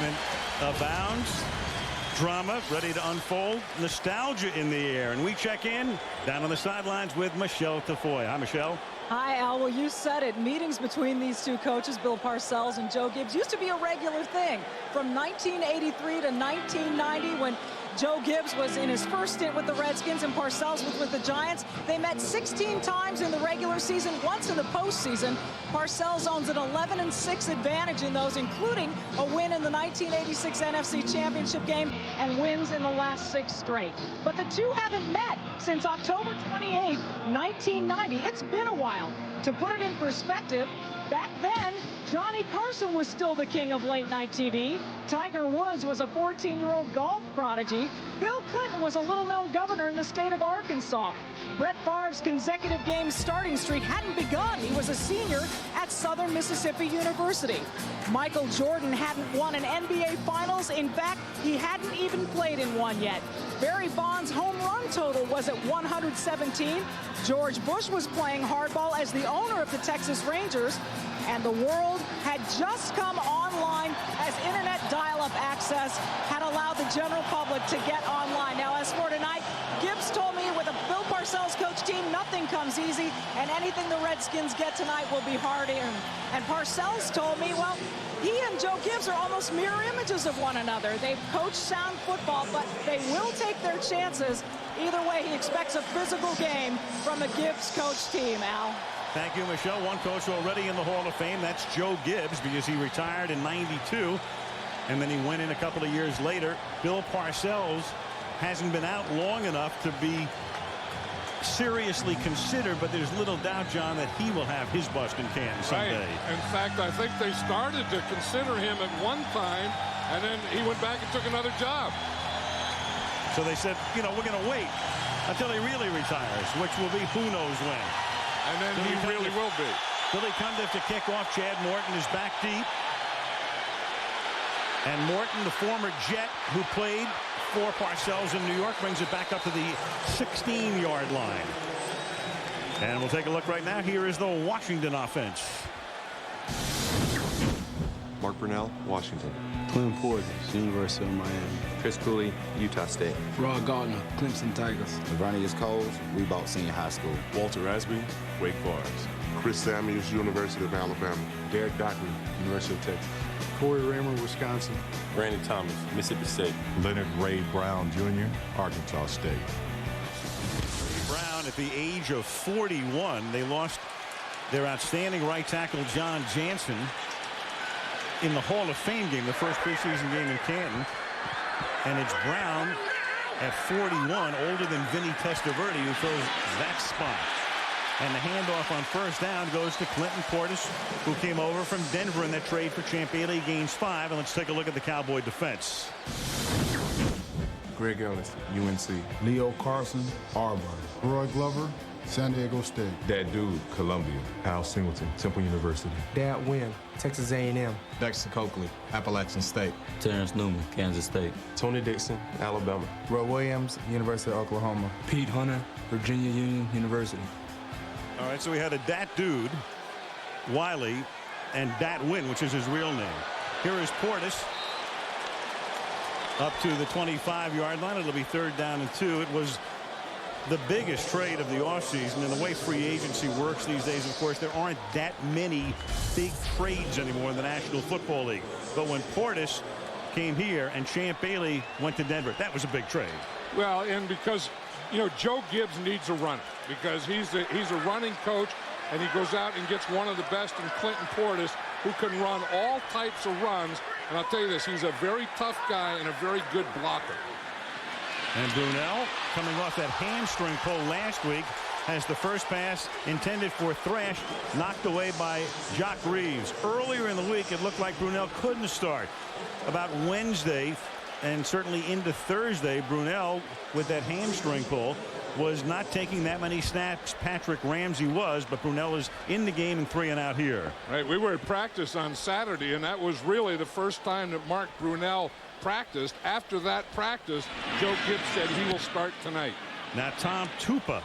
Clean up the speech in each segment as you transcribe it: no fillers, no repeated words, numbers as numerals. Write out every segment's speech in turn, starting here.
excitement abounds. Drama ready to unfold. Nostalgia in the air. And we check in down on the sidelines with Michelle Tafoya. Hi, Michelle. Hi, Al. Well, you said it. Meetings between these two coaches, Bill Parcells and Joe Gibbs, used to be a regular thing. From 1983 to 1990, when Joe Gibbs was in his first stint with the Redskins and Parcells was with the Giants, they met 16 times in the regular season, once in the postseason. Parcells owns an 11-6 advantage in those, including a win in the 1986 NFC Championship game and wins in the last 6 straight. But the two haven't met since October 28, 1990. It's been a while. To put it in perspective, back then, Johnny Carson was still the king of late-night TV. Tiger Woods was a 14-year-old golf prodigy. Bill Clinton was a little-known governor in the state of Arkansas. Brett Favre's consecutive game starting streak hadn't begun. He was a senior at Southern Mississippi University. Michael Jordan hadn't won an NBA Finals. In fact, he hadn't even played in one yet. Barry Bonds' home run total was at 117. George Bush was playing hardball as the owner of the Texas Rangers. And the world had just come online as internet dial-up access had allowed the general public to get online. Now, as for tonight, Gibbs told me with a Bill Parcells coach team, nothing comes easy, and anything the Redskins get tonight will be hard earned. And Parcells told me, well, he and Joe Gibbs are almost mirror images of one another. They've coached sound football, but they will take their chances. Either way, he expects a physical game from the Gibbs coach team, Al. Thank you, Michelle. One coach already in the Hall of Fame. That's Joe Gibbs, because he retired in '92, and then he went in a couple of years later. Bill Parcells hasn't been out long enough to be seriously considered, but there's little doubt, John, that he will have his bust in Canton someday. Right. In fact, I think they started to consider him at one time, and then he went back and took another job. So they said, you know, we're going to wait until he really retires, which will be who knows when. And then he really will be. Billy Cundiff to kick off. Chad Morton is back deep. And Morton, the former Jet who played for Parcells in New York, brings it back up to the 16-yard line. And we'll take a look right now. Here is the Washington offense. Mark Brunell, Washington. Clem Portis, University of Miami. Chris Cooley, Utah State. Rod Gardner, Clemson Tigers. Laveranues Coles, Reebok Senior High School. Walter Asby, Wake Forest. Chris Samuels, University of Alabama. Derek Dockery, University of Texas. Corey Raymer, Wisconsin. Brandon Thomas, Mississippi State. Leonard Ray Brown Jr., Arkansas State. Brown, at the age of 41, they lost their outstanding right tackle John Jansen in the Hall of Fame game, the first preseason game in Canton. And it's Brown at 41, older than Vinny Testaverde, who fills that spot. And the handoff on first down goes to Clinton Portis, who came over from Denver in that trade for Champ Bailey, gains 5. And let's take a look at the Cowboy defense. Greg Ellis, UNC. Leo Carson, Auburn. Roy Glover, San Diego State. That dude, Columbia. Al Singleton, Temple University. Dad Wynn, Texas A&M. Dexter Coakley, Appalachian State. Terrence Newman, Kansas State. Tony Dixon, Alabama. Roy Williams, University of Oklahoma. Pete Hunter, Virginia Union University. All right, so we had a Dat Dude, Wiley, and Dat Wynn, which is his real name. Here is Portis up to the 25-yard line. It'll be 3rd down and 2. It was the biggest trade of the offseason, and the way free agency works these days, of course, there aren't that many big trades anymore in the National Football League. But when Portis came here and Champ Bailey went to Denver, that was a big trade. Well, and because, you know, Joe Gibbs needs a runner, because he's a running coach, and he goes out and gets one of the best in Clinton Portis, who can run all types of runs. And I'll tell you this, he's a very tough guy and a very good blocker. And Brunell, coming off that hamstring pull last week, has the first pass intended for Thrash knocked away by Jock Reeves. Earlier in the week, it looked like Brunell couldn't start. About Wednesday and certainly into Thursday, Brunell, with that hamstring pull, was not taking that many snaps. Patrick Ramsey was, but Brunell is in the game and 3 and out here. Right, we were at practice on Saturday, and that was really the first time that Mark Brunell practiced. After that practice, Joe Gibbs said he will start tonight. Now Tom Tupa,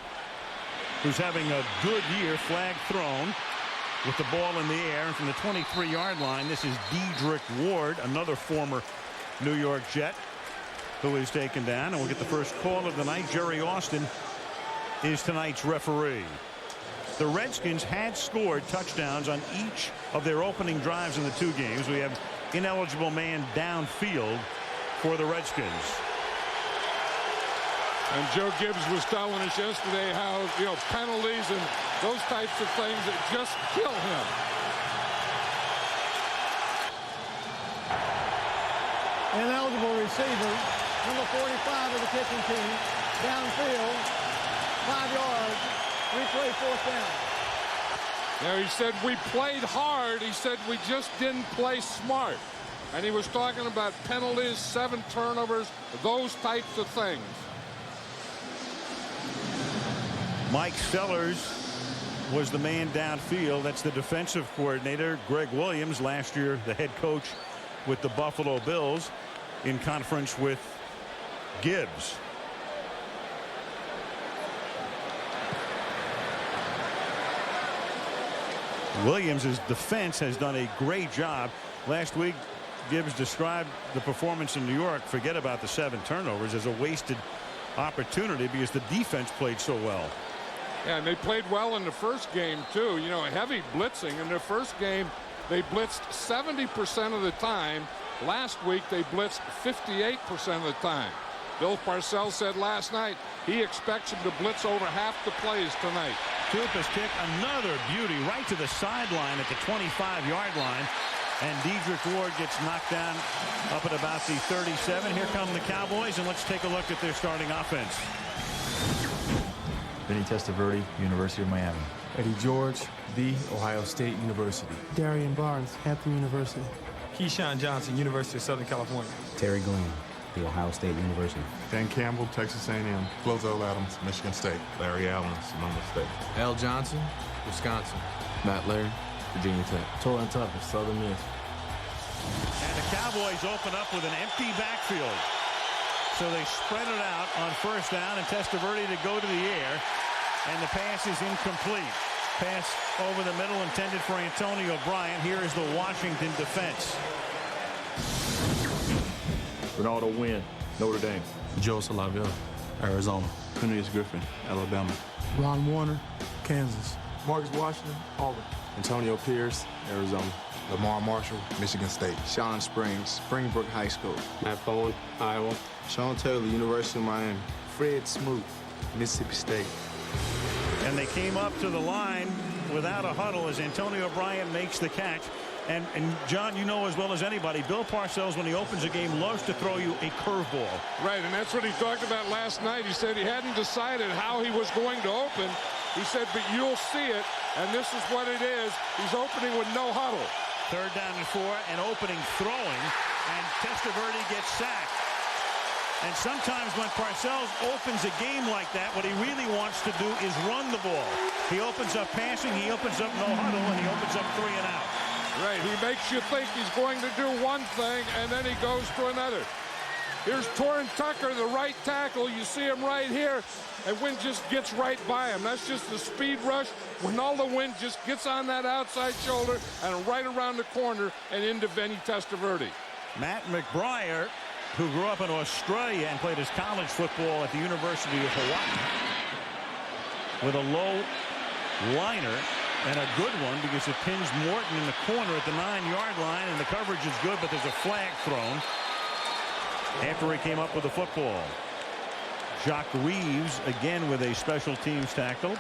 who's having a good year, flag thrown. with the ball in the air. And from the 23-yard line, this is Dedrick Ward, another former New York Jet, who is taken down. And we'll get the first call of the night. Jerry Austin is tonight's referee. The Redskins had scored touchdowns on each of their opening drives in the two games. We have ineligible man downfield for the Redskins. And Joe Gibbs was telling us yesterday how, penalties and those types of things that just kill him. Ineligible receiver, number 45 of the kicking team, downfield, 5 yards, replay, 4th down. Now, he said we played hard. He said we just didn't play smart. And he was talking about penalties, 7 turnovers, those types of things. Mike Sellers was the man downfield. That's the defensive coordinator. Greg Williams, last year the head coach with the Buffalo Bills, in conference with Gibbs. Williams' defense has done a great job. Last week, Gibbs described the performance in New York, forget about the 7 turnovers, as a wasted opportunity because the defense played so well. Yeah, and they played well in the first game, too. Heavy blitzing. In their first game, they blitzed 70% of the time. Last week, they blitzed 58% of the time. Bill Parcells said last night he expects them to blitz over half the plays tonight. Tupa's kick, another beauty, right to the sideline at the 25-yard line. And Dedrick Ward gets knocked down up at about the 37. Here come the Cowboys, and let's take a look at their starting offense. Vinny Testaverde, University of Miami. Eddie George, The Ohio State University. Darian Barnes, Hampton University. Keyshawn Johnson, University of Southern California. Terry Glenn, The Ohio State University. Dan Campbell, Texas A&M. Flozo Adams, Michigan State. Larry Allen, Sonoma State. Al Johnson, Wisconsin. Matt Larry, Virginia Tech. Torrance Tucker, Southern Miss. And the Cowboys open up with an empty backfield. So they spread it out on first down, and Testaverde to go to the air. And the pass is incomplete. Pass over the middle intended for Antonio Bryant. Here is the Washington defense. Ronaldo Wynn, Notre Dame. Joe Salavio, Arizona. Cornelius Griffin, Alabama. Ron Warner, Kansas. Marcus Washington, Auburn. Antonio Pierce, Arizona. Lamar Marshall, Michigan State. Sean Springs, Springbrook High School. Matt Bowen, Iowa. Sean Taylor, University of Miami. Fred Smoot, Mississippi State. And they came up to the line without a huddle as Antonio Bryant makes the catch. And John, you know as well as anybody, Bill Parcells, when he opens a game, loves to throw you a curveball. Right, and that's what he talked about last night. He said he hadn't decided how he was going to open. He said, but you'll see it, and this is what it is. He's opening with no huddle. 3rd down and 4, and opening throwing, and Testaverde gets sacked. And sometimes when Parcells opens a game like that, what he really wants to do is run the ball. He opens up passing, he opens up no huddle, and he opens up 3 and out. Right, he makes you think he's going to do one thing, and then he goes to another. Here's Torrin Tucker, the right tackle. You see him right here, and Wynn just gets right by him. That's just the speed rush. Ronaldo Wynn just gets on that outside shoulder and right around the corner and into Vinny Testaverde. Matt McBriar, who grew up in Australia and played his college football at the University of Hawaii, with a low liner and a good one because it pins Morton in the corner at the 9-yard line, and the coverage is good, but there's a flag thrown after he came up with the football. Jacques Reeves again with a special teams tackle,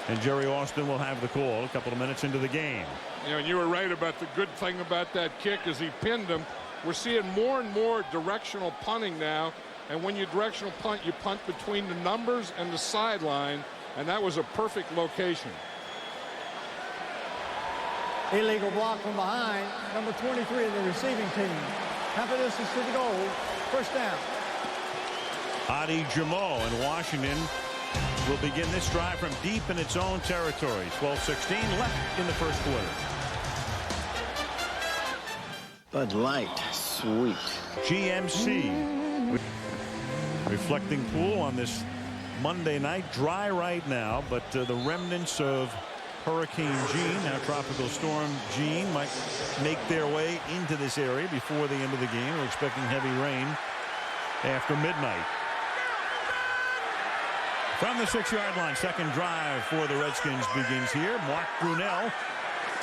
and Jerry Austin will have the call a couple of minutes into the game. And you were right about the good thing about that kick as he pinned him. We're seeing more and more directional punting now, and when you directional punt, you punt between the numbers and the sideline, and that was a perfect location. Illegal block from behind, number 23 of the receiving team. Half of this is to the goal. First down. Adi Jamo, and Washington will begin this drive from deep in its own territory. 12:16 left in the first quarter. Bud Light, sweet. GMC. Reflecting pool on this Monday night. Dry right now, but the remnants of Hurricane Gene, now Tropical Storm Gene, might make their way into this area before the end of the game. We're expecting heavy rain after midnight. From the 6-yard line, second drive for the Redskins begins here. Mark Brunell,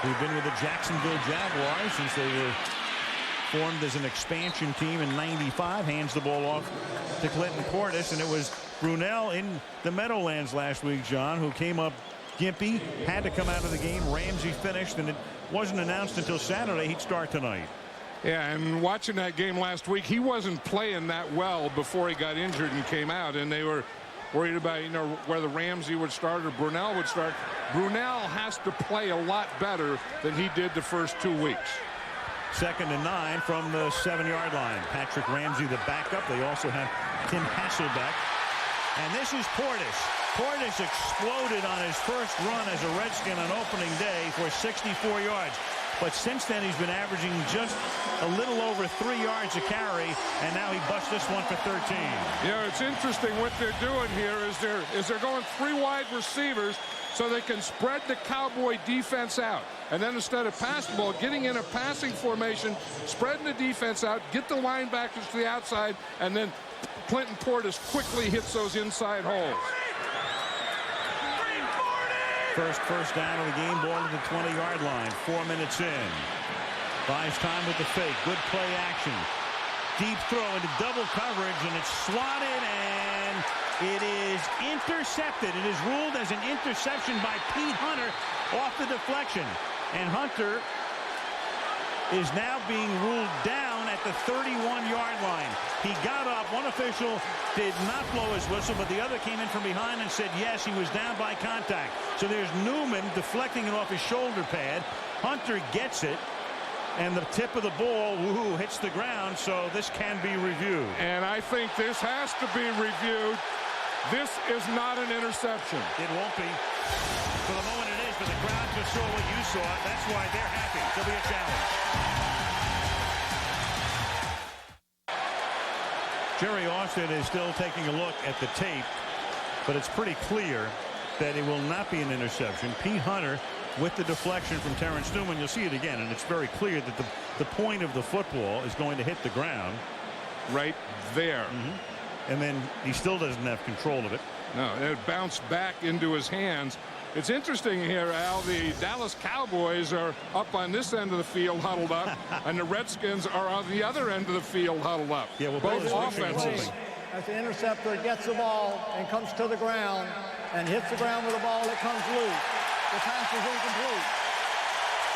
who's been with the Jacksonville Jaguars since they were formed as an expansion team in '95, hands the ball off to Clinton Portis, and it was Brunell in the Meadowlands last week, John, who came up gimpy, had to come out of the game. Ramsey finished, and it wasn't announced until Saturday he'd start tonight. Yeah, and watching that game last week, he wasn't playing that well before he got injured and came out, and they were worried about, you know, whether Ramsey would start or Brunell would start. Brunell has to play a lot better than he did the first 2 weeks. 2nd and 9 from the 7-yard line. Patrick Ramsey, the backup. They also have Tim Hasselbeck. And this is Portis. Portis exploded on his first run as a Redskin on opening day for 64 yards. But since then, he's been averaging just a little over 3 yards a carry, and now he busts this one for 13. Yeah, it's interesting what they're doing here is they're going 3 wide receivers so they can spread the Cowboy defense out. And then instead of passing the ball, getting in a passing formation, spreading the defense out, get the linebackers to the outside, and then Clinton Portis quickly hits those inside holes. First down of the game, ball to the 20-yard line. 4 minutes in. Buys time with the fake. Good play action. Deep throw into double coverage, and it's swatted, and it is intercepted. It is ruled as an interception by Pete Hunter off the deflection. And Hunter is now being ruled down at the 31-yard line. He got up. One official did not blow his whistle, but the other came in from behind and said, yes, he was down by contact. So there's Newman deflecting it off his shoulder pad. Hunter gets it, and the tip of the ball, woohoo, hits the ground, so this can be reviewed. And I think this has to be reviewed. This is not an interception. It won't be. For the moment it is, but the crowd just saw what you saw. That's why they're happy. There'll be a challenge. Jerry Austin is still taking a look at the tape, but it's pretty clear that it will not be an interception. Pete Hunter with the deflection from Terrence Newman. You'll see it again, and it's very clear that the point of the football is going to hit the ground. Right there. Mm-hmm. And then he still doesn't have control of it. No, it bounced back into his hands. It's interesting here, Al, the Dallas Cowboys are up on this end of the field huddled up, and the Redskins are on the other end of the field huddled up. Yeah, well, both offenses. As the interceptor gets the ball and comes to the ground and hits the ground with the ball, it comes loose. The pass is incomplete.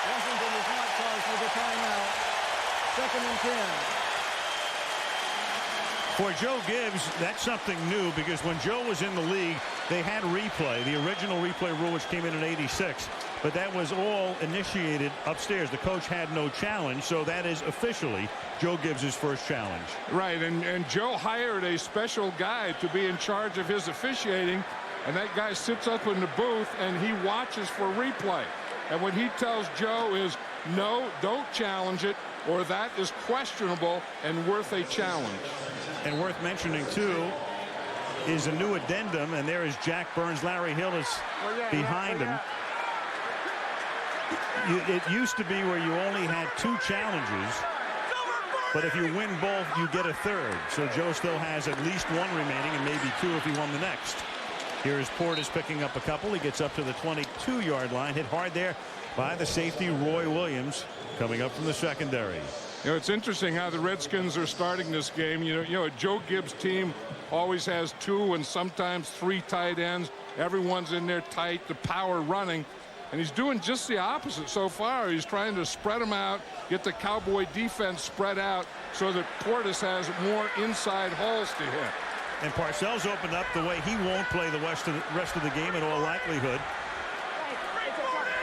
Washington is not charged with a timeout. 2nd and 10. For Joe Gibbs, that's something new, because when Joe was in the league, they had replay, the original replay rule, which came in '86. But that was all initiated upstairs. The coach had no challenge, so that is officially Joe Gibbs' first challenge. Right, and Joe hired a special guy to be in charge of his officiating, and that guy sits up in the booth and he watches for replay. And what he tells Joe is, no, don't challenge it, or that is questionable and worth a challenge. And worth mentioning, too, is a new addendum, and there is Jack Burns. Larry Hill is behind him. It used to be where you only had 2 challenges, but if you win both, you get a third. So Joe still has at least 1 remaining, and maybe 2 if he won the next. Here's Portis picking up a couple. He gets up to the 22-yard line. Hit hard there by the safety, Roy Williams, coming up from the secondary. You know, it's interesting how the Redskins are starting this game. You know, a Joe Gibbs team always has 2 and sometimes 3 tight ends. Everyone's in there tight, the power running. And he's doing just the opposite so far. He's trying to spread them out, get the Cowboy defense spread out so that Portis has more inside holes to hit. And Parcells opened up the way he won't play the rest of the game in all likelihood.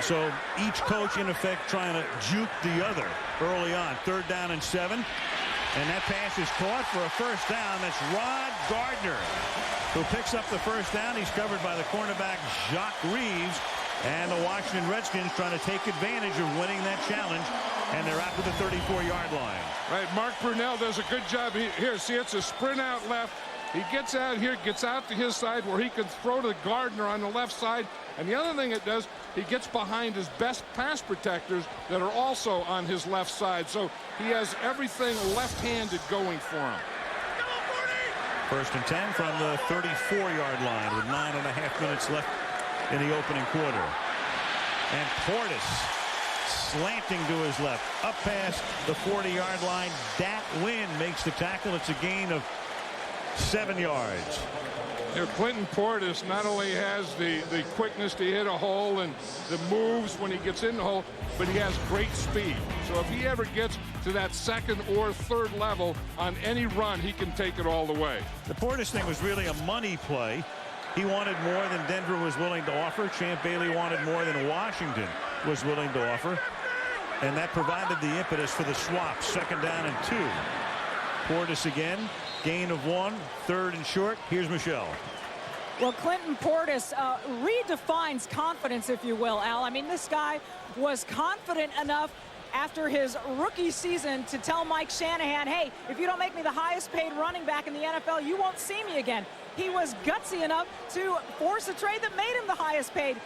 So each coach, in effect, trying to juke the other early on. 3rd down and 7. And that pass is caught for a first down. That's Rod Gardner, who picks up the first down. He's covered by the cornerback, Jacques Reeves. And the Washington Redskins trying to take advantage of winning that challenge. And they're out to the 34-yard line. Right, Mark Brunell does a good job here. See, it's a sprint out left. He gets out here, gets out to his side where he can throw to Gardner on the left side. And the other thing it does, he gets behind his best pass protectors that are also on his left side. So he has everything left-handed going for him. 1st and 10 from the 34-yard line with 9.5 minutes left in the opening quarter. And Portis slanting to his left, up past the 40-yard line. Dat Win makes the tackle. It's a gain of 7 yards. You know, Clinton Portis not only has the quickness to hit a hole and the moves when he gets in the hole, but he has great speed. So if he ever gets to that 2nd or 3rd level on any run, he can take it all the way. The Portis thing was really a money play. He wanted more than Denver was willing to offer. Champ Bailey wanted more than Washington was willing to offer. And that provided the impetus for the swap. 2nd down and 2. Portis again. Gain of 1. 3rd and short. Here's Michelle. Well, Clinton Portis redefines confidence, if you will, Al. I mean, this guy was confident enough after his rookie season to tell Mike Shanahan, hey, if you don't make me the highest paid running back in the NFL, you won't see me again. He was gutsy enough to force a trade that made him the highest paid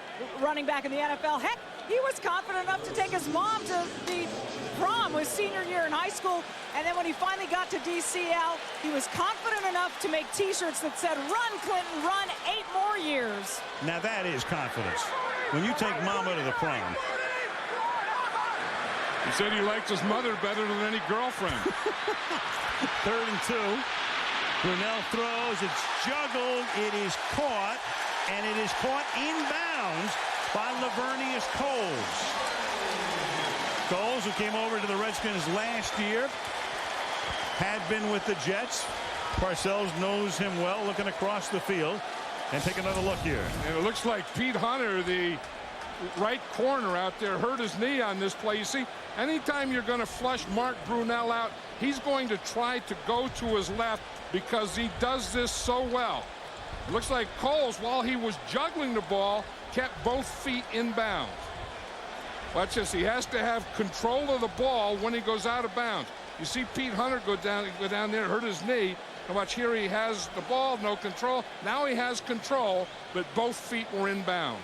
running back in the NFL. Heck, he was confident enough to take his mom to the prom his senior year in high school. And then when he finally got to DC, Al, he was confident enough to make T-shirts that said, run, Clinton, run 8 more years. Now that is confidence. When you take mama to the prom. He said he likes his mother better than any girlfriend. 3rd and 2. Brunell throws. It's juggled. It is caught. And it is caught inbounds by Lavernius Coles. Coles, who came over to the Redskins last year, had been with the Jets. Parcells knows him well, looking across the field. And take another look here. And it looks like Pete Hunter, the right corner out there, hurt his knee on this play. You see, anytime you're going to flush Mark Brunell out, he's going to try to go to his left because he does this so well. It looks like Coles, while he was juggling the ball, kept both feet inbounds. Watch this. He has to have control of the ball when he goes out of bounds. You see Pete Hunter go down there, hurt his knee. And watch here, he has the ball, no control. Now he has control, but both feet were inbounds.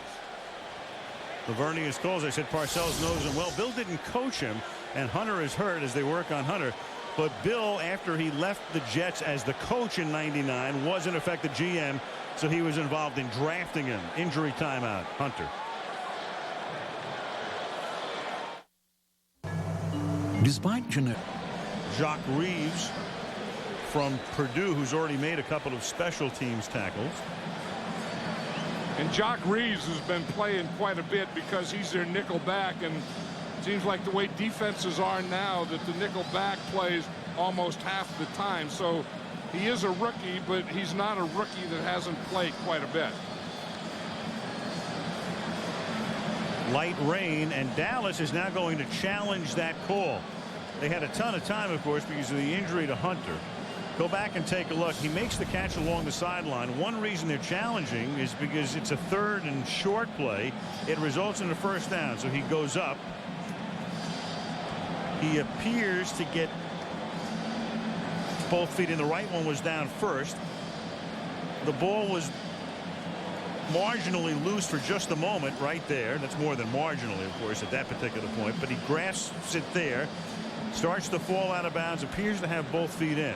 Lavernius Coles, I said Parcells knows him well. Bill didn't coach him, and Hunter is hurt as they work on Hunter. But Bill, after he left the Jets as the coach in '99, was in effect the GM, so he was involved in drafting him. Injury timeout, Hunter. Despite Jacques Reeves from Purdue, who's already made a couple of special teams tackles. And Jacques Reeves has been playing quite a bit because he's their nickel back, and it seems like the way defenses are now that the nickel back plays almost half the time. So he is a rookie, but he's not a rookie that hasn't played quite a bit. Light rain, and Dallas is now going to challenge that call. They had a ton of time, of course, because of the injury to Hunter. Go back and take a look. He makes the catch along the sideline. One reason they're challenging is because it's a 3rd and short play. It results in a 1st down, so he goes up. He appears to get both feet in. The right one was down first. The ball was marginally loose for just a moment right there. That's more than marginally, of course, at that particular point. But he grasps it there, starts to fall out of bounds, appears to have both feet in.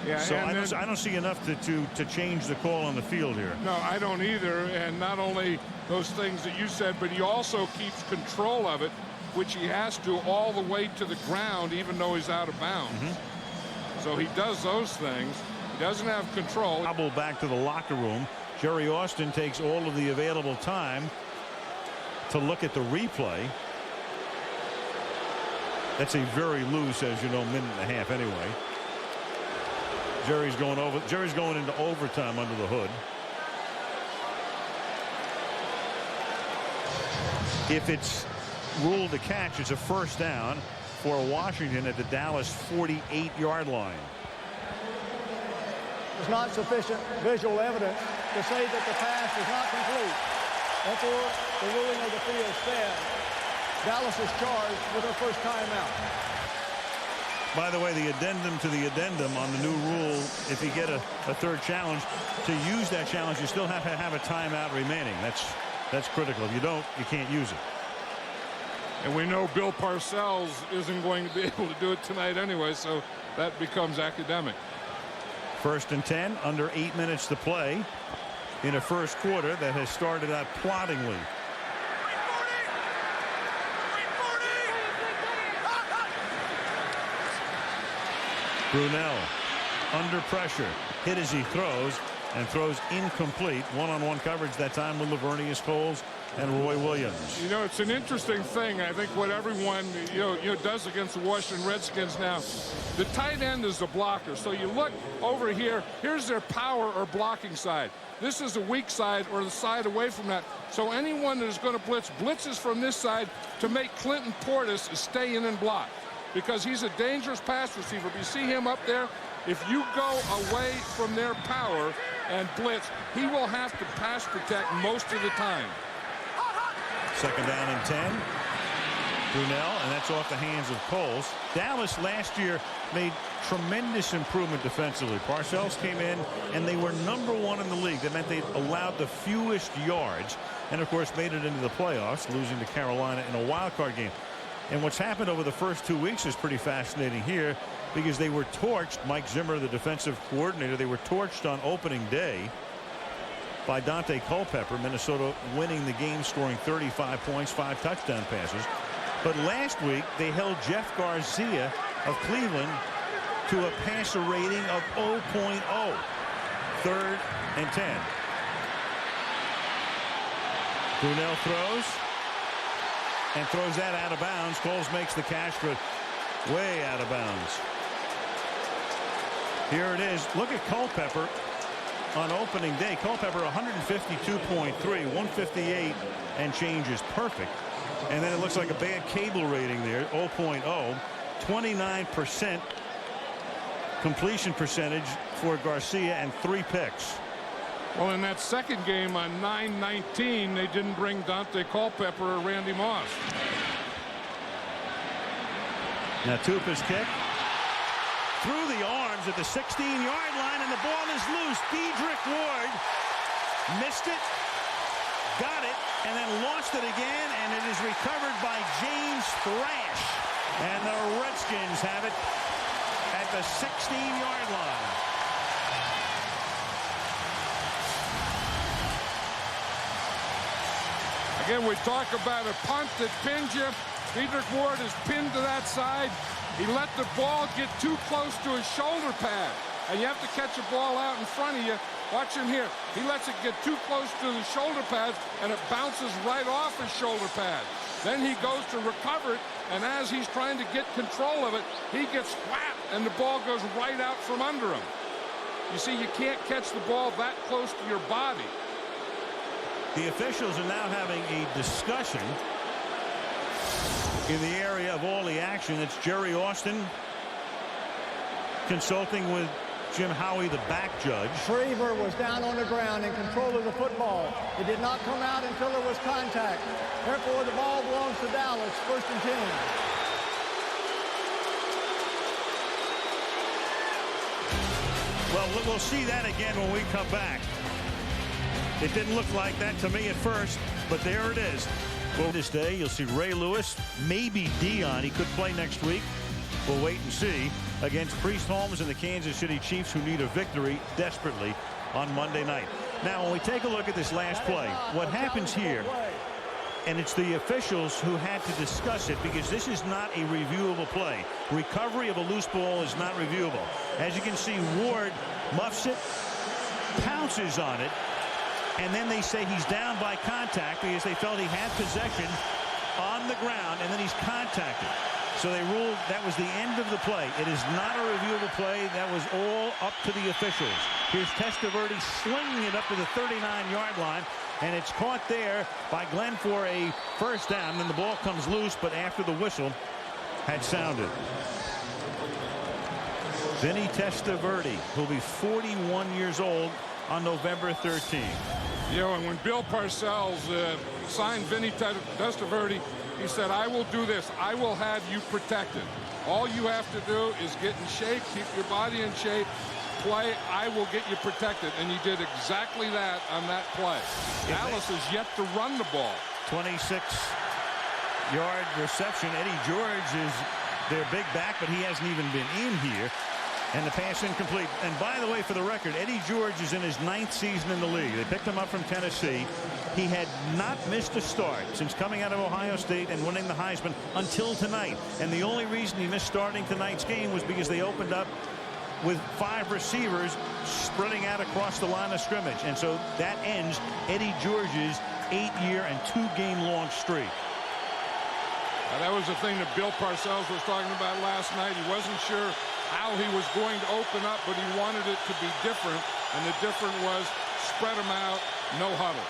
Yeah, so I don't see enough to change the call on the field here. No, I don't either. And not only those things that you said, but he also keeps control of it, which he has to all the way to the ground, even though he's out of bounds. So he does those things. He doesn't have control. Hobble back to the locker room. Jerry Austin takes all of the available time to look at the replay. That's a very loose, as you know, minute and a half anyway. Jerry's going into overtime under the hood. If it's ruled a catch, it's a 1st down for Washington at the Dallas 48-yard line. There's not sufficient visual evidence to say that the pass is not complete. Therefore, the ruling of the field said Dallas is charged with their 1st timeout. By the way, the addendum to the addendum on the new rule, if you get a third challenge, to use that challenge, you still have to have a timeout remaining. That's critical. If you don't, you can't use it. And we know Bill Parcells isn't going to be able to do it tonight anyway, so that becomes academic. 1st and 10, under 8 minutes to play in a first quarter that has started out ploddingly. Brunell under pressure, hit as he throws, and throws incomplete. One-on-one coverage that time with Lavernius Coles and Roy Williams. You know, it's an interesting thing. I think what everyone does against the Washington Redskins now, the tight end is the blocker. So you look over here, here's their power or blocking side. This is the weak side or the side away from that. So anyone that is going to blitzes from this side to make Clinton Portis stay in and block, because he's a dangerous pass receiver. If you see him up there, if you go away from their power and blitz, he will have to pass protect most of the time. 2nd down and 10. Brunell, and that's off the hands of Coles. Dallas last year made tremendous improvement defensively. Parcells came in, and they were #1 in the league. That meant they allowed the fewest yards, and of course made it into the playoffs, losing to Carolina in a wild card game. And what's happened over the first 2 weeks is pretty fascinating here, because they were torched. Mike Zimmer, the defensive coordinator, they were torched on opening day by Dante Culpepper. Minnesota winning the game, scoring 35 points, 5 touchdown passes. But last week they held Jeff Garcia of Cleveland to a passer rating of 0.0. 3rd and 10. Brunell throws and throws that out of bounds. Coles makes the catch, but way out of bounds. Here it is. Look at Culpepper on opening day. Culpepper 152.3, 158 and change is perfect. And then it looks like a bad cable rating there, 0.0. 29% completion percentage for Garcia and 3 picks. Well, in that second game on 9-19, they didn't bring Dante Culpepper or Randy Moss. Now Tupa's kick through the arms at the 16-yard line, and the ball is loose. Dedrick Ward missed it, got it, and then lost it again, and it is recovered by James Thrash. And the Redskins have it at the 16-yard line. Again, we talk about a punt that pins you. Dedrick Ward is pinned to that side. He let the ball get too close to his shoulder pad, and you have to catch a ball out in front of you. Watch him here. He lets it get too close to the shoulder pads, and it bounces right off his shoulder pad. Then he goes to recover it, and as he's trying to get control of it, he gets whacked, and the ball goes right out from under him. You see, you can't catch the ball that close to your body. The officials are now having a discussion in the area of all the action. It's Jerry Austin consulting with Jim Howie, the back judge. Shriver was down on the ground in control of the football. It did not come out until there was contact. Therefore, the ball belongs to Dallas, 1st and 10. Well, we'll see that again when we come back. It didn't look like that to me at first, but there it is. Well, this day, you'll see Ray Lewis, maybe Dion. He could play next week. We'll wait and see, against Priest Holmes and the Kansas City Chiefs, who need a victory desperately on Monday night. Now, when we take a look at this last play, what happens here, and it's the officials who had to discuss it, because this is not a reviewable play. Recovery of a loose ball is not reviewable. As you can see, Ward muffs it, pounces on it, and then they say he's down by contact because they felt he had possession on the ground, and then he's contacted. So they ruled that was the end of the play. It is not a reviewable play. That was all up to the officials. Here's Testaverde slinging it up to the 39-yard line, and it's caught there by Glenn for a first down. Then the ball comes loose, but after the whistle had sounded. Vinny Testaverde, who'll be 41 years old on November 13th. You know, and when Bill Parcells signed Vinny Testaverde, he said, I will do this. I will have you protected. All you have to do is get in shape, keep your body in shape, play. I will get you protected. And he did exactly that on that play. Dallas has yet to run the ball. 26-yard reception. Eddie George is their big back, but he hasn't even been in here. And the pass incomplete. And by the way, for the record, Eddie George is in his 9th season in the league. They picked him up from Tennessee. He had not missed a start since coming out of Ohio State and winning the Heisman until tonight. And the only reason he missed starting tonight's game was because they opened up with 5 receivers spreading out across the line of scrimmage. And so that ends Eddie George's 8-year and 2-game-long streak. That was the thing that Bill Parcells was talking about last night. He wasn't sure how he was going to open up, but he wanted it to be different. And the different was spread them out, no huddle.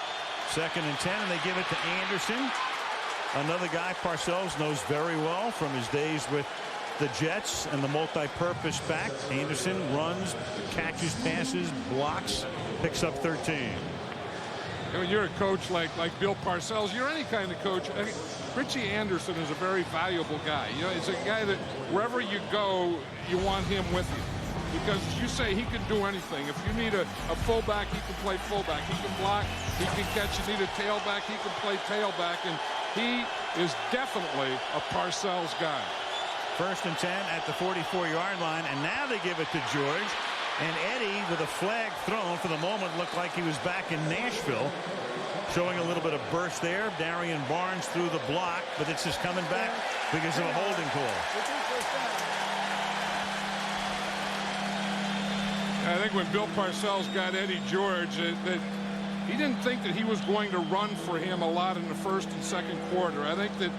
2nd and 10, and they give it to Anderson. Another guy Parcells knows very well from his days with the Jets and the multi-purpose back. Anderson runs, catches passes, blocks, picks up 13. When you're a coach like Bill Parcells, you're any kind of coach. I mean, Richie Anderson is a very valuable guy. You know, it's a guy that wherever you go, you want him with you. Because you say he can do anything. If you need a fullback, he can play fullback. He can block. He can catch. You need a tailback, he can play tailback. And he is definitely a Parcells guy. 1st and 10 at the 44-yard line. And now they give it to George. And Eddie, with a flag thrown, for the moment looked like he was back in Nashville. Showing a little bit of burst there. Darian Barnes through the block, but it's just coming back because of a holding call. I think when Bill Parcells got Eddie George, that he didn't think that he was going to run for him a lot in the 1st and 2nd quarter. I think that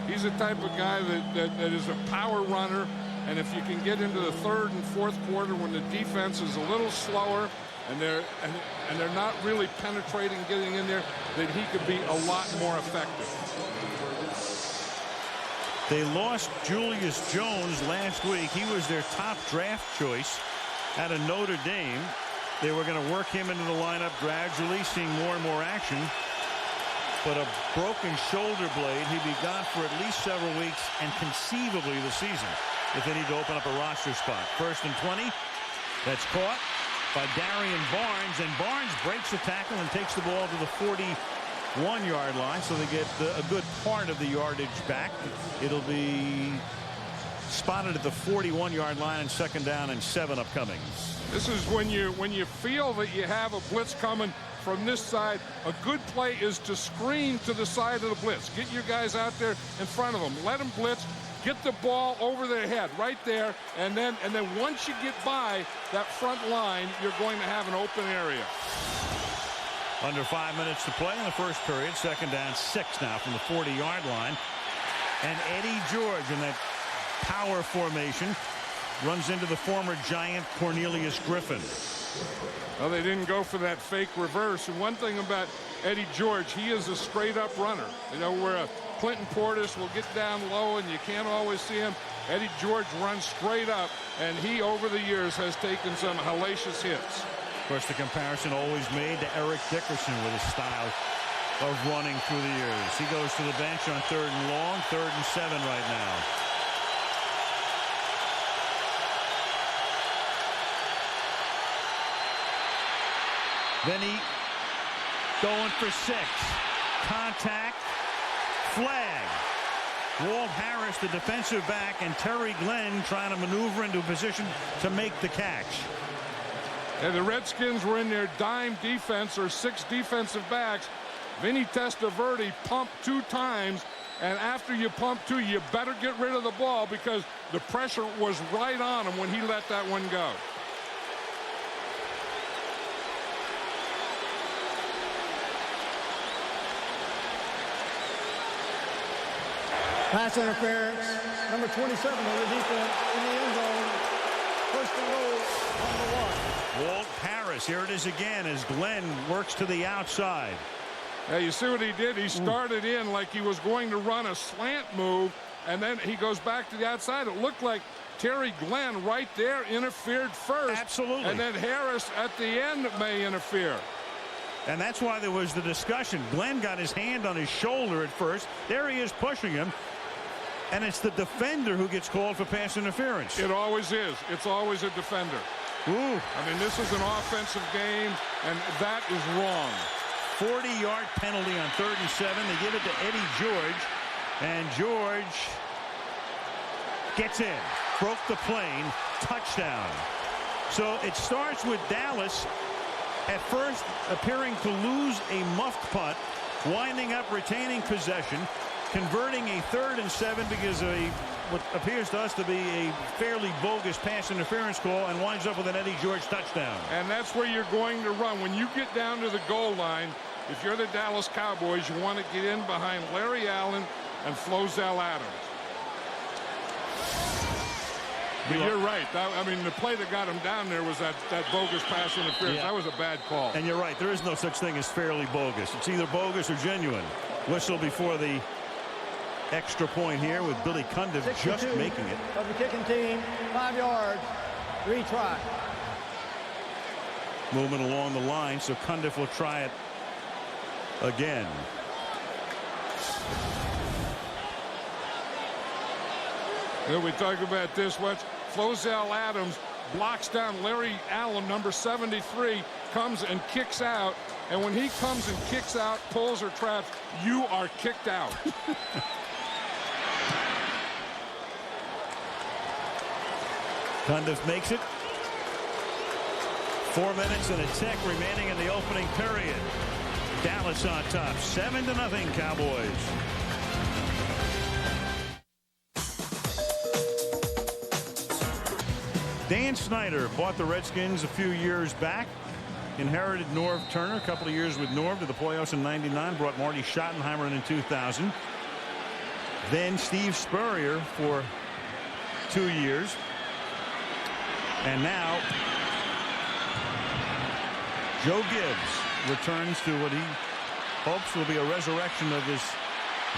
he's the type of guy that is a power runner. And if you can get into the 3rd and 4th quarter when the defense is a little slower and they're not really penetrating, getting in there, that he could be a lot more effective. They lost Julius Jones last week. He was their top draft choice out of Notre Dame. They were going to work him into the lineup gradually, seeing more and more action. But a broken shoulder blade. He'd be gone for at least several weeks and conceivably the season if they need to open up a roster spot. 1st and 20. That's caught by Darian Barnes, and Barnes breaks the tackle and takes the ball to the 41-yard line, so they get a good part of the yardage back. It'll be spotted at the 41-yard line, and 2nd down and 7 upcoming. This is when you feel that you have a blitz coming from this side. A good play is to screen to the side of the blitz. Get your guys out there in front of them. Let them blitz. Get the ball over their head right there, and then once you get by that front line, you're going to have an open area. Under 5 minutes to play in the 1st period. 2nd down, 6 now from the 40-yard line. And Eddie George in that power formation runs into the former Giant Cornelius Griffin. Well, they didn't go for that fake reverse. And one thing about Eddie George, he is a straight-up runner. You know, where Clinton Portis will get down low and you can't always see him. Eddie George runs straight up, and he, over the years, has taken some hellacious hits. Of course, the comparison always made to Eric Dickerson with his style of running through the years. He goes to the bench on 3rd and long, 3rd and 7 right now. Then he going for 6. Contact. Flag. Walt Harris, the defensive back, and Terry Glenn trying to maneuver into a position to make the catch. And the Redskins were in their dime defense, or 6 defensive backs. Vinny Testaverde pumped 2 times, and after you pump 2, you better get rid of the ball because the pressure was right on him when he let that one go. Pass interference. Number 27 on the defense in the end zone. 1st and goal on the 1. Walt Harris, here it is again as Glenn works to the outside. Now you see what he did? He started in like he was going to run a slant move, and then he goes back to the outside. It looked like Terry Glenn right there interfered first. Absolutely. And then Harris at the end may interfere. And that's why there was the discussion. Glenn got his hand on his shoulder at first. There he is pushing him. And it's the defender who gets called for pass interference. It always is. It's always a defender. Ooh. I mean, this is an offensive game, and that is wrong. 40-yard penalty on 3rd and 7. They give it to Eddie George, and George gets in. Broke the plane. Touchdown. So it starts with Dallas at first appearing to lose a muffed punt, winding up retaining possession, converting a 3rd and 7 because of what appears to us to be a fairly bogus pass interference call, and winds up with an Eddie George touchdown. And that's where you're going to run. When you get down to the goal line, if you're the Dallas Cowboys, you want to get in behind Larry Allen and Flozell Adams. But you're right. I mean, the play that got him down there was that bogus pass interference. Yeah. That was a bad call. And you're right. There is no such thing as fairly bogus. It's either bogus or genuine. Whistle before the extra point here with Billy Cundiff just making it. Of the kicking team, 5 yards, retry. Movement along the line, so Cundiff will try it again. And we talk about this much. Flozell Adams blocks down Larry Allen, number 73, comes and kicks out. And when he comes and kicks out, pulls or traps, you are kicked out. Cundiff makes it. 4 minutes and a tick remaining in the opening period. Dallas on top, 7-0 Cowboys. Dan Snyder bought the Redskins a few years back. Inherited Norv Turner, a couple of years with Norv to the playoffs in '99. Brought Marty Schottenheimer in 2000. Then Steve Spurrier for 2 years. And now Joe Gibbs returns to what he hopes will be a resurrection of this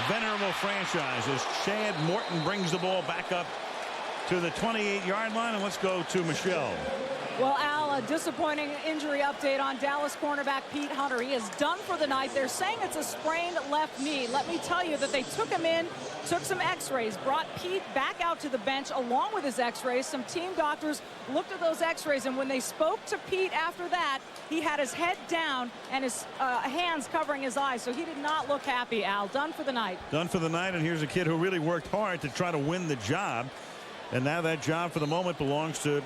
venerable franchise as Chad Morton brings the ball back up to the 28-yard line. And let's go to Michelle. Well, Al, a disappointing injury update on Dallas cornerback Pete Hunter. He is done for the night. They're saying it's a sprained left knee. Let me tell you that they took him in, took some x-rays, brought Pete back out to the bench along with his x-rays. Some team doctors looked at those x-rays, and when they spoke to Pete after that, he had his head down and his hands covering his eyes. So he did not look happy, Al. Done for the night. Done for the night, and here's a kid who really worked hard to try to win the job. And now that job for the moment belongs to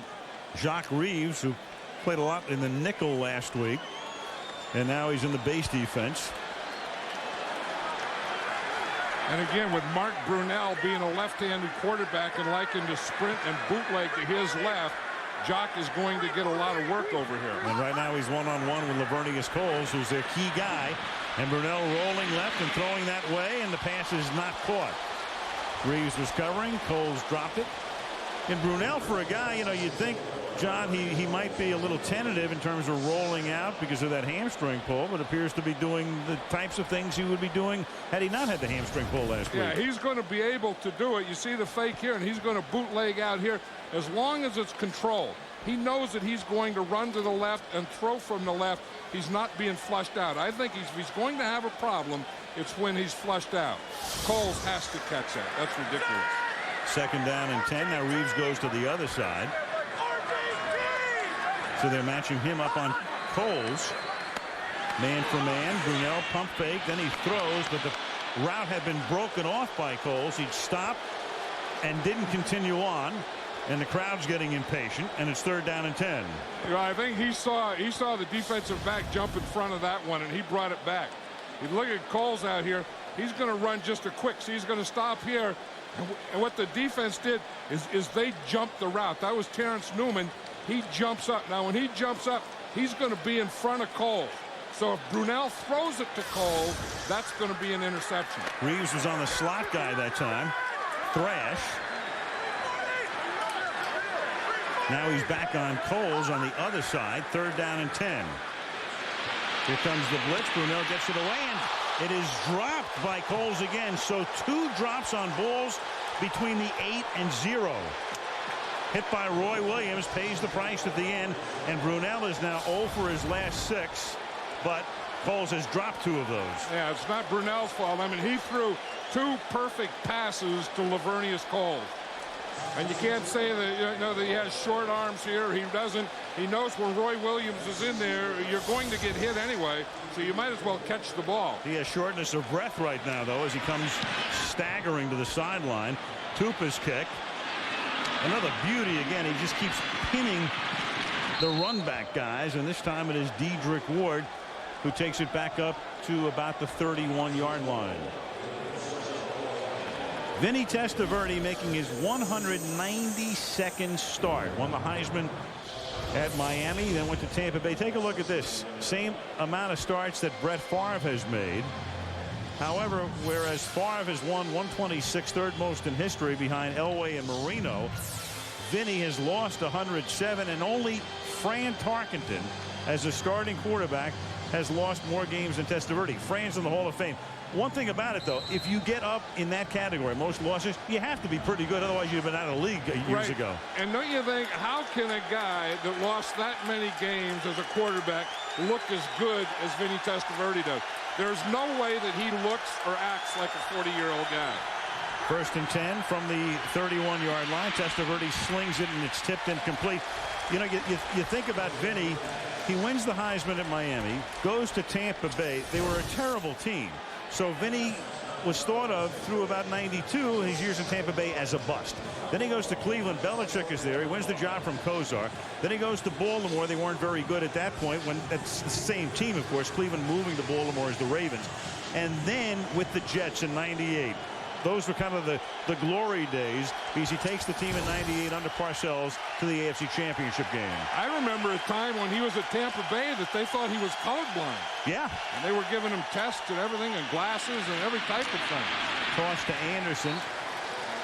Jacques Reeves, who played a lot in the nickel last week, and now he's in the base defense. And again, with Mark Brunell being a left-handed quarterback and liking to sprint and bootleg to his left, Jacques is going to get a lot of work over here. And right now he's one-on-one with Lavernius Coles, who's their key guy. And Brunell rolling left and throwing that way, and the pass is not caught. Reeves was covering. Coles dropped it. And Brunell, for a guy, you know, you'd think, John, he might be a little tentative in terms of rolling out because of that hamstring pull, but appears to be doing the types of things he would be doing had he not had the hamstring pull last week. Yeah, he's going to be able to do it. You see the fake here, and he's going to bootleg out here as long as it's controlled. He knows that he's going to run to the left and throw from the left. He's not being flushed out. I think if he's going to have a problem, it's when he's flushed out. Coles has to catch that. That's ridiculous. 2nd down and 10. Now Reeves goes to the other side. So they're matching him up on Coles. Man for man. Brunell pump fake. Then he throws, but the route had been broken off by Coles. He'd stopped and didn't continue on. And the crowd's getting impatient, and it's 3rd down and 10. You know, I think he saw the defensive back jump in front of that one, and he brought it back. You look at Coles out here. He's going to run just a quick. So he's going to stop here. And what the defense did is they jumped the route. That was Terrence Newman. He jumps up. Now, when he jumps up, he's going to be in front of Coles. So if Brunell throws it to Coles, that's going to be an interception. Reeves was on the slot guy that time. Thrash. Now he's back on Coles on the other side. 3rd down and 10. Here comes the blitz. Brunell gets it away, and it is dropped by Coles again. So 2 drops on balls between the 8 and 0. Hit by Roy Williams, pays the price at the end, and Brunell is now 0 for his last 6, but Coles has dropped 2 of those. Yeah, it's not Brunell's fault. I mean, he threw 2 perfect passes to Lavernius Coles. And you can't say that, that he has short arms here. He doesn't. He knows when Roy Williams is in there, you're going to get hit anyway, so you might as well catch the ball. He has shortness of breath right now, though, as he comes staggering to the sideline. Tupa's kick. Another beauty again. He just keeps pinning the run back guys, and this time it is Dedrick Ward who takes it back up to about the 31-yard line. Vinny Testaverde making his 192nd start. Won the Heisman at Miami, then went to Tampa Bay. Take a look at this. Same amount of starts that Brett Favre has made. However, whereas Favre has won 126, third most in history behind Elway and Marino, Vinny has lost 107, and only Fran Tarkenton, as a starting quarterback, has lost more games than Testaverde. Fran's in the Hall of Fame. One thing about it, though, if you get up in that category, most losses, you have to be pretty good. Otherwise, you'd have been out of the league years ago. And don't you think, how can a guy that lost that many games as a quarterback look as good as Vinny Testaverde does? There's no way that he looks or acts like a 40-year-old guy. 1st and 10 from the 31-yard line. Testaverde slings it, and it's tipped incomplete. You know, you think about Vinny. He wins the Heisman at Miami, goes to Tampa Bay. They were a terrible team. So Vinny was thought of through about 92, his years in Tampa Bay, as a bust. Then he goes to Cleveland. Belichick is there. He wins the job from Kozar. Then he goes to Baltimore. They weren't very good at that point. When that's the same team, of course. Cleveland moving to Baltimore as the Ravens. And then with the Jets in 98. Those were kind of the glory days, because he takes the team in 98 under Parcells to the AFC Championship game. I remember a time when he was at Tampa Bay that they thought he was colorblind. Yeah. And they were giving him tests and everything, and glasses and every type of thing. Toss to Anderson.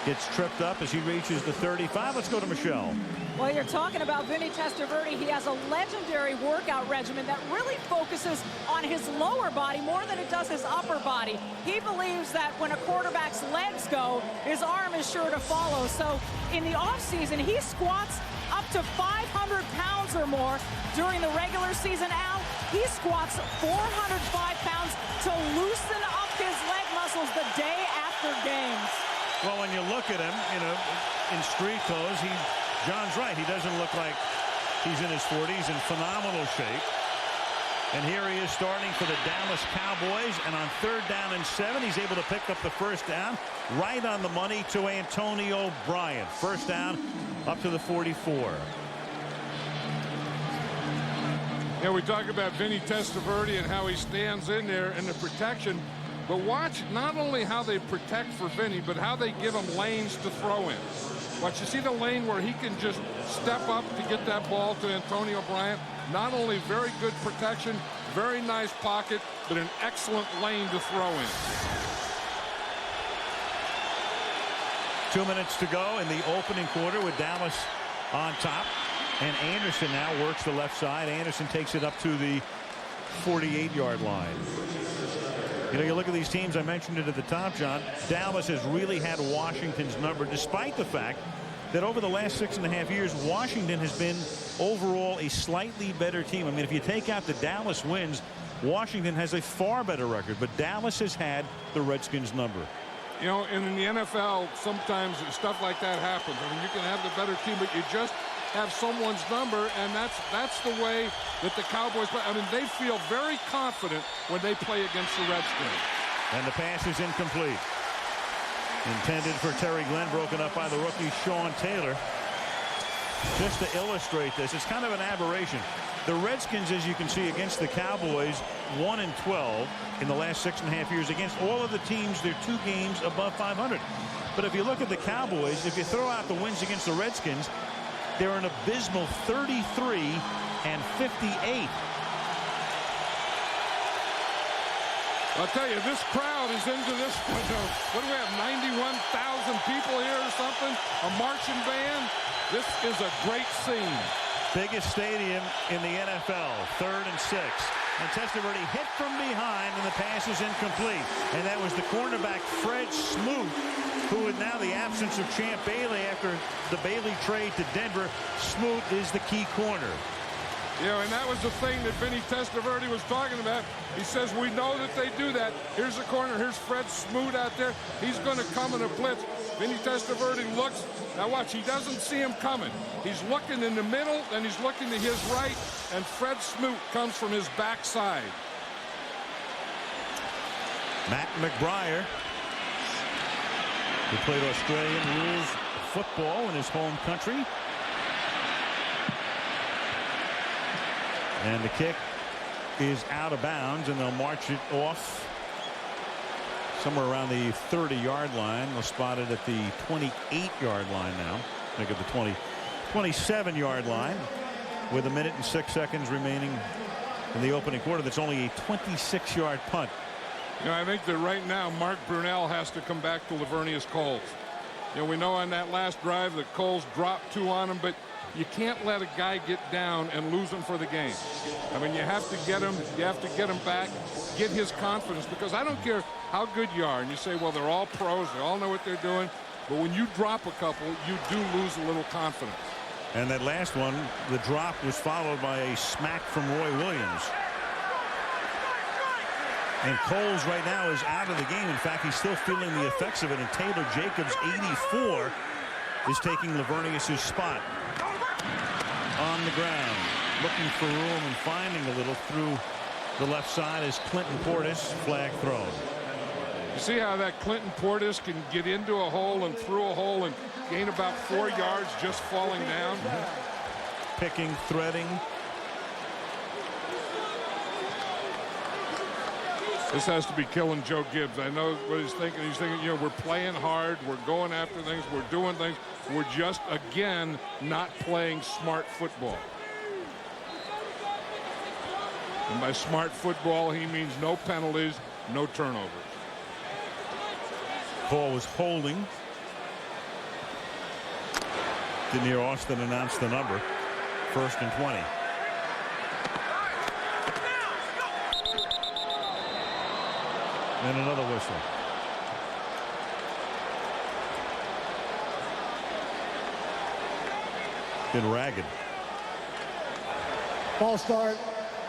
Gets tripped up as he reaches the 35. Let's go to Michelle. Well, you're talking about Vinny Testaverde. He has a legendary workout regimen that really focuses on his lower body more than it does his upper body. He believes that when a quarterback's legs go, his arm is sure to follow. So in the offseason, he squats up to 500 pounds or more. During the regular season, Al, he squats 405 pounds to loosen up his leg muscles the day after games. Well, when you look at him, in street clothes, John's right. He doesn't look like he's in his 40s, in phenomenal shape. And here he is starting for the Dallas Cowboys. And on 3rd down and 7, he's able to pick up the 1st down right on the money to Antonio Bryant. 1st down up to the 44. Yeah, we talk about Vinny Testaverde and how he stands in there in the protection. But watch not only how they protect for Vinny, but how they give him lanes to throw in. Watch, you see the lane where he can just step up to get that ball to Antonio Bryant. Not only very good protection, very nice pocket, but an excellent lane to throw in. 2 minutes to go in the opening quarter with Dallas on top. And Anderson now works the left side. Anderson takes it up to the 48-yard line. You look at these teams. I mentioned it at the top, John. Dallas has really had Washington's number, despite the fact that over the last 6.5 years, Washington has been overall a slightly better team. I mean, if you take out the Dallas wins, Washington has a far better record, but Dallas has had the Redskins number. And in the NFL, sometimes stuff like that happens. I mean, you can have the better team, but you just have someone's number, and that's the way that the Cowboys play. I mean, they feel very confident when they play against the Redskins. And the pass is incomplete. Intended for Terry Glenn, broken up by the rookie Sean Taylor. Just to illustrate this, it's kind of an aberration. The Redskins, as you can see, against the Cowboys, 1-12 in the last 6.5 years. Against all of the teams, they're 2 games above 500. But if you look at the Cowboys, if you throw out the wins against the Redskins, they're an abysmal 33-58. I'll tell you, this crowd is into this. What do we have, 91,000 people here or something? A marching band? This is a great scene. Biggest stadium in the NFL, 3rd and 6. And Testaverde hit from behind, and the pass is incomplete. And that was the cornerback, Fred Smoot, who is now the absence of Champ Bailey after the Bailey trade to Denver. Smoot is the key corner. You know, and that was the thing that Vinny Testaverde was talking about. He says, we know that they do that. Here's the corner. Here's Fred Smoot out there. He's going to come in a blitz. Vinny Testaverde looks. Now watch, he doesn't see him coming. He's looking in the middle, then he's looking to his right, and Fred Smoot comes from his backside. Matt McBriar, who played Australian rules football in his home country. And the kick is out of bounds, and they'll march it off somewhere around the 30-yard line. They'll spot it at the 28-yard line now. Make it the 27-yard line with 1 minute and 6 seconds remaining in the opening quarter. That's only a 26-yard punt. You know, I think that right now Mark Brunell has to come back to Lavernius Coles. You know, we know on that last drive that Coles dropped 2 on him, but you can't let a guy get down and lose him for the game. I mean, you have to get him. You have to get him back, get his confidence, because I don't care how good you are. And you say, well, they're all pros. They all know what they're doing. But when you drop a couple, you do lose a little confidence. And that last one, the drop was followed by a smack from Roy Williams. And Coles right now is out of the game. In fact, he's still feeling the effects of it. And Taylor Jacobs, 84, is taking Lavernius' spot. On the ground, looking for room and finding a little through the left side is Clinton Portis. Flag thrown. You see how that Clinton Portis can get into a hole and through a hole and gain about 4 yards just falling down? Picking, threading. This has to be killing Joe Gibbs. I know what he's thinking. He's thinking, you know, we're playing hard. We're going after things. We're doing things. We're just, again, not playing smart football. And by smart football, he means no penalties, no turnovers. Call was holding. Denier Austin announced the number. 1st and 20. And another whistle. Been ragged. Ball start,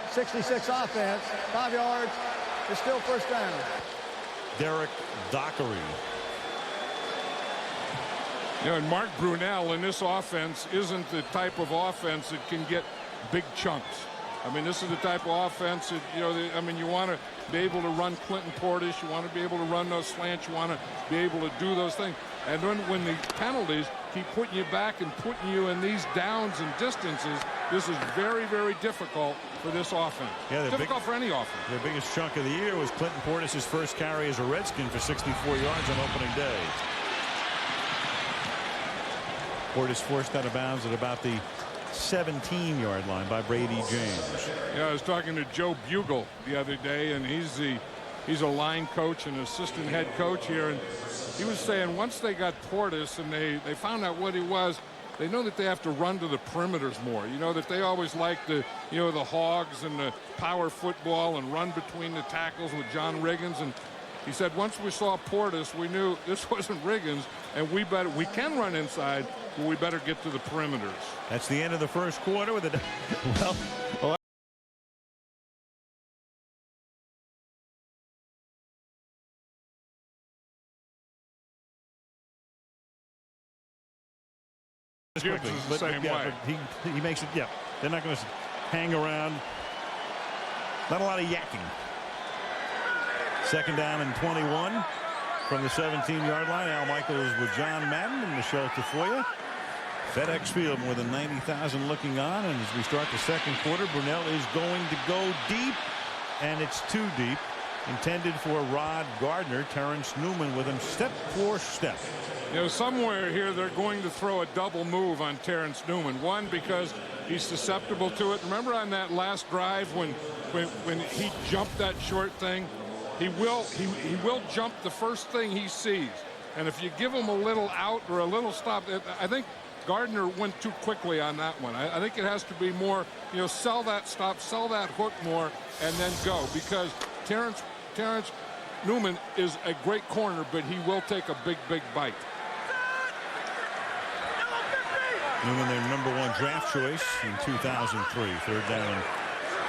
66 offense, 5 yards. It's still first down. Derek Dockery. You know, and Mark Brunell in this offense isn't the type of offense that can get big chunks. I mean, this is the type of offense that, you know, I mean, you want to be able to run Clinton Portis. You want to be able to run those slants. You want to be able to do those things. And then when the penalties keep putting you back and putting you in these downs and distances, this is very, very difficult for this offense. Yeah, difficult for any offense. Their biggest chunk of the year was Clinton Portis' first carry as a Redskin for 64 yards on opening day. Portis forced out of bounds at about the 17-yard line by Brady James. Yeah, I was talking to Joe Bugle the other day, and he's a line coach and assistant head coach here, and he was saying once they got Portis and they found out what he was, they know that they have to run to the perimeters more. You know, that they always like the, you know, the hogs and the power football and run between the tackles with John Riggins. And he said once we saw Portis, we knew this wasn't Riggins, and we can run inside, but we better get to the perimeters. That's the end of the first quarter with a well. Quickly, the same way. But he makes it. Yeah, they're not going to hang around. Not a lot of yakking. 2nd down and 21 from the 17-yard line. Al Michaels with John Madden and Michelle Tafoya. FedEx Field, more than 90,000 looking on, and as we start the second quarter, Brunell is going to go deep, and it's too deep. Intended for Rod Gardner. Terrence Newman with him step for step. You know, somewhere here they're going to throw a double move on Terrence Newman. One, because he's susceptible to it. Remember on that last drive when he jumped that short thing? He will jump the first thing he sees. And if you give him a little out or a little stop, I think Gardner went too quickly on that one. I think it has to be more, you know, sell that stop, sell that hook more, and then go. Because Terrence Newman is a great corner, but he will take a big, big bite. Newman, their #1 draft choice in 2003. Third down and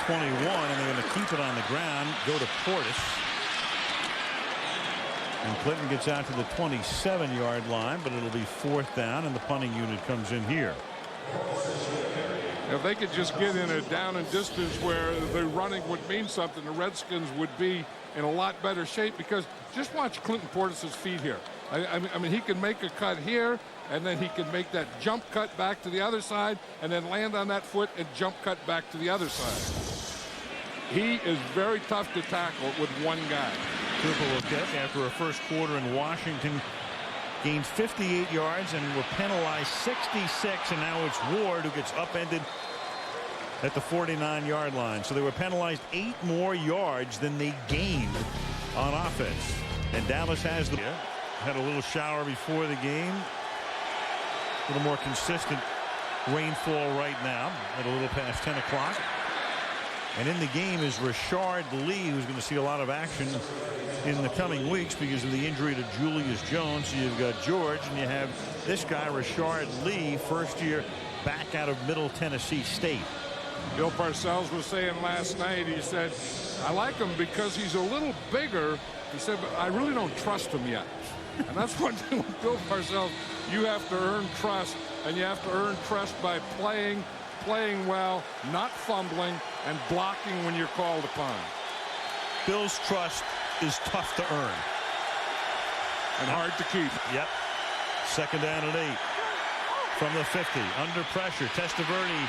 21, and they're going to keep it on the ground. Go to Portis. And Clinton gets out to the 27-yard line, but it'll be 4th down, and the punting unit comes in here. If they could just get in a down and distance where the running would mean something, the Redskins would be in a lot better shape, because just watch Clinton Portis' feet here. I mean, he can make a cut here, and then he can make that jump cut back to the other side, and then land on that foot and jump cut back to the other side. He is very tough to tackle with one guy. Cooper will kick after a first quarter in Washington. Gained 58 yards and were penalized 66, and now it's Ward who gets upended at the 49-yard line. So they were penalized 8 more yards than they gained on offense. And Dallas has the had a little shower before the game. A little more consistent rainfall right now at a little past 10 o'clock. And in the game is Rashard Lee, who's going to see a lot of action in the coming weeks because of the injury to Julius Jones. So you've got George, and you have this guy, Rashard Lee, first year back out of Middle Tennessee State. Bill Parcells was saying last night, he said, I like him because he's a little bigger. He said, but I really don't trust him yet. And that's one thing with Bill Parcells. You have to earn trust, and you have to earn trust by playing well, not fumbling, and blocking when you're called upon. Bill's trust is tough to earn. And hard to keep. Yep. 2nd down and 8. From the 50. Under pressure. Testaverde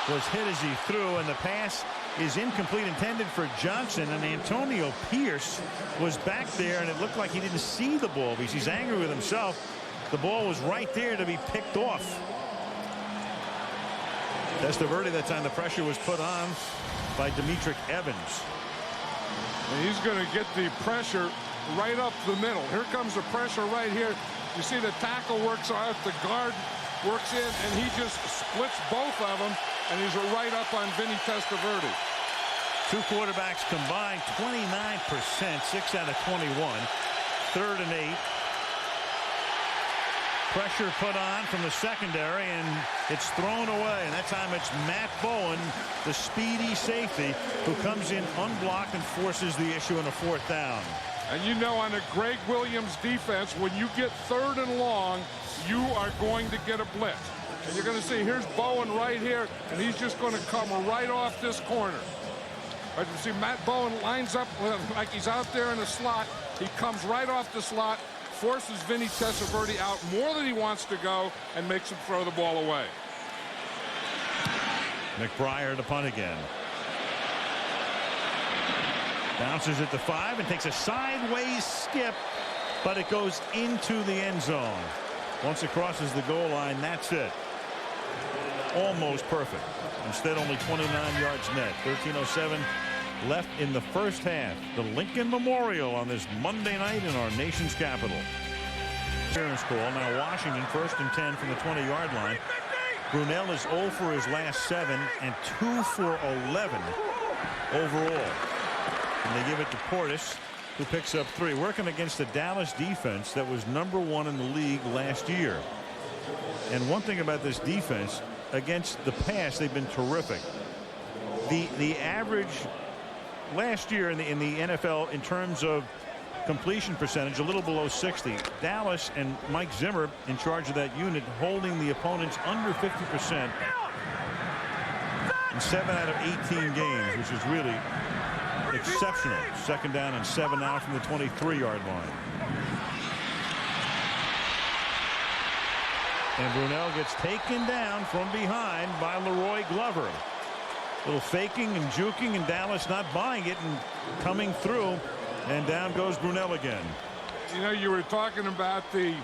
was hit as he threw, and the pass is incomplete, intended for Johnson, and Antonio Pierce was back there, and it looked like he didn't see the ball because he's angry with himself. The ball was right there to be picked off. Testaverde, that time the pressure was put on by Demetric Evans. And he's going to get the pressure right up the middle. Here comes the pressure right here. You see the tackle works out, the guard works in, and he just splits both of them, and he's right up on Vinny Testaverde. 2 quarterbacks combined, 29%, 6 out of 21. 3rd and 8. Pressure put on from the secondary, and it's thrown away. And that time it's Matt Bowen, the speedy safety, who comes in unblocked and forces the issue in a 4th down. And you know, on a Greg Williams defense, when you get 3rd and long, you are going to get a blitz. And you're going to see, here's Bowen right here, and he's just going to come right off this corner. But you see, Matt Bowen lines up like he's out there in the slot. He comes right off the slot, forces Vinny Testaverde out more than he wants to go, and makes him throw the ball away. McBriar to punt again. Bounces at the 5 and takes a sideways skip, but it goes into the end zone. Once it crosses the goal line, that's it. Almost perfect. Instead, only 29 yards net. 13:07 left in the first half. The Lincoln Memorial on this Monday night in our nation's capital. Clearance call. Now Washington 1st and 10 from the 20-yard line. Brunell is 0 for his last 7 and 2 for 11 overall. And they give it to Portis, who picks up 3. Working against the Dallas defense that was #1 in the league last year. And one thing about this defense, against the pass, they've been terrific. The average last year in the NFL in terms of completion percentage, a little below 60. Dallas and Mike Zimmer in charge of that unit, holding the opponents under 50% in 7 out of 18 games, which is really exceptional. 2nd down and 7 now from the 23-yard line. And Brunell gets taken down from behind by Leroy Glover. A little faking and juking, and Dallas not buying it and coming through, and down goes Brunell again. You know, you were talking about the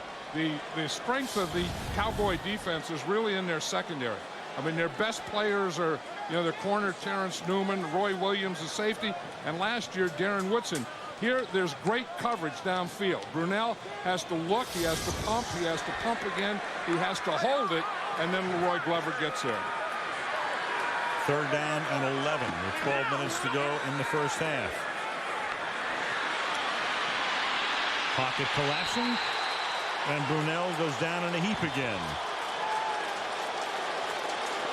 strength of the Cowboy defense is really in their secondary. I mean, their best players are, you know, their corner Terrence Newman, Roy Williams, the safety, and last year Darren Woodson. Here, there's great coverage downfield. Brunell has to look, he has to pump again, he has to hold it, and then Leroy Glover gets there. 3rd down and 11 with 12 minutes to go in the first half. Pocket collapsing, and Brunell goes down in a heap again.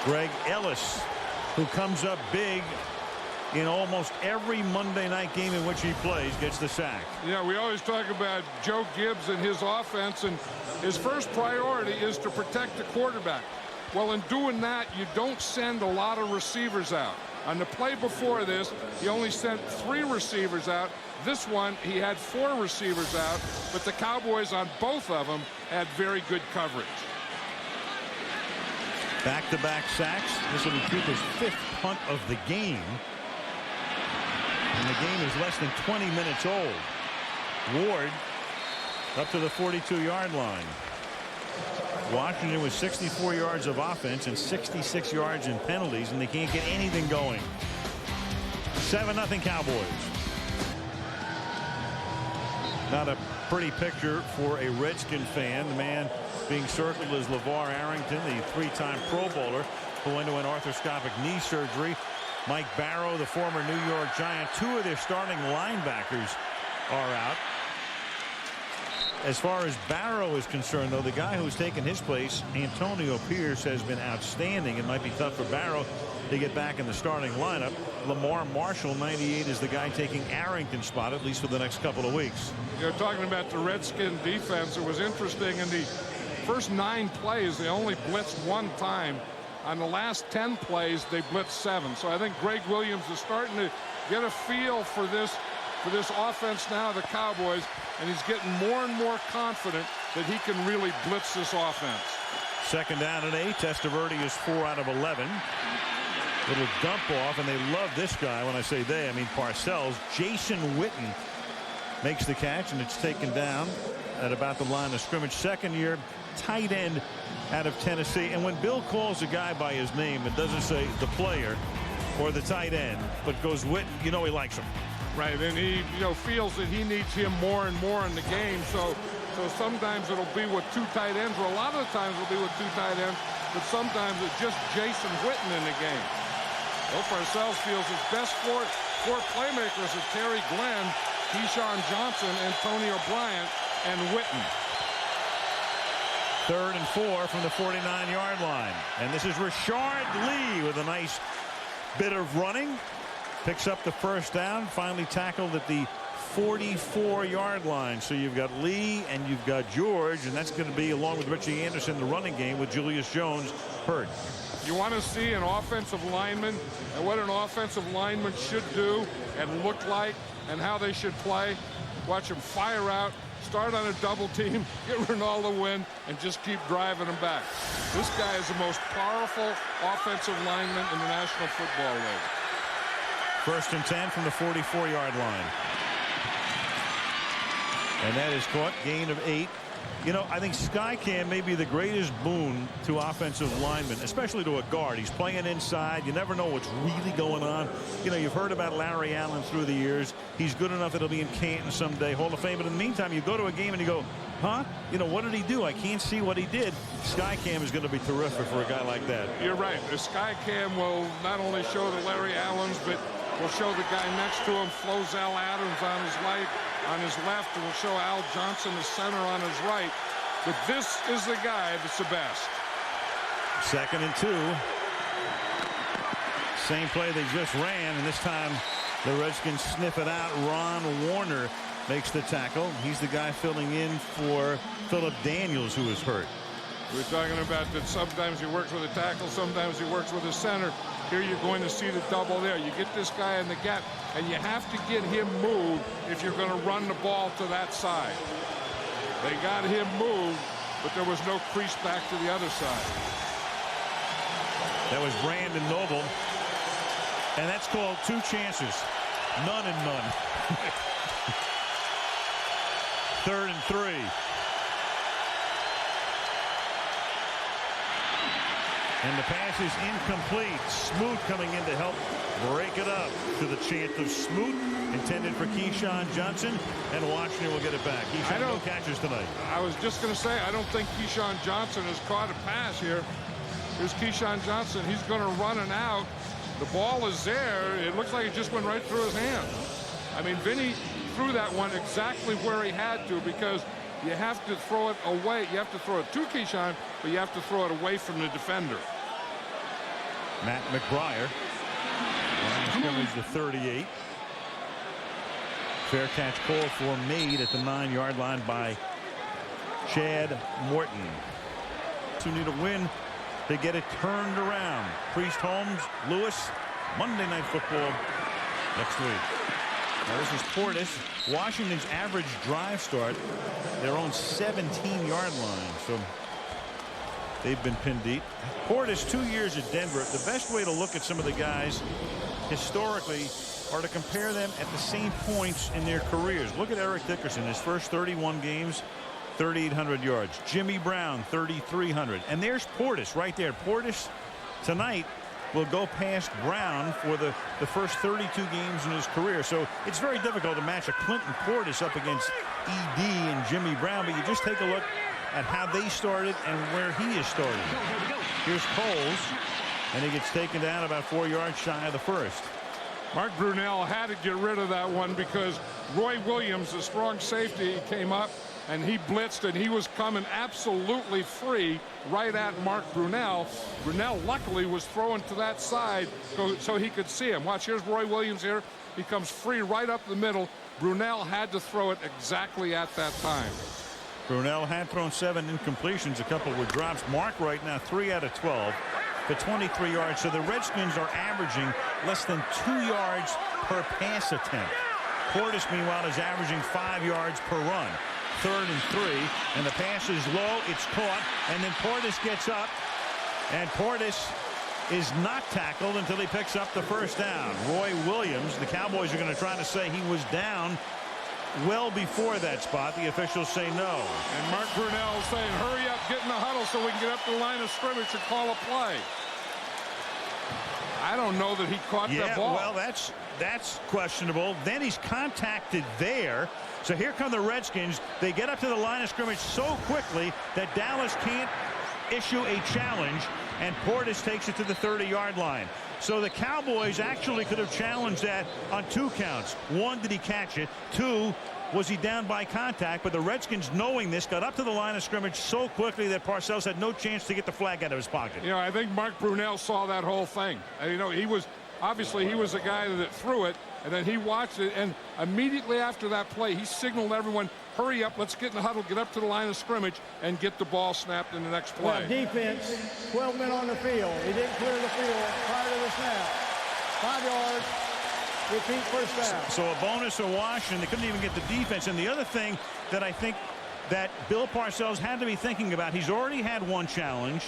Greg Ellis, who comes up big in almost every Monday night game in which he plays, gets the sack. Yeah, we always talk about Joe Gibbs and his offense, and his first priority is to protect the quarterback. Well, in doing that, you don't send a lot of receivers out. On the play before this, he only sent 3 receivers out. This one, he had 4 receivers out, but the Cowboys on both of them had very good coverage. Back-to-back sacks. This will be Cooper's 5th punt of the game. And the game is less than 20 minutes old. Ward up to the 42-yard line. Washington with 64 yards of offense and 66 yards in penalties, and they can't get anything going. 7-0 Cowboys. Not a pretty picture for a Redskin fan. The man being circled is LeVar Arrington, the 3-time Pro Bowler who went to an arthroscopic knee surgery. Mike Barrow, the former New York Giant. 2 of their starting linebackers are out. As far as Barrow is concerned, though, the guy who's taken his place, Antonio Pierce, has been outstanding. It might be tough for Barrow to get back in the starting lineup. Lamar Marshall, 98, is the guy taking Arrington's spot, at least for the next couple of weeks. You're talking about the Redskin defense. It was interesting in the first 9 plays, they only blitzed 1 time. On the last 10 plays, they blitzed 7. So I think Greg Williams is starting to get a feel for this offense now, the Cowboys, and he's getting more and more confident that he can really blitz this offense. 2nd down and 8. Testaverde is 4 out of 11. Little dump off, and they love this guy. When I say they, I mean Parcells. Jason Witten makes the catch, and it's taken down at about the line of scrimmage. 2nd-year tight end out of Tennessee. And when Bill calls a guy by his name, it doesn't say the player or the tight end, but goes Witten, you know he likes him. Right, and he feels that he needs him more and more in the game. So sometimes it'll be with 2 tight ends, or a lot of the times it'll be with 2 tight ends, but sometimes it's just Jason Witten in the game. Well, Parcells feels his best 4 playmakers are Terry Glenn, Keyshawn Johnson, Antonio Bryant, and Witten. 3rd and 4 from the 49-yard line. And this is Rashard Lee with a nice bit of running. Picks up the 1st down. Finally tackled at the 44-yard line. So you've got Lee and you've got George, and that's going to be, along with Richie Anderson, the running game with Julius Jones hurt. You want to see an offensive lineman and what an offensive lineman should do and look like and how they should play. Watch them fire out, start on a double team, get Ronaldo in, and just keep driving them back. This guy is the most powerful offensive lineman in the National Football League. 1st and 10 from the 44-yard line. And that is caught. Gain of 8. You know, I think Skycam may be the greatest boon to offensive linemen, especially to a guard. He's playing inside. You never know what's really going on. You know, you've heard about Larry Allen through the years. He's good enough that he'll be in Canton someday, Hall of Fame. But in the meantime, you go to a game and you go, huh? You know, what did he do? I can't see what he did. Skycam is going to be terrific for a guy like that. You're right. The Skycam will not only show the Larry Allens, but will show the guy next to him, Flozell Adams on his right, on his left, and will show Al Johnson, the center, on his right. But this is the guy that's the best. 2nd and 2. Same play they just ran, and this time the Redskins sniff it out. Ron Warner makes the tackle. He's the guy filling in for Philip Daniels, who is hurt. We're talking about that sometimes he works with a tackle, sometimes he works with a center. Here you're going to see the double there. You get this guy in the gap, and you have to get him moved if you're going to run the ball to that side. They got him moved, but there was no crease back to the other side. That was Brandon Noble, and that's called 2 chances. None and none. 3rd and 3. And the pass is incomplete. Smoot coming in to help break it up to the chant of Smoot, intended for Keyshawn Johnson, and Washington will get it back. Keyshawn, no catches tonight. I was just going to say, I don't think Keyshawn Johnson has caught a pass here. Here's Keyshawn Johnson. He's going to run and out. The ball is there. It looks like it just went right through his hand. I mean, Vinny threw that one exactly where he had to, because you have to throw it away. You have to throw it to Keyshawn, but you have to throw it away from the defender. Matt McBriar. Line of scrimmage to 38. Fair catch call for made at the 9-yard line by Chad Morton. Who need a win to get it turned around. Priest, Holmes, Lewis, Monday Night Football next week. Now this is Portis. Washington's average drive start their own 17-yard line. So they've been pinned deep. Portis, 2 years at Denver. The best way to look at some of the guys historically are to compare them at the same points in their careers. Look at Eric Dickerson. His first 31 games, 3,800 yards. Jimmy Brown, 3,300. And there's Portis right there. Portis tonight will go past Brown for the first 32 games in his career. So it's very difficult to match a Clinton Portis up against ED and Jimmy Brown. But you just take a look at how they started and where he is starting. Here's Coles, and he gets taken down about 4 yards shy of the first. Mark Brunell had to get rid of that one because Roy Williams, the strong safety, came up and he blitzed and he was coming absolutely free right at Mark Brunell. Brunell luckily was throwing to that side so he could see him. Watch, here's Roy Williams here. He comes free right up the middle. Brunell had to throw it exactly at that time. Brunell had thrown 7 incompletions, a couple with drops. Mark right now 3 out of 12 for 23 yards. So the Redskins are averaging less than 2 yards per pass attempt. Portis, meanwhile, is averaging 5 yards per run. 3rd and 3, and the pass is low. It's caught, and then Portis gets up, and Portis is not tackled until he picks up the first down. Roy Williams, the Cowboys are going to try to say he was down well before that spot. The officials say no. And Mark Brunell is saying, hurry up, get in the huddle so we can get up the line of scrimmage and call a play. I don't know that he caught that ball. Well, that's questionable. Then he's contacted there. So here come the Redskins. They get up to the line of scrimmage so quickly that Dallas can't issue a challenge, and Portis takes it to the 30-yard line. So the Cowboys actually could have challenged that on 2 counts. 1, did he catch it? 2, was he down by contact? But the Redskins, knowing this, got up to the line of scrimmage so quickly that Parcells had no chance to get the flag out of his pocket. You know, I think Mark Brunell saw that whole thing. And, you know, he was the guy that threw it, and then he watched it, and immediately after that play, he signaled everyone, hurry up, let's get in the huddle, get up to the line of scrimmage, and get the ball snapped in the next play. Well, defense, 12 men on the field. He didn't clear the field prior to the snap. 5 yards, repeat first down. So a bonus for Washington. They couldn't even get the defense. And the other thing that I think that Bill Parcells had to be thinking about, he's already had 1 challenge.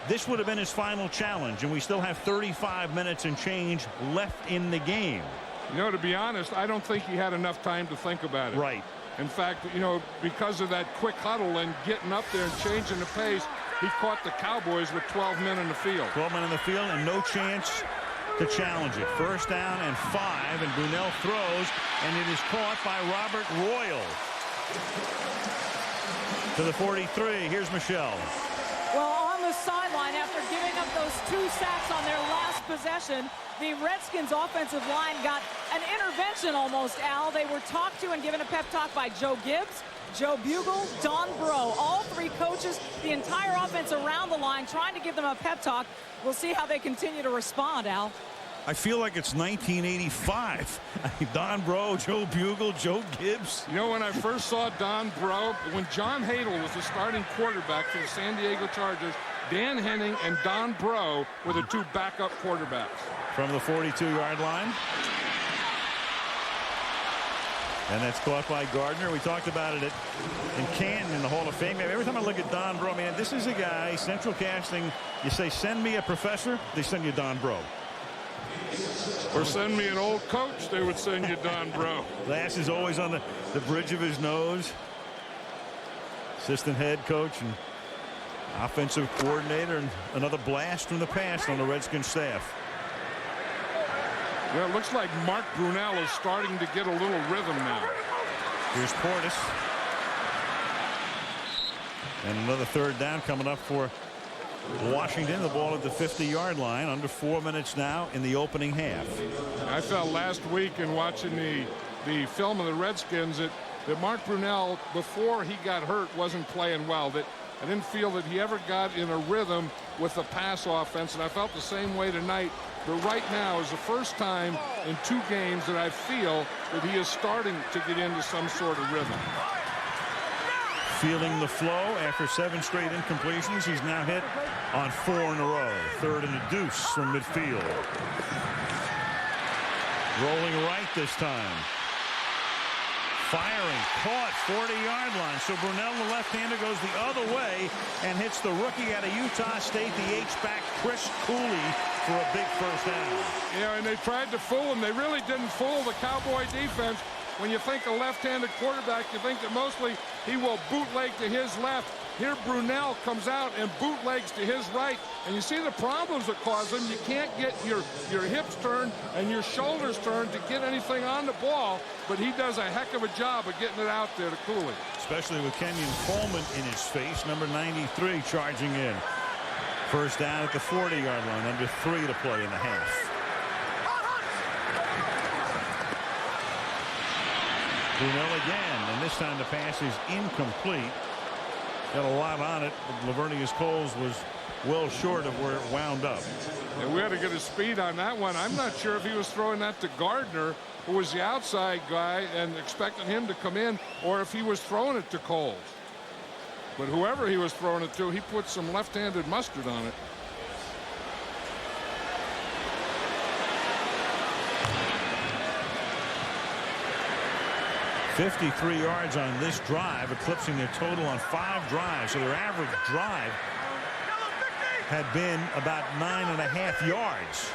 This would have been his final challenge, and we still have 35 minutes and change left in the game. You know, to be honest, I don't think he had enough time to think about it. Right. In fact, you know, because of that quick huddle and getting up there and changing the pace, he caught the Cowboys with 12 men in the field. 12 men in the field and no chance to challenge it. First down and 5, and Brunell throws, and it is caught by Robert Royal. To the 43, here's Michelle. Well, on the sideline, after giving up those 2 sacks on their last possession, the Redskins offensive line got an intervention almost, Al. They were talked to and given a pep talk by Joe Gibbs, Joe Bugle, Don Breaux. All 3 coaches, the entire offense around the line, trying to give them a pep talk. We'll see how they continue to respond, Al. I feel like it's 1985. Don Breaux, Joe Bugle, Joe Gibbs. You know, when I first saw Don Breaux, when John Hadle was the starting quarterback for the San Diego Chargers, Dan Henning and Don Breaux were the 2 backup quarterbacks. From the 42-yard line. And that's caught by Gardner. We talked about it in Canton in the Hall of Fame. Every time I look at Don Breaux, man, this is a guy, Central Casting, you say, send me a professor, they send you Don Breaux. Or send me an old coach, they would send you Don Breaux. Glass is always on the bridge of his nose. Assistant head coach and offensive coordinator, and another blast from the past on the Redskins staff. Well, it looks like Mark Brunell is starting to get a little rhythm now. Here's Portis. And another 3rd down coming up for Washington. The ball at the 50-yard line. Under 4 minutes now in the opening half. I felt last week in watching the film of the Redskins that Mark Brunell, before he got hurt, wasn't playing well. That I didn't feel that he ever got in a rhythm with the pass offense, and I felt the same way tonight. But right now is the first time in 2 games that I feel that he is starting to get into some sort of rhythm. Feeling the flow after 7 straight incompletions. He's now hit on 4 in a row. 3rd and a deuce from midfield. Rolling right this time. Firing, caught, 40-yard line. So Brunell, the left-hander, goes the other way and hits the rookie out of Utah State, the H-back Chris Cooley, for a big first down. Yeah, and they tried to fool him. They really didn't fool the Cowboy defense. When you think a left-handed quarterback, you think that mostly he will bootleg to his left. Here Brunell comes out and bootlegs to his right, and you see the problems that cause him. You can't get your hips turned and your shoulders turned to get anything on the ball, but he does a heck of a job of getting it out there to Cooley. Especially with Kenyon Coleman in his face, number 93 charging in. First down at the 40-yard line, under 3 to play in the half. Brunell again, and this time the pass is incomplete. Got a lot on it, but Lavernius Coles was well short of where it wound up. And we had to get his speed on that one. I'm not sure if he was throwing that to Gardner, who was the outside guy, and expecting him to come in, or if he was throwing it to Coles. But whoever he was throwing it to, he put some left-handed mustard on it. $53 yards on this drive, eclipsing their total on 5 drives. So their average drive had been about 9.5 yards.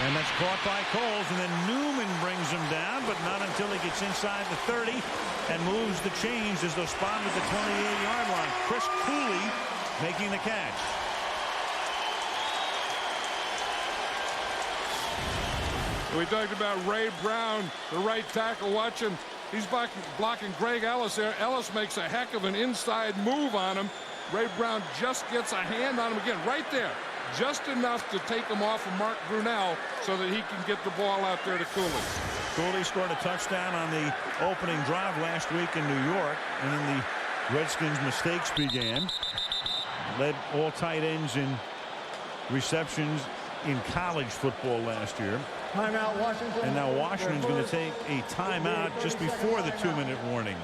And that's caught by Coles, and then Newman brings him down, but not until he gets inside the 30 and moves the chains as they're spotted at the 28-yard line. Chris Cooley making the catch. We talked about Ray Brown, the right tackle. Watching, he's blocking Greg Ellis there. Ellis makes a heck of an inside move on him. Ray Brown just gets a hand on him again, right there. Just enough to take him off of Mark Brunell so that he can get the ball out there to Cooley. Cooley scored a touchdown on the opening drive last week in New York, and then the Redskins' mistakes began. Led all tight ends in receptions in college football last year. Timeout, Washington. And now Washington's going to take a timeout just before the 2-minute warning.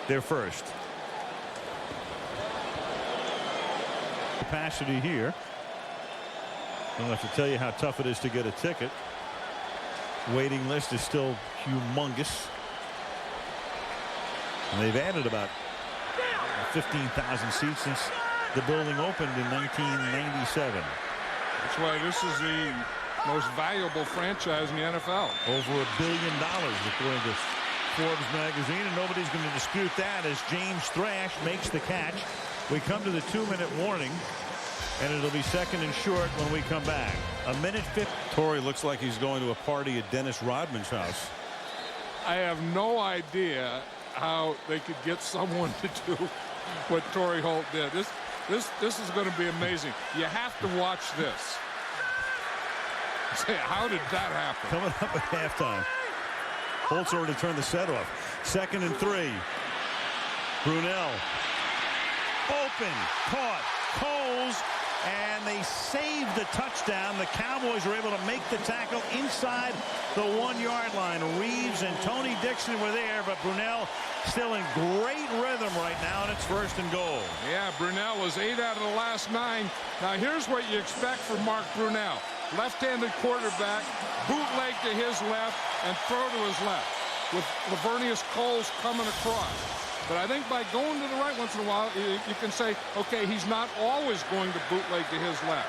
Their first. Capacity here. I don't have to tell you how tough it is to get a ticket. Waiting list is still humongous. And they've added about 15,000 seats since the building opened in 1997. That's why this is the most valuable franchise in the NFL. Over $1 billion according to Forbes magazine, and nobody's going to dispute that as James Thrash makes the catch. We come to the 2-minute warning, and it'll be second and short when we come back. 1:50. Torrey looks like he's going to a party at Dennis Rodman's house. I have no idea how they could get someone to do what Torrey Holt did. This is going to be amazing. You have to watch this. Say, how did that happen? Coming up at halftime. Holt's already turned the set off. 2nd and 3. Brunell. Open. Caught. Coles. And they saved the touchdown. The Cowboys were able to make the tackle inside the 1-yard line. Reeves and Tony Dixon were there, but Brunell still in great rhythm right now, and it's 1st and goal. Yeah, Brunell was 8 out of the last 9. Now here's what you expect from Mark Brunell. Left-handed quarterback, bootleg to his left, and throw to his left, with Lavernius Coles coming across. But I think by going to the right once in a while, you can say, okay, he's not always going to bootleg to his left.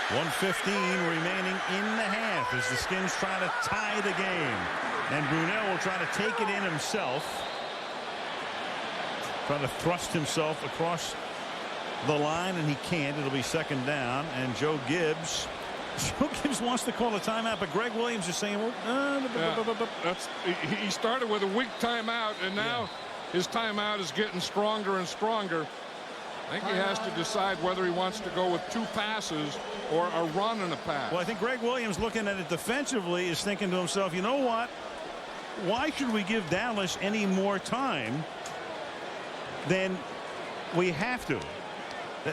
1:15 remaining in the half as the Skins try to tie the game. And Brunell will try to take it in himself. Try to thrust himself across the line, and he can't. It'll be 2nd down, and Joe Gibbs wants to call a timeout, but Greg Williams is saying, he started with a weak timeout, and now his timeout is getting stronger and stronger. I think he has to decide whether he wants to go with 2 passes or a run and a pass. Well, I think Greg Williams, looking at it defensively, is thinking to himself, you know what? Why should we give Dallas any more time than we have to?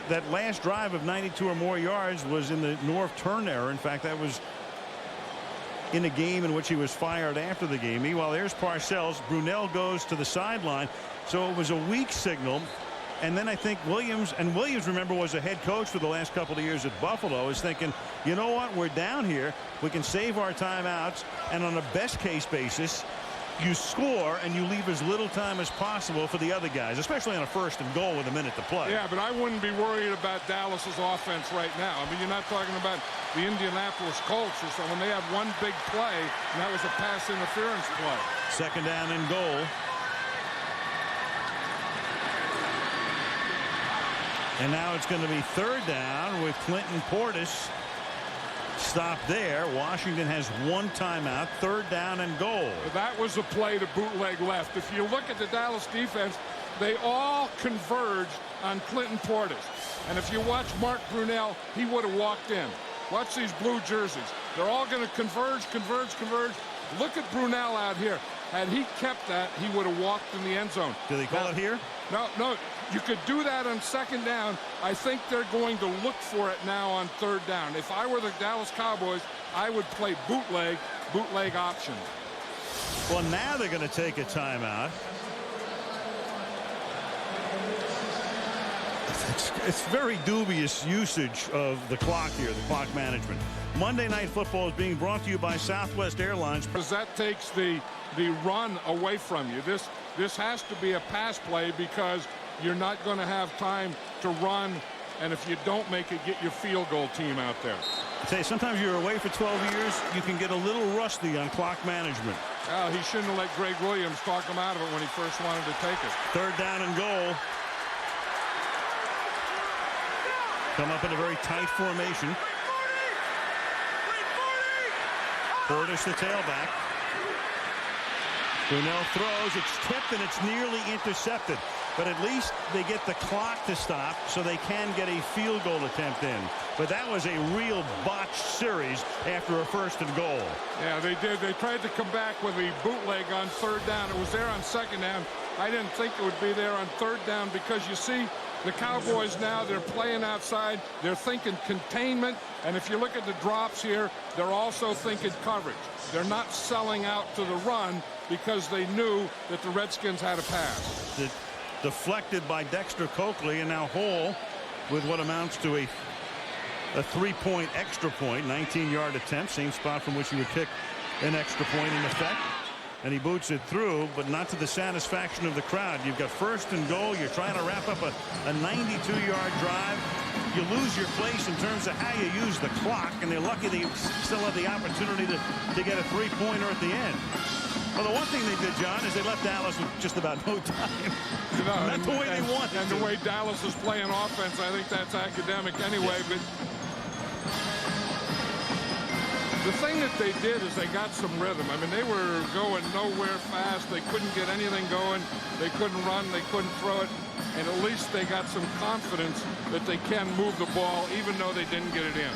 That last drive of 92 or more yards was in the North turn error. In fact, that was in a game in which he was fired after the game. Meanwhile, there's Parcells. Brunell goes to the sideline. So it was a weak signal. And then I think Williams, remember, was a head coach for the last couple of years at Buffalo, is thinking, you know what, we're down here. We can save our timeouts. And on a best case basis, you score and you leave as little time as possible for the other guys, especially on a 1st and goal with a minute to play. Yeah, but I wouldn't be worried about Dallas's offense right now. I mean, you're not talking about the Indianapolis Colts or someone. They had one big play, and that was a pass interference play. 2nd down and goal. And now it's going to be 3rd down with Clinton Portis. Stop there. Washington has 1 timeout. 3rd down and goal. That was a play to bootleg left. If you look at the Dallas defense, they all converged on Clinton Portis. And if you watch Mark Brunell, he would have walked in. Watch these blue jerseys. They're all going to converge. Look at Brunell out here. Had he kept that, he would have walked in the end zone. Do they call it here? No. You could do that on 2nd down. I think they're going to look for it now on 3rd down. If I were the Dallas Cowboys, I would play bootleg option. Well, now they're going to take a timeout. It's very dubious usage of the clock here, the clock management. Monday Night Football is being brought to you by Southwest Airlines. Because that takes the run away from you. This has to be a pass play because you're not going to have time to run, and if you don't make it, get your field goal team out there. I tell you, sometimes you're away for 12 years, you can get a little rusty on clock management. Well, he shouldn't have let Greg Williams talk him out of it when he first wanted to take it. 3rd down and goal. Come up in a very tight formation. Portis, the tailback. Brunell throws. It's tipped and it's nearly intercepted. But at least they get the clock to stop so they can get a field goal attempt in. But that was a real botched series after a 1st and goal. Yeah, they did. They tried to come back with a bootleg on 3rd down. It was there on 2nd down. I didn't think it would be there on 3rd down because you see the Cowboys now, they're playing outside. They're thinking containment. And if you look at the drops here, they're also thinking coverage. They're not selling out to the run because they knew that the Redskins had a pass. Deflected by Dexter Coakley, and now Hall with what amounts to a 3-point extra point. 19-yard attempt, same spot from which he would kick an extra point in effect. And he boots it through, but not to the satisfaction of the crowd. You've got 1st and goal. You're trying to wrap up a 92-yard drive. You lose your place in terms of how you use the clock, and they're lucky they still have the opportunity to get a 3-pointer at the end. Well, the one thing they did, John, is they left Dallas with just about no time. Not the way they wanted. And the way Dallas is playing offense, I think that's academic anyway. Yes. But the thing that they did is they got some rhythm. I mean, they were going nowhere fast. They couldn't get anything going. They couldn't run. They couldn't throw it. And at least they got some confidence that they can move the ball, even though they didn't get it in.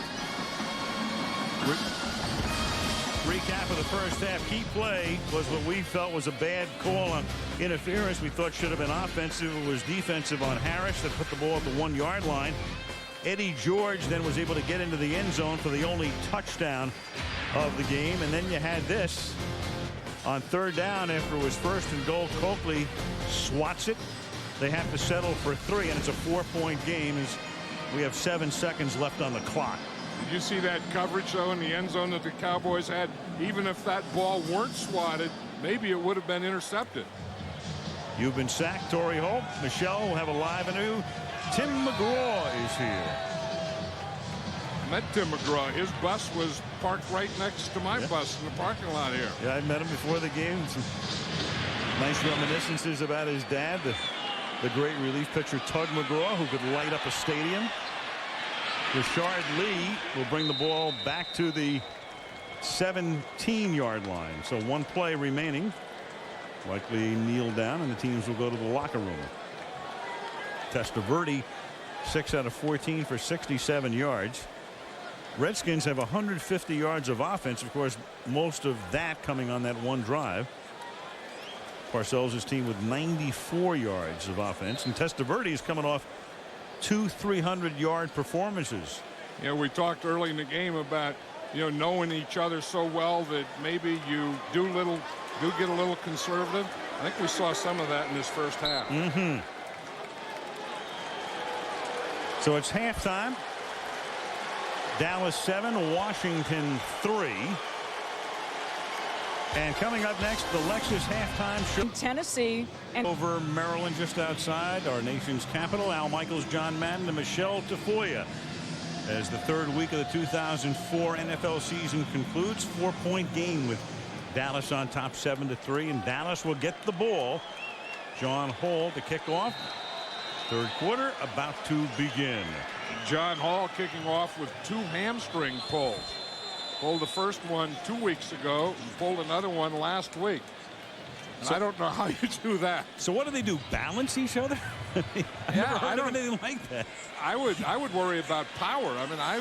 Recap of the 1st half. Key play was what we felt was a bad call on interference. We thought should have been offensive. It was defensive on Harris that put the ball at the 1-yard line. Eddie George then was able to get into the end zone for the only touchdown of the game. And then you had this on 3rd down after it was 1st and goal. Coakley swats it. They have to settle for 3, and it's a 4-point game as we have 7 seconds left on the clock. Did you see that coverage, though, in the end zone that the Cowboys had? Even if that ball weren't swatted, maybe it would have been intercepted. You've been sacked, Torrey Holt. Michelle will have a live interview. Tim McGraw is here. I met Tim McGraw. His bus was parked right next to my bus in the parking lot here. Yeah, I met him before the game. Some nice reminiscences about his dad, the great relief pitcher Tug McGraw, who could light up a stadium. Rashard Lee will bring the ball back to the 17-yard line. So 1 play remaining. Likely kneel down, and the teams will go to the locker room. Testaverde 6 out of 14 for 67 yards. Redskins have 150 yards of offense. Of course, most of that coming on that one drive. Parcells' team with 94 yards of offense, and Testaverde is coming off 2 300-yard performances. Yeah, we talked early in the game about knowing each other so well that maybe you do get a little conservative. I think we saw some of that in this first half. So it's halftime. Dallas 7, Washington 3. And coming up next, the Lexus halftime show. In Tennessee and over Maryland, just outside our nation's capital. Al Michaels, John Madden, and Michelle Tafoya. As the third week of the 2004 NFL season concludes, 4-point game with Dallas on top 7-3, and Dallas will get the ball. John Hall to kick off. Third quarter about to begin. John Hall kicking off with 2 hamstring pulls. Pulled the first one 2 weeks ago and pulled another one last week. So, I don't know how you do that. So what do they do? Balance each other? Yeah, I don't anything like that. I would worry about power. I mean, I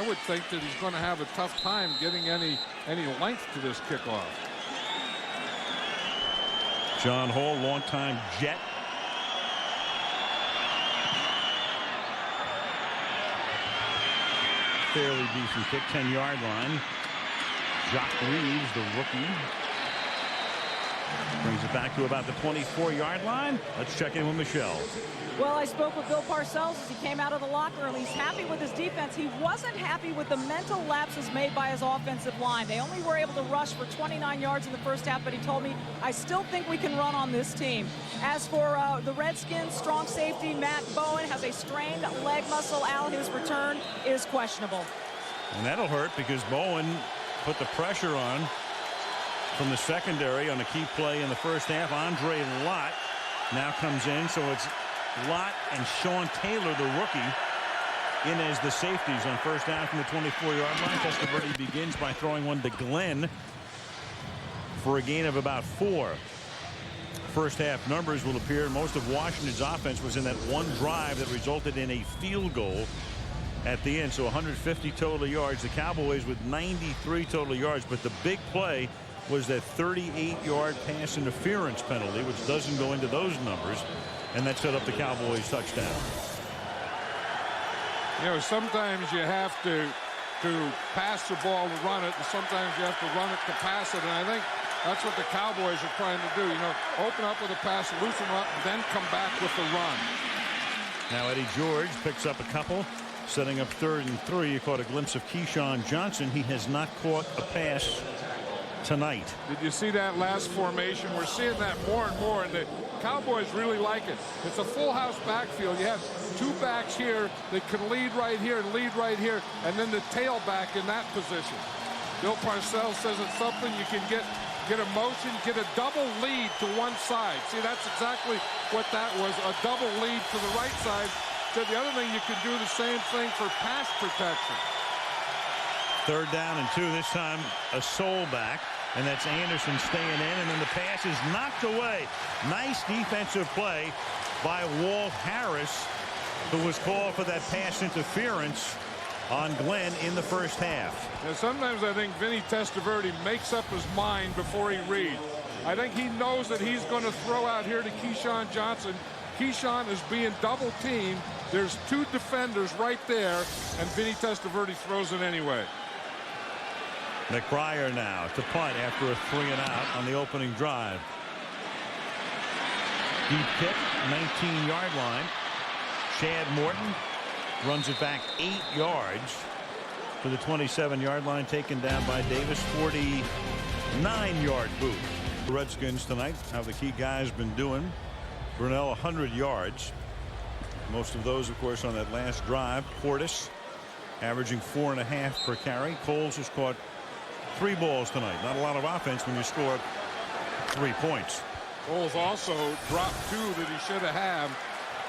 would think that he's going to have a tough time getting any length to this kickoff. John Hall, longtime Jet. Fairly decent kick, 10-yard line. Jock Reeves, the rookie, brings it back to about the 24-yard line. Let's check in with Michelle. Well, I spoke with Bill Parcells as he came out of the locker room. He's happy with his defense. He wasn't happy with the mental lapses made by his offensive line. They only were able to rush for 29 yards in the first half, but he told me, I still think we can run on this team. As for the Redskins, strong safety Matt Bowen has a strained leg muscle out. His return is questionable. And that'll hurt because Bowen put the pressure on from the secondary on a key play in the first half. Andre Lott now comes in, so it's Lott and Sean Taylor, the rookie, in as the safeties on first down from the 24-yard line. Testaverde begins by throwing one to Glenn for a gain of about 4. First half numbers will appear. Most of Washington's offense was in that one drive that resulted in a field goal at the end. So 150 total yards. The Cowboys with 93 total yards. But the big play was that 38-yard pass interference penalty, which doesn't go into those numbers. And that set up the Cowboys touchdown. Sometimes you have to pass the ball to run it, and sometimes you have to run it to pass it. And I think that's what the Cowboys are trying to do. Open up with a pass, loosen up, and then come back with the run. Now Eddie George picks up a couple, setting up 3rd and 3. You caught a glimpse of Keyshawn Johnson. He has not caught a pass tonight. Did you see that last formation? We're seeing that more and more, and the Cowboys really like it. It's a full house backfield. You have 2 backs here that can lead right here and lead right here, and then the tailback in that position. Bill Parcells says it's something you can get a motion, get a double lead to one side. See, that's exactly what that was, a double lead to the right side. So the other thing, you can do the same thing for pass protection. 3rd down and 2. This time a sole back, and that's Anderson staying in, and then the pass is knocked away. Nice defensive play by Walt Harris, who was called for that pass interference on Glenn in the first half. And sometimes I think Vinny Testaverde makes up his mind before he reads. I think he knows that he's going to throw out here to Keyshawn Johnson. Keyshawn is being double teamed. There's 2 defenders right there, and Vinny Testaverde throws it anyway. McBriar now to punt after a 3-and-out on the opening drive. Deep kick, 19-yard line. Chad Morton runs it back 8 yards to the 27-yard line, taken down by Davis. 49-yard boot. The Redskins tonight, how the key guys been doing. Brunell 100 yards. Most of those, of course, on that last drive. Portis averaging 4.5 per carry. Coles has caught 3 balls tonight. Not a lot of offense when you score 3 points. Coles also dropped 2 that he should have had.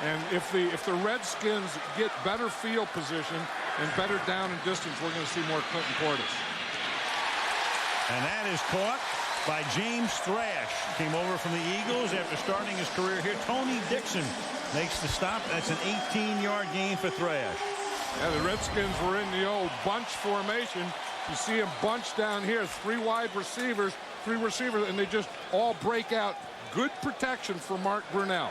And if the Redskins get better field position and better down and distance, we're going to see more Clinton Portis. And that is caught by James Thrash. Came over from the Eagles after starting his career here. Tony Dixon makes the stop. That's an 18-yard gain for Thrash. Yeah, the Redskins were in the old bunch formation. You see them bunch down here, three receivers, and they just all break out. Good protection for Mark Brunell.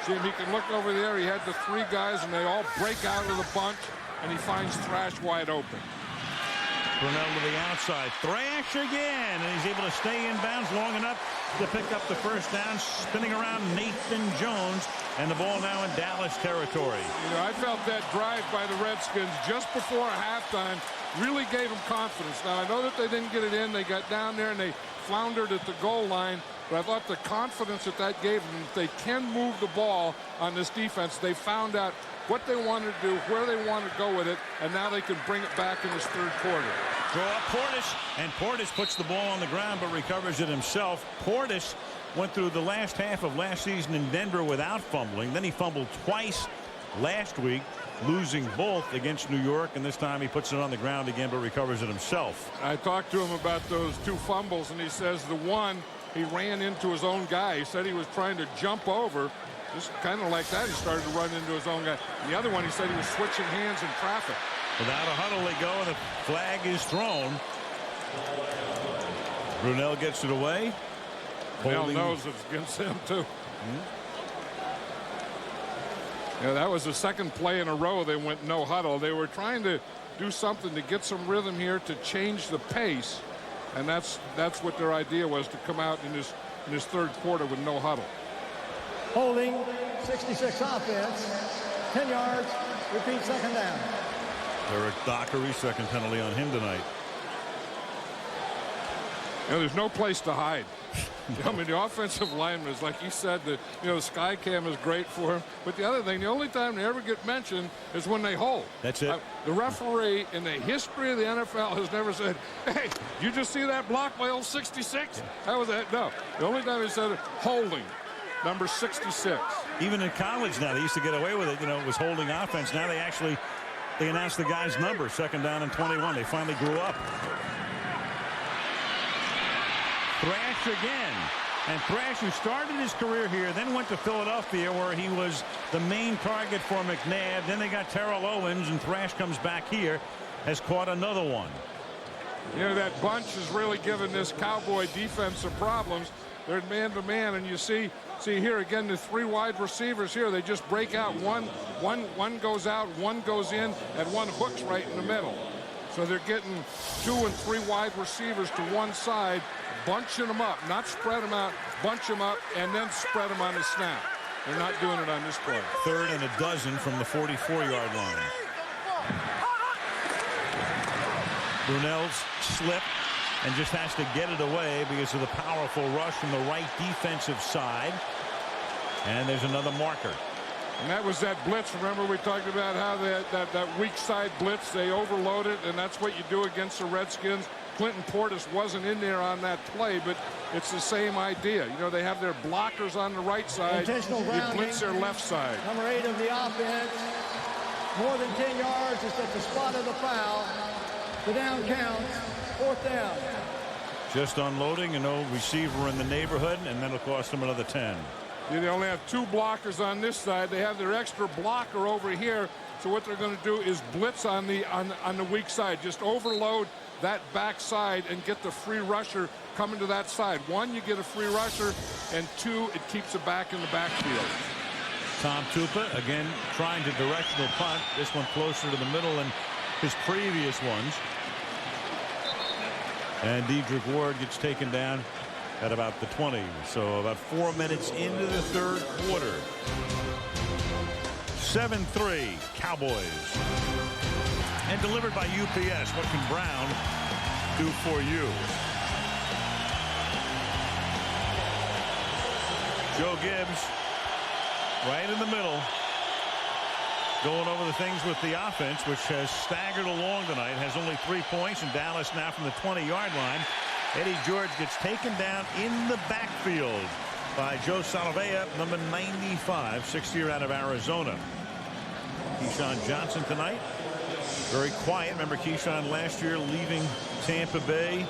See him, he can look over there. He had the three guys, and they all break out of the bunch, and he finds Thrash wide open. Brunell to the outside. Thrash again, and he's able to stay in bounds long enough to pick up the first down. Spinning around Nathan Jones, and the ball now in Dallas territory. You know, I felt that drive by the Redskins just before halftime really gave them confidence. Now, I know that they didn't get it in. They got down there, and they floundered at the goal line. But I thought the confidence that gave them, if they can move the ball on this defense, they found out what they wanted to do, where they wanted to go with it, and now they can bring it back in this third quarter. Throw up Portis, and Portis puts the ball on the ground but recovers it himself. Portis went through the last half of last season in Denver without fumbling. Then he fumbled twice last week, losing both against New York, and this time he puts it on the ground again but recovers it himself. I talked to him about those two fumbles, and he says the one, he ran into his own guy. He said he was trying to jump over. Just kind of like that, he started to run into his own guy. The other one, he said he was switching hands in traffic. Without a huddle, they go, and the flag is thrown. Brunell gets it away. Brunell knows it's against him, too. Yeah, that was the second play in a row they went no huddle. They were trying to do something to get some rhythm here to change the pace, and that's what their idea was, to come out in this third quarter with no huddle. Holding, 66 offense, 10 yards, repeat second down. Eric Dockery, second penalty on him tonight. You know, there's no place to hide. I mean, the offensive lineman is, like you said, the sky cam is great for him. But the other thing, the only time they ever get mentioned is when they hold. That's it. The referee in the history of the NFL has never said, hey, you just see that block by old 66? How was that? No. The only time he said it, holding. Number 66. Even in college now, they used to get away with it. It was holding offense. Now they announced the guy's number, second down and 21. They finally grew up. Thrash again. And Thrash, who started his career here, then went to Philadelphia, where he was the main target for McNabb. Then they got Terrell Owens, and Thrash comes back here, has caught another one. You know, that bunch has really given this Cowboy defense some problems. They're man-to-man, and you see here again the three wide receivers here. They just break out. One goes out, one goes in, and one hooks right in the middle. So they're getting 2 and 3 wide receivers to one side, bunching them up, not spread them out, bunch them up, and then spread them on the snap. They're not doing it on this play. 3rd and 12 from the 44-yard line. Brunell's slip and just has to get it away because of the powerful rush from the right defensive side. And there's another marker. And that was that blitz. Remember, we talked about how that weak side blitz, they overload it, and that's what you do against the Redskins. Clinton Portis wasn't in there on that play, but it's the same idea. You know, they have their blockers on the right side. Intentional grounding. You blitz their left side. Number 8 of the offense. More than 10 yards. It's at the spot of the foul. The down counts. 4th down. Just unloading, receiver in the neighborhood, and that'll cost them another 10. Yeah, they only have 2 blockers on this side. They have their extra blocker over here. So what they're going to do is blitz on the weak side. Just overload that back side and get the free rusher coming to that side. 1, you get a free rusher, and 2, it keeps it back in the backfield. Tom Tupa again trying to directional punt. This one closer to the middle than his previous ones. And Dedrick Ward gets taken down at about the 20. So about 4 minutes into the third quarter. 7-3 Cowboys. And delivered by UPS. What can Brown do for you? Joe Gibbs right in the middle, going over the things with the offense, which has staggered along tonight, has only 3 points, and Dallas now from the 20-yard line. Eddie George gets taken down in the backfield by Joe Salavea, number 95, 6th-year out of Arizona. Keyshawn Johnson tonight, very quiet. Remember Keyshawn last year leaving Tampa Bay,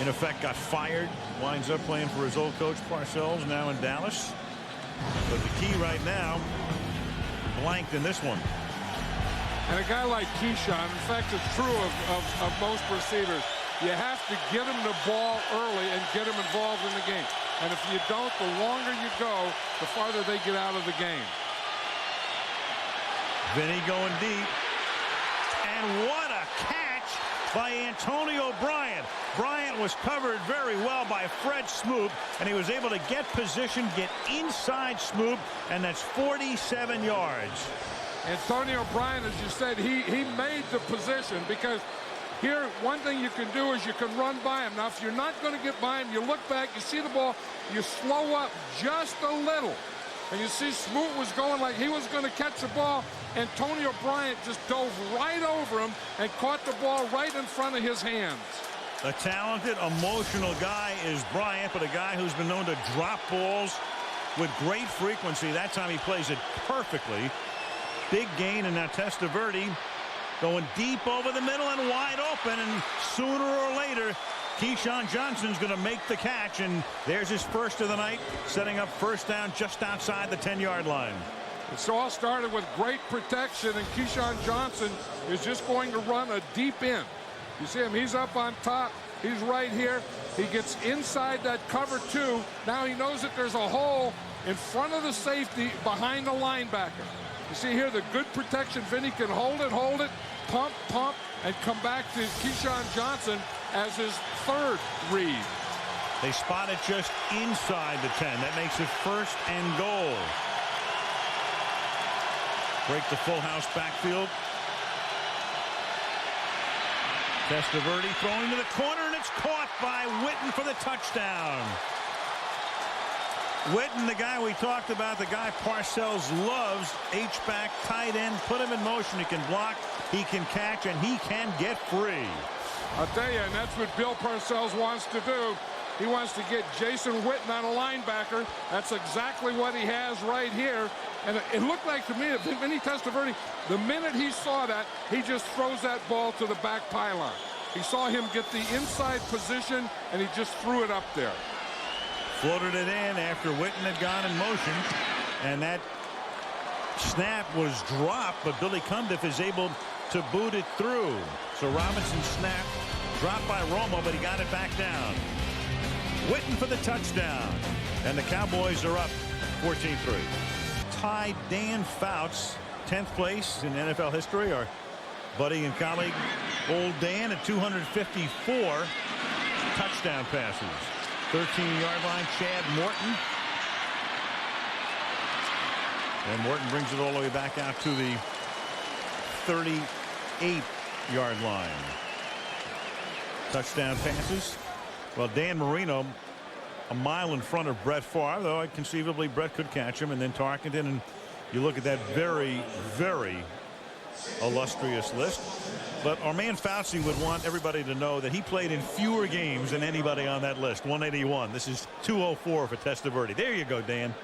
in effect got fired, winds up playing for his old coach Parcells, now in Dallas. But the key right now, blanked in this one. And a guy like Keyshawn, in fact, it's true of most receivers. You have to get him the ball early and get him involved in the game. And if you don't, the longer you go, the farther they get out of the game. Vinny going deep. And what a catch by Antonio Bryant. Bryant was covered very well by Fred Smoot, and he was able to get position, get inside Smoot, and that's 47 yards. Antonio Bryant, as you said, he made the position, because here, one thing you can do is you can run by him. Now, if you're not going to get by him, you look back, you see the ball, you slow up just a little. And you see Smoot was going like he was going to catch the ball. Antonio Bryant just dove right over him and caught the ball right in front of his hands. A talented, emotional guy is Bryant, but a guy who's been known to drop balls with great frequency. That time he plays it perfectly. Big gain, and now Testaverde going deep over the middle and wide open, and sooner or later Keyshawn Johnson's going to make the catch, and there's his first of the night, setting up first down just outside the 10-yard line. It's all started with great protection, and Keyshawn Johnson is just going to run a deep in. You see him, he's up on top, he's right here, he gets inside that cover 2. Now he knows that there's a hole in front of the safety behind the linebacker. You see here the good protection. Vinny can hold it, pump, and come back to Keyshawn Johnson as his third read. They spot it just inside the 10. That makes it first and goal. Break the full house backfield. Testaverde throwing to the corner, and it's caught by Witten for the touchdown. Witten, the guy we talked about, the guy Parcells loves, H-back, tight end, put him in motion. He can block, he can catch, and he can get free. I'll tell you, and that's what Bill Parcells wants to do. He wants to get Jason Witten on a linebacker. That's exactly what he has right here. And it looked like to me that Vinny Testaverde, the minute he saw that, he just throws that ball to the back pylon. He saw him get the inside position, and he just threw it up there. Floated it in after Witten had gone in motion, and that snap was dropped, but Billy Cundiff is able to boot it through. So Robinson's snap dropped by Romo, but he got it back down. Witten for the touchdown, and the Cowboys are up 14-3. Tied Dan Fouts, 10th place in NFL history. Our buddy and colleague, old Dan, at 254 touchdown passes. 13-yard line, Chad Morton. And Morton brings it all the way back out to the 38-yard line. Touchdown passes. Well, Dan Marino a mile in front of Brett Favre, though conceivably Brett could catch him, and then Tarkenton, and you look at that very, very illustrious list. But our man Fauci would want everybody to know that he played in fewer games than anybody on that list. 181. This is 204 for Testaverde. There you go, Dan.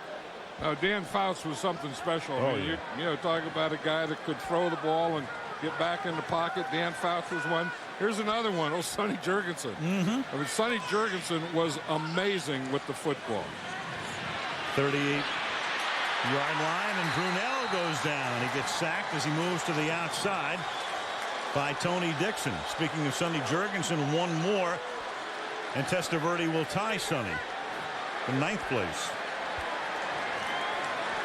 Dan Fouts was something special. I mean, you know, talk about a guy that could throw the ball and get back in the pocket. Dan Fouts was one. Here's another one. Oh, Sonny Jurgensen. I mean, Sonny Jurgensen was amazing with the football. 38-yard line, and Brunell goes down. He gets sacked as he moves to the outside by Tony Dixon. Speaking of Sonny Jurgensen, one more, and Testaverde will tie Sonny in 9th place.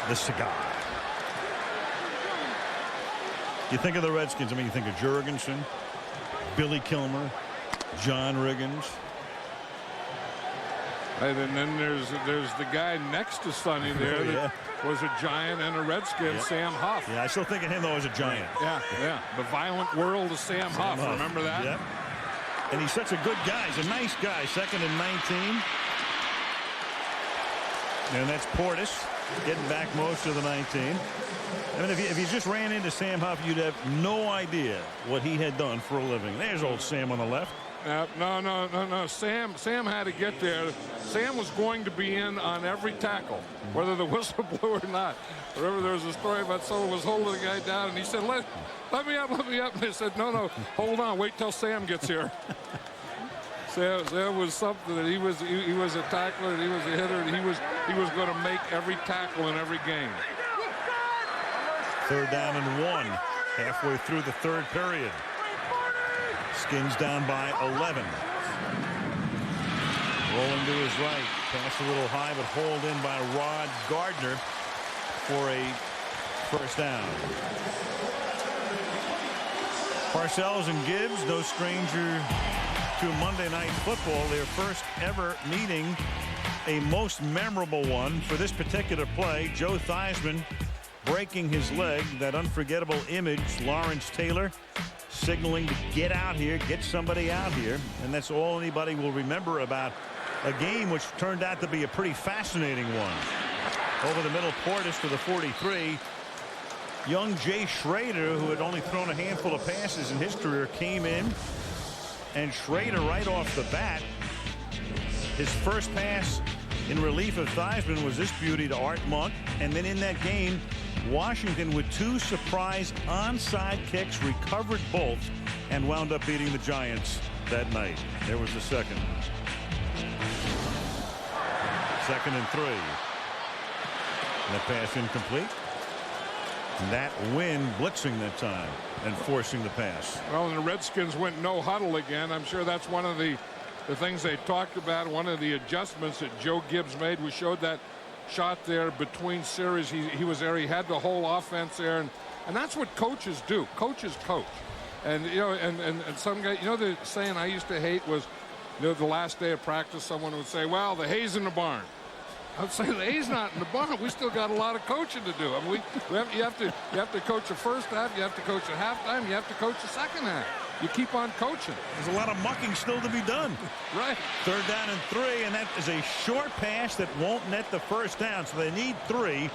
The cigar. You think of the Redskins, I mean, you think of Jurgensen, Billy Kilmer, John Riggins. And then there's the guy next to Sonny there that was a Giant and a Redskin, Sam Huff. Yeah, I still think of him, though, as a Giant. Yeah. The violent world of Sam Huff. Remember that? Yep. And he's such a good guy. He's a nice guy. 2nd and 19. And that's Portis getting back most of the 19. I mean, if you just ran into Sam Huff, you'd have no idea what he had done for a living. There's old Sam on the left. No. Sam had to get there. Sam was going to be in on every tackle, whether the whistle blew or not. Remember, there was a story about someone was holding the guy down, and he said, let me up. And they said, no, hold on, wait till Sam gets here. There was something that he was a tackler, and he was a hitter, and he was going to make every tackle in every game. 3rd down and 1 halfway through the 3rd period. Skins down by 11. Rolling to his right, pass a little high, but hauled in by Rod Gardner for a 1st down. Parcells and Gibbs, no stranger to Monday Night Football, their first ever meeting, a most memorable one for this particular play. Joe Theismann breaking his leg, that unforgettable image, Lawrence Taylor signaling to get out here, get somebody out here, and that's all anybody will remember about a game which turned out to be a pretty fascinating one. Over the middle, Portis to the 43. Young Jay Schrader, who had only thrown a handful of passes in his career, came in, and Schrader right off the bat, his first pass in relief of Theismann was this beauty to Art Monk. And then in that game, Washington with 2 surprise onside kicks, recovered both, and wound up beating the Giants that night. There was the second. 2nd and 3. And the pass incomplete. And that wind blitzing that time and forcing the pass. Well, and the Redskins went no huddle again. I'm sure that's one of the things they talked about. One of the adjustments that Joe Gibbs made. We showed that shot there between series. He was there. He had the whole offense there, and that's what coaches do. Coaches coach. And you know, and some guy, you know, the saying I used to hate was, you know, the last day of practice, someone would say, "Well, the hay's in the barn." I'd say the hay's not in the barn. We still got a lot of coaching to do. I mean, you have to coach the first half. You have to coach at halftime. You have to coach the second half. You keep on coaching. There's a lot of mucking still to be done. Right. 3rd down and 3, and that is a short pass that won't net the 1st down. So they need 3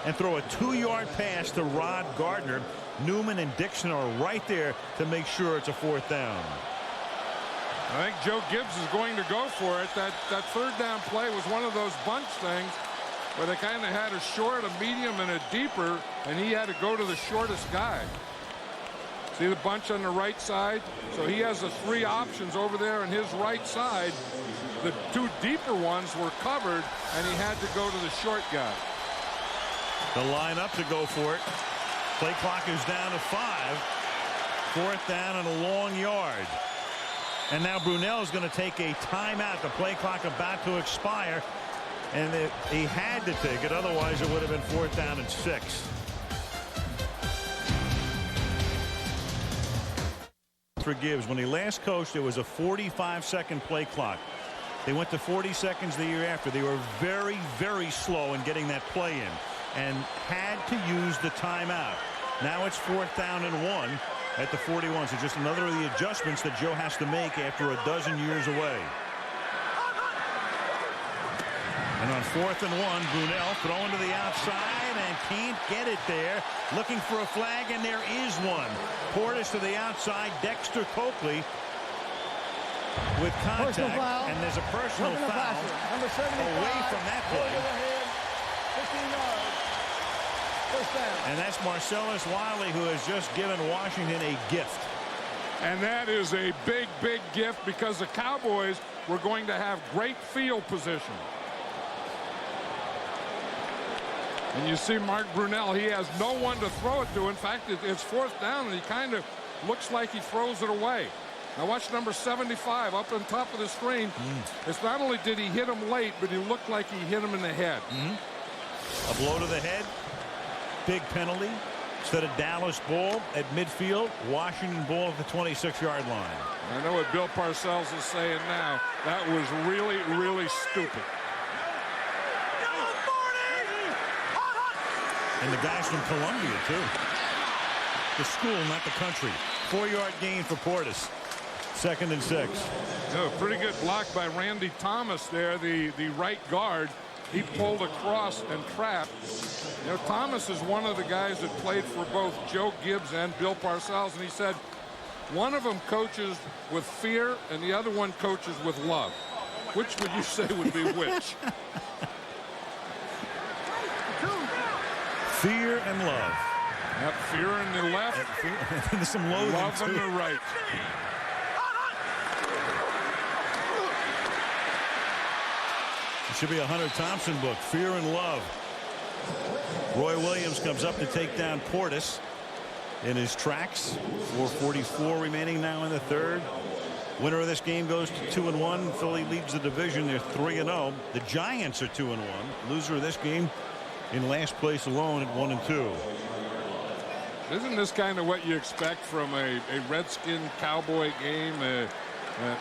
and throw a 2-yard pass to Rod Gardner. Newman and Dixon are right there to make sure it's a 4th down. I think Joe Gibbs is going to go for it. That 3rd down play was one of those bunch things where they kind of had a short, a medium, and a deeper, and he had to go to the shortest guy. See the bunch on the right side? So he has the 3 options over there on his right side. The 2 deeper ones were covered, and he had to go to the short guy. The line up to go for it. Play clock is down to 5. 4th down and a long yard. And now Brunell is going to take a timeout. The play clock about to expire. And he had to take it. Otherwise, it would have been 4th down and 6. For Gibbs, when he last coached, it was a 45-second play clock. They went to 40 seconds the year after. They were very, very slow in getting that play in and had to use the timeout. Now it's 4th down and 1 at the 41. So just another of the adjustments that Joe has to make after a dozen years away. And on 4th and 1, Brunell throwing to the outside and can't get it there. Looking for a flag, and there is one. Portis to the outside. Dexter Coakley with contact, and there's a personal foul Number 75, away from that play. 15 yards. First down. And that's Marcellus Wiley, who has just given Washington a gift. And that is a big, big gift because the Cowboys were going to have great field position. And you see Mark Brunell, he has no one to throw it to. In fact, it's 4th down, and he kind of looks like he throws it away. Now watch number 75 up on top of the screen. It's not only did he hit him late, but he looked like he hit him in the head. A blow to the head, big penalty. Instead of Dallas ball at midfield, Washington ball at the 26-yard line. I know what Bill Parcells is saying now. That was really, really stupid. And the guys from Columbia, too. The school, not the country. 4-yard gain for Portis. 2nd and 6. No, pretty good block by Randy Thomas there, the right guard. He pulled across and trapped. You know, Thomas is one of the guys that played for both Joe Gibbs and Bill Parcells, and he said one of them coaches with fear and the other one coaches with love. Which would you say would be which? Fear and love. Yep, fear in the left. There's some loathing love too. on the right. Should be a Hunter Thompson book, Fear and Love. Roy Williams comes up to take down Portis in his tracks. 4:44 remaining now in the third. Winner of this game goes to 2-1. Philly leads the division. They're 3-0. The Giants are 2-1. Loser of this game in last place alone at 1-2. Isn't this kind of what you expect from a Redskin Cowboy game, an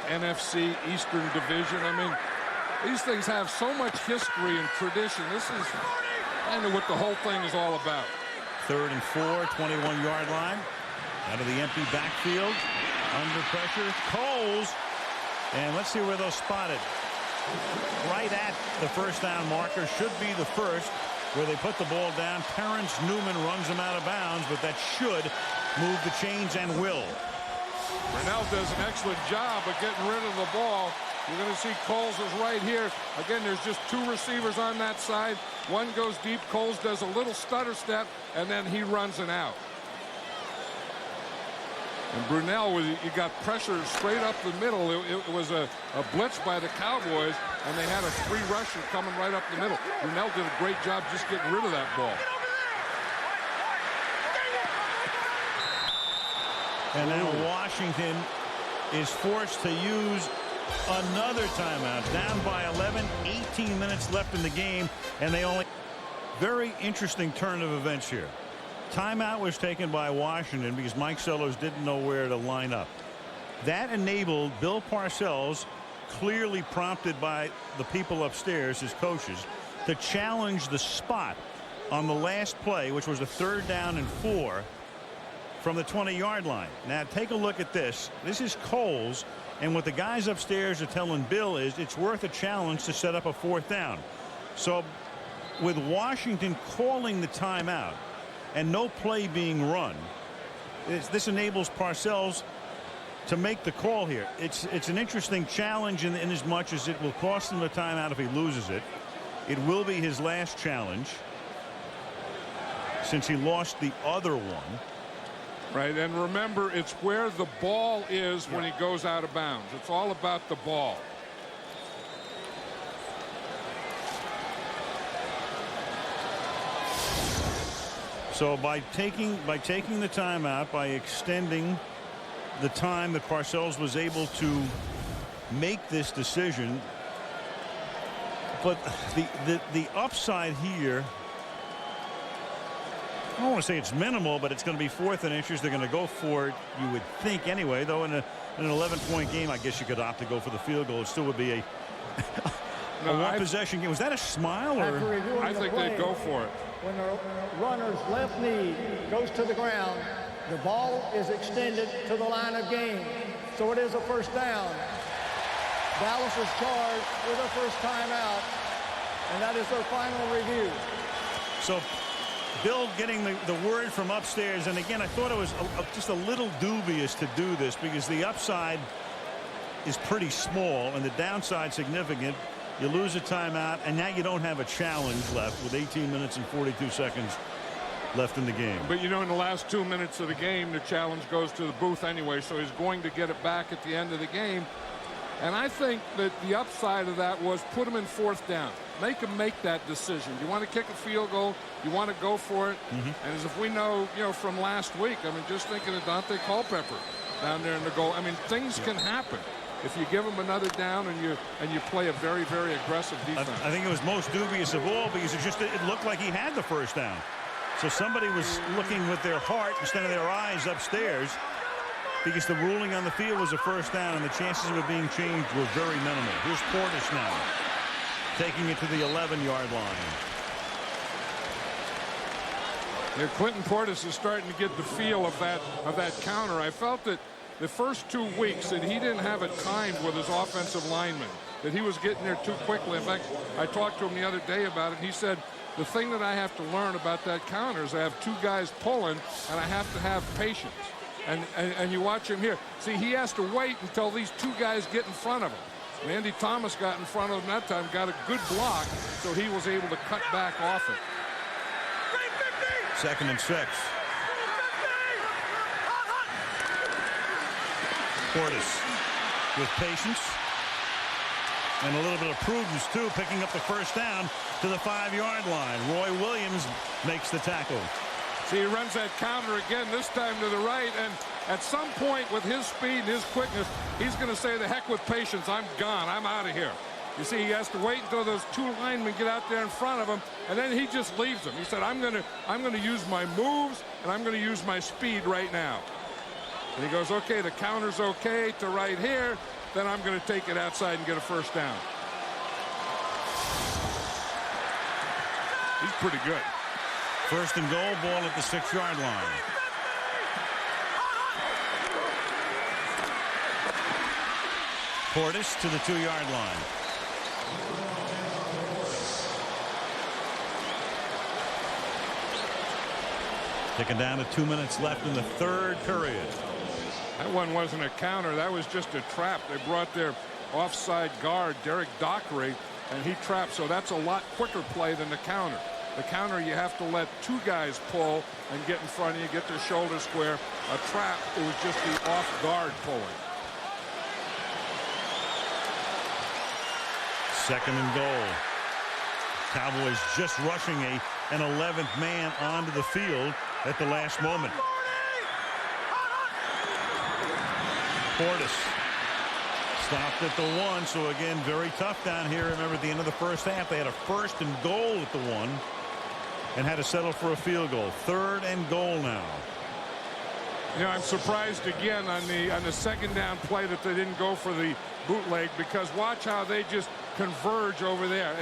NFC Eastern Division? I mean, these things have so much history and tradition. This is kind of what the whole thing is all about. 3rd and 4, 21-yard line. Out of the empty backfield. Under pressure. Coles. And let's see where they'll spot it. Right at the first down marker. Should be the first where they put the ball down. Terrence Newman runs him out of bounds, but that should move the chains and will. Brunell does an excellent job of getting rid of the ball. You're going to see Coles is right here. Again, there's just 2 receivers on that side. One goes deep. Coles does a little stutter step, and then he runs an out. And Brunell, you got pressure straight up the middle. It was a blitz by the Cowboys, and they had a 3-rusher coming right up the middle. Brunell did a great job just getting rid of that ball. And now Washington is forced to use another timeout. Down by 11, 18 minutes left in the game, and they only... Very interesting turn of events here. Timeout was taken by Washington because Mike Sellers didn't know where to line up. That enabled Bill Parcells, clearly prompted by the people upstairs, his coaches, to challenge the spot on the last play, which was a 3rd down and 4 from the 20-yard line. Now take a look at this. This is Coles, and what the guys upstairs are telling Bill is it's worth a challenge to set up a 4th down. So with Washington calling the timeout and no play being run, this enables Parcells to make the call here. It's an interesting challenge in as much as it will cost him the timeout if he loses it. It will be his last challenge since he lost the other one. Right, and remember, it's where the ball is when he goes out of bounds. It's all about the ball. So by taking the timeout, by extending the time that Parcells was able to make this decision, but the upside here, I don't want to say it's minimal, but it's going to be 4th and inches. They're going to go for it, you would think anyway, though in an 11-point game, I guess you could opt to go for the field goal. It still would be a one possession game. Was that a smile, or? I think they'd go for it. When the runner's left knee goes to the ground, the ball is extended to the line of game. So it is a 1st down. Dallas is charged with a first timeout, and that is their final review. So Bill getting the word from upstairs, and again, I thought it was just a little dubious to do this because the upside is pretty small and the downside significant. You lose a timeout, and now you don't have a challenge left with 18 minutes and 42 seconds left in the game. But, you know, in the last 2 minutes of the game, the challenge goes to the booth anyway, so he's going to get it back at the end of the game. And I think that the upside of that was put him in 4th down. Make him make that decision. You want to kick a field goal, you want to go for it. And as if we know, from last week, I mean, just thinking of Dante Culpepper down there in the goal. I mean, things can happen if you give him another down and you play a very, very aggressive defense. I think it was most dubious of all because it looked like he had the 1st down. So somebody was looking with their heart instead of their eyes upstairs because the ruling on the field was a 1st down and the chances of it being changed were very minimal. Here's Portis now taking it to the 11-yard line. Yeah, Clinton Portis is starting to get the feel of that counter. I felt that the first 2 weeks that he didn't have it timed with his offensive linemen, that he was getting there too quickly. In fact, I talked to him the other day about it. He said, the thing that I have to learn about that counter is I have 2 guys pulling, and I have to have patience. And you watch him here. See, he has to wait until these 2 guys get in front of him. And Andy Thomas got in front of him that time, got a good block, so he was able to cut back off it. 2nd and 6. Portis with patience. And a little bit of prudence, too, picking up the first down to the 5-yard line. Roy Williams makes the tackle. See, he runs that counter again, this time to the right, and at some point with his speed and his quickness, he's going to say, the heck with patience, I'm gone, I'm out of here. You see, he has to wait until those 2 linemen get out there in front of him, and then he just leaves them. He said, I'm going to use my moves, and I'm going to use my speed right now. And he goes, okay, the counter's okay to right here, then I'm going to take it outside and get a first down. He's pretty good. First and goal, ball at the 6-yard line. Portis to the 2-yard line. Taken down to 2 minutes left in the 3rd period. That one wasn't a counter. That was just a trap. They brought their offside guard, Derek Dockery, and he trapped. So that's a lot quicker play than the counter. The counter, you have to let 2 guys pull and get in front of you, get their shoulder square. A trap, it was just the off guard pulling. Second and goal. Cowboys just rushing an 11th man onto the field at the last moment. Portis stopped at the 1, so again, very tough down here. Remember, at the end of the first half, they had a first and goal at the 1 and had to settle for a field goal. 3rd and goal now. You know, I'm surprised again on the second down play that they didn't go for the bootleg, because watch how they just converge over there.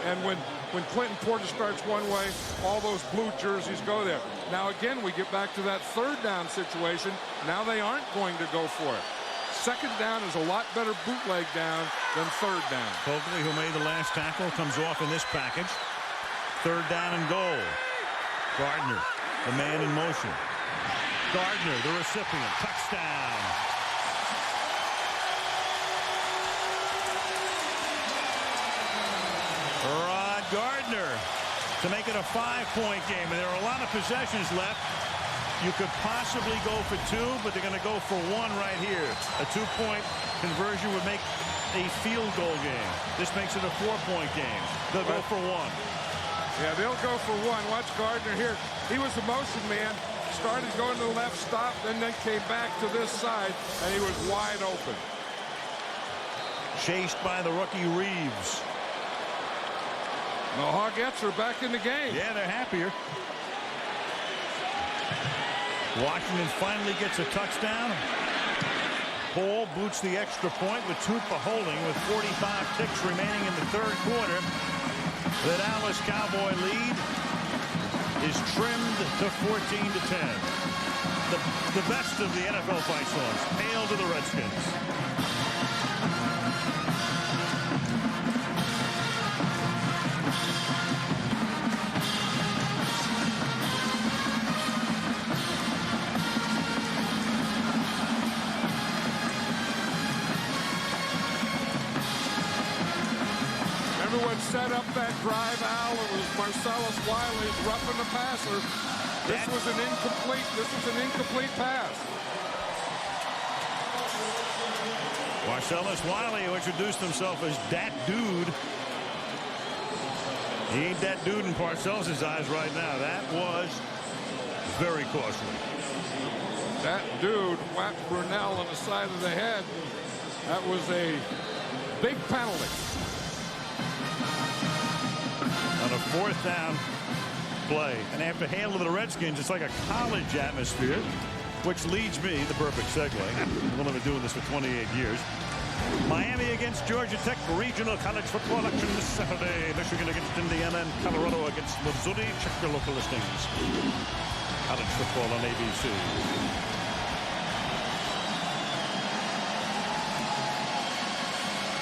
And when Clinton Portis starts one way, all those blue jerseys go there. Now again, we get back to that 3rd down situation. Now they aren't going to go for it. Second down is a lot better bootleg down than 3rd down. Coakley, who made the last tackle, comes off in this package. 3rd down and goal. Gardner, the man in motion. Gardner, the recipient. Touchdown. Rod Gardner to make it a 5-point game. And there are a lot of possessions left. You could possibly go for 2, but they're going to go for 1 right here. A 2-point conversion would make a field goal game. This makes it a 4-point game. They'll go for 1. Yeah, they'll go for 1. Watch Gardner here. He was the motion man. Started going to the left, stopped, and then came back to this side, and he was wide open. Chased by the rookie Reeves. The Hogettes are back in the game. Yeah, they're happier. Washington finally gets a touchdown. Hall boots the extra point with Tupa holding with 45 ticks remaining in the 3rd quarter. The Dallas Cowboy lead is trimmed to 14-10. The best of the NFL fight songs hail to the Redskins. Everyone set up that drive, Al. It was Marcellus Wiley roughing the passer. This was an incomplete pass. Marcellus Wiley, who introduced himself as that dude. He ain't that dude in Parcells' eyes right now. That was very costly. That dude whacked Brunell on the side of the head. That was a big penalty. On a 4th down play. And after handling the Redskins, it's like a college atmosphere, which leads me, the perfect segue. We've only been doing this for 28 years. Miami against Georgia Tech, regional college football action this Saturday. Michigan against Indiana and Colorado against Missouri. Check your local listings. College football on ABC.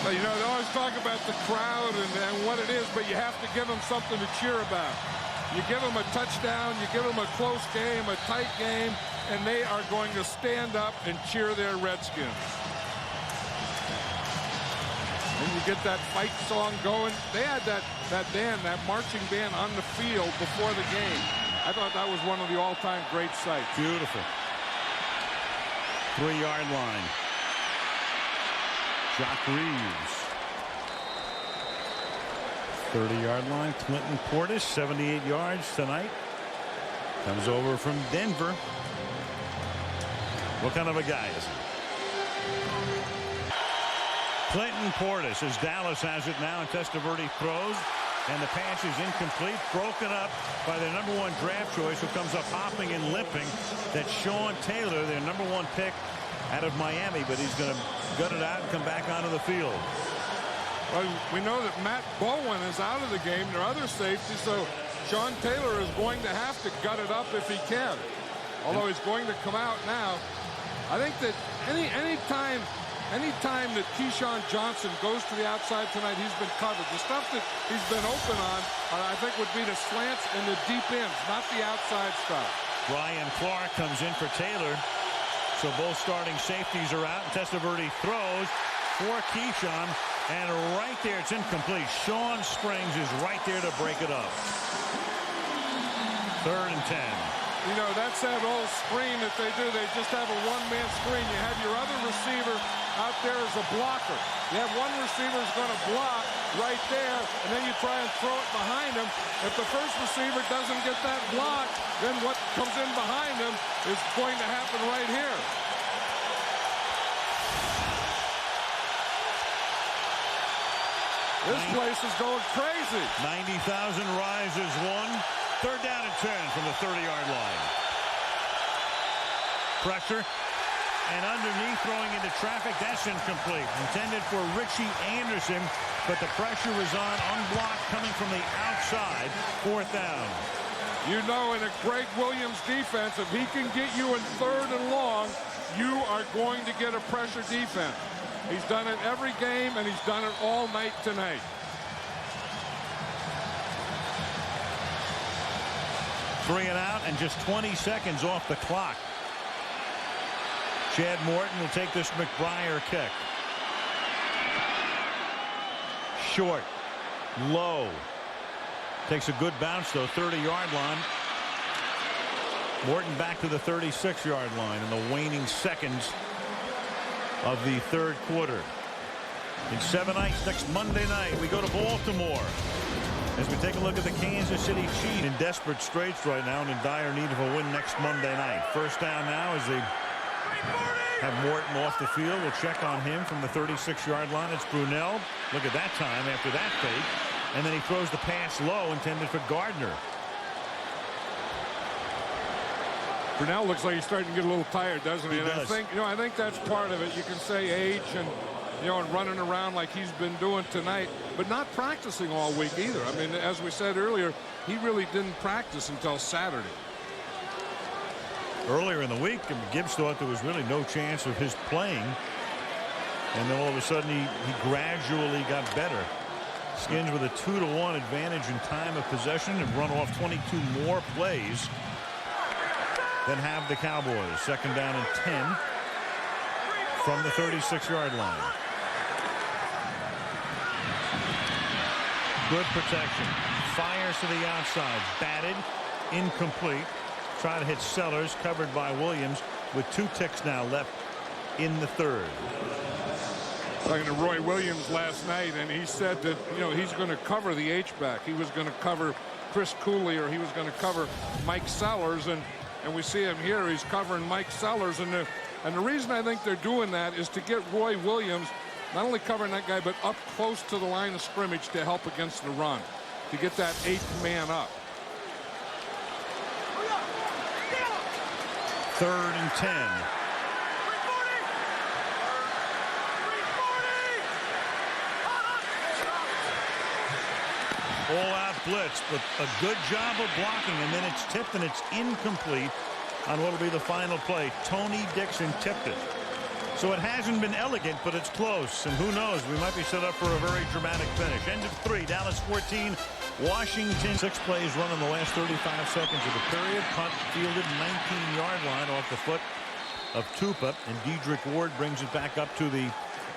You know, they always talk about the crowd and what it is, but you have to give them something to cheer about. You give them a touchdown, you give them a close game, a tight game, and they are going to stand up and cheer their Redskins. And you get that fight song going. They had that band, that marching band on the field before the game. I thought that was one of the all-time great sights. Beautiful. 3-yard line. Jock Reeves 30-yard line. Clinton Portis, 78 yards tonight. Comes over from Denver. What kind of a guy is he? Clinton Portis, as Dallas has it now, and Testaverde throws, and the pass is incomplete, broken up by their #1 draft choice, who comes up hopping and limping. That's Sean Taylor, their #1 pick out of Miami, but he's going to gut it out and come back onto the field. Well, we know that Matt Bowen is out of the game. There are other safeties, so Sean Taylor is going to have to gut it up if he can. Although he's going to come out now. I think that anytime that Keyshawn Johnson goes to the outside tonight, he's been covered. The stuff that he's been open on, I think, would be the slants and the deep ends, not the outside stuff. Ryan Clark comes in for Taylor. So both starting safeties are out, and Testaverde throws for Keyshawn, and right there, it's incomplete. Sean Springs is right there to break it up. 3rd and 10. You know, that's that old screen that they do. They just have a one-man screen. You have your other receiver out there as a blocker. You have one receiver who's going to block right there, and then you try and throw it behind him. If the first receiver doesn't get that block, then what comes in behind him is going to happen right here. This place is going crazy. 90,000 rises 1. 3rd down and 10 from the 30-yard line. Pressure. And underneath, throwing into traffic. That's incomplete. Intended for Richie Anderson, but the pressure was on, unblocked, coming from the outside. 4th down. You know, in a Greg Williams defense, if he can get you in 3rd and long, you are going to get a pressure defense. He's done it every game, and he's done it all night tonight. Three and out, and just 20 seconds off the clock. Chad Morton will take this McBriar kick. Short. Low. Takes a good bounce, though. 30-yard line. Morton back to the 36-yard line in the waning seconds of the 3rd quarter. In 7 nights, next Monday night, we go to Baltimore as we take a look at the Kansas City Chiefs, in desperate straits right now and in dire need of a win next Monday night. 1st down now as they have Morton off the field. We'll check on him from the 36-yard line. It's Brunell. Look at that time after that fake. And then he throws the pass low, intended for Gardner. Brunell looks like he's starting to get a little tired, doesn't he? He does. I think that's part of it. You can say age and running around like he's been doing tonight, but not practicing all week either. I mean, as we said earlier, he really didn't practice until Saturday. Earlier in the week, Gibbs thought there was really no chance of his playing, and then all of a sudden he gradually got better. Skins with a 2-to-1 advantage in time of possession and run off 22 more plays than have the Cowboys. 2nd down and 10 from the 36-yard line. Good protection. Fires to the outside. Batted. Incomplete. Try to hit Sellers. Covered by Williams with 2 ticks now left in the 3rd. Talking to Roy Williams last night, and he said that, he's going to cover the H-back. He was going to cover Chris Cooley, or he was going to cover Mike Sellers, and we see him here. He's covering Mike Sellers, and the reason I think they're doing that is to get Roy Williams not only covering that guy, but up close to the line of scrimmage to help against the run, to get that 8th man up. 3rd and 10. All-out blitz, but a good job of blocking, and then it's tipped and it's incomplete on what will be the final play. Tony Dixon tipped it. So it hasn't been elegant, but it's close. And who knows, we might be set up for a very dramatic finish. End of 3, Dallas 14, Washington. 6 plays run in the last 35 seconds of the period. Punt fielded 19-yard line off the foot of Tupa, and Dedrick Ward brings it back up to the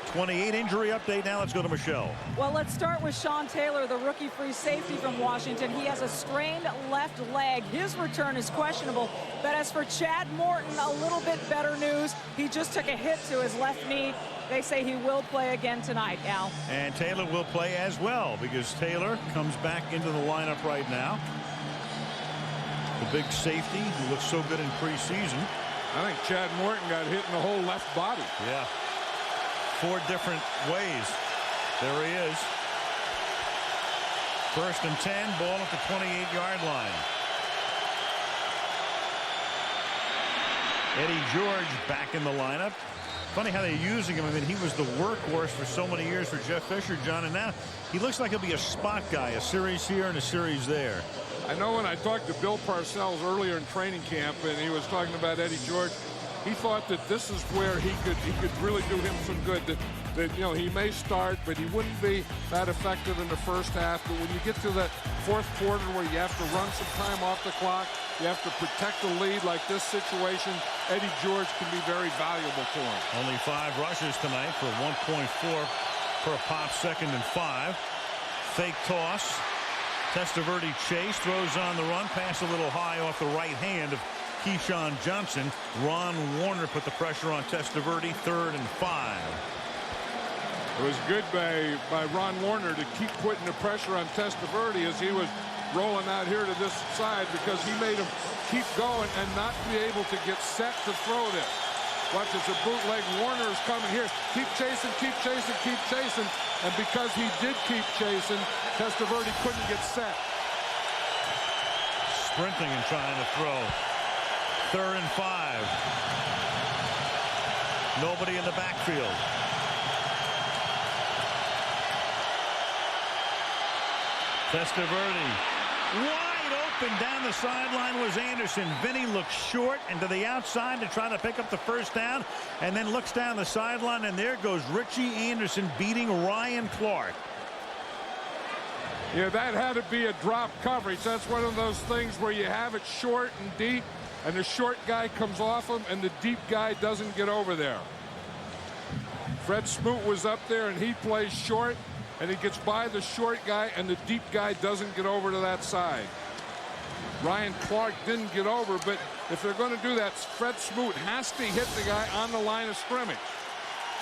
28 injury update now. Let's go to Michelle. Well, let's start with Sean Taylor, the rookie free safety from Washington. He has a strained left leg. His return is questionable. But as for Chad Morton, a little bit better news. He just took a hit to his left knee. They say he will play again tonight, Al. And Taylor will play as well because Taylor comes back into the lineup right now. The big safety who looks so good in preseason. I think Chad Morton got hit in the whole left body. Yeah. 4 different ways. There he is. 1st and 10, ball at the 28-yard line. Eddie George back in the lineup. Funny how they're using him. I mean, he was the workhorse for so many years for Jeff Fisher, John, and now he looks like he'll be a spot guy, a series here and a series there. I know when I talked to Bill Parcells earlier in training camp, and he was talking about Eddie George, he thought that this is where he could really do him some good. That you know, he may start, but he wouldn't be that effective in the first half. But when you get to that 4th quarter where you have to run some time off the clock, you have to protect the lead like this situation, Eddie George can be very valuable to him. Only 5 rushes tonight for 1.4 per pop, 2nd and 5. Fake toss. Testaverde chase, throws on the run, pass a little high off the right hand of Keyshawn Johnson. Ron Warner put the pressure on Testaverde, 3rd and 5. It was good by Ron Warner to keep putting the pressure on Testaverde as he was rolling out here to this side, because he made him keep going and not be able to get set to throw this. Watch, it's a bootleg. Warner is coming here. Keep chasing, keep chasing, keep chasing. And because he did keep chasing, Testaverde couldn't get set. Sprinting and trying to throw. 3rd and 5. Nobody in the backfield. Testaverde wide open down the sideline was Anderson. Vinny looks short and to the outside to try to pick up the 1st down, and then looks down the sideline, and there goes Richie Anderson beating Ryan Clark. Yeah, that had to be a drop coverage. That's one of those things where you have it short and deep, and the short guy comes off him and the deep guy doesn't get over there. Fred Smoot was up there and he plays short, and he gets by the short guy, and the deep guy doesn't get over to that side. Ryan Clark didn't get over, but if they're going to do that, Fred Smoot has to hit the guy on the line of scrimmage.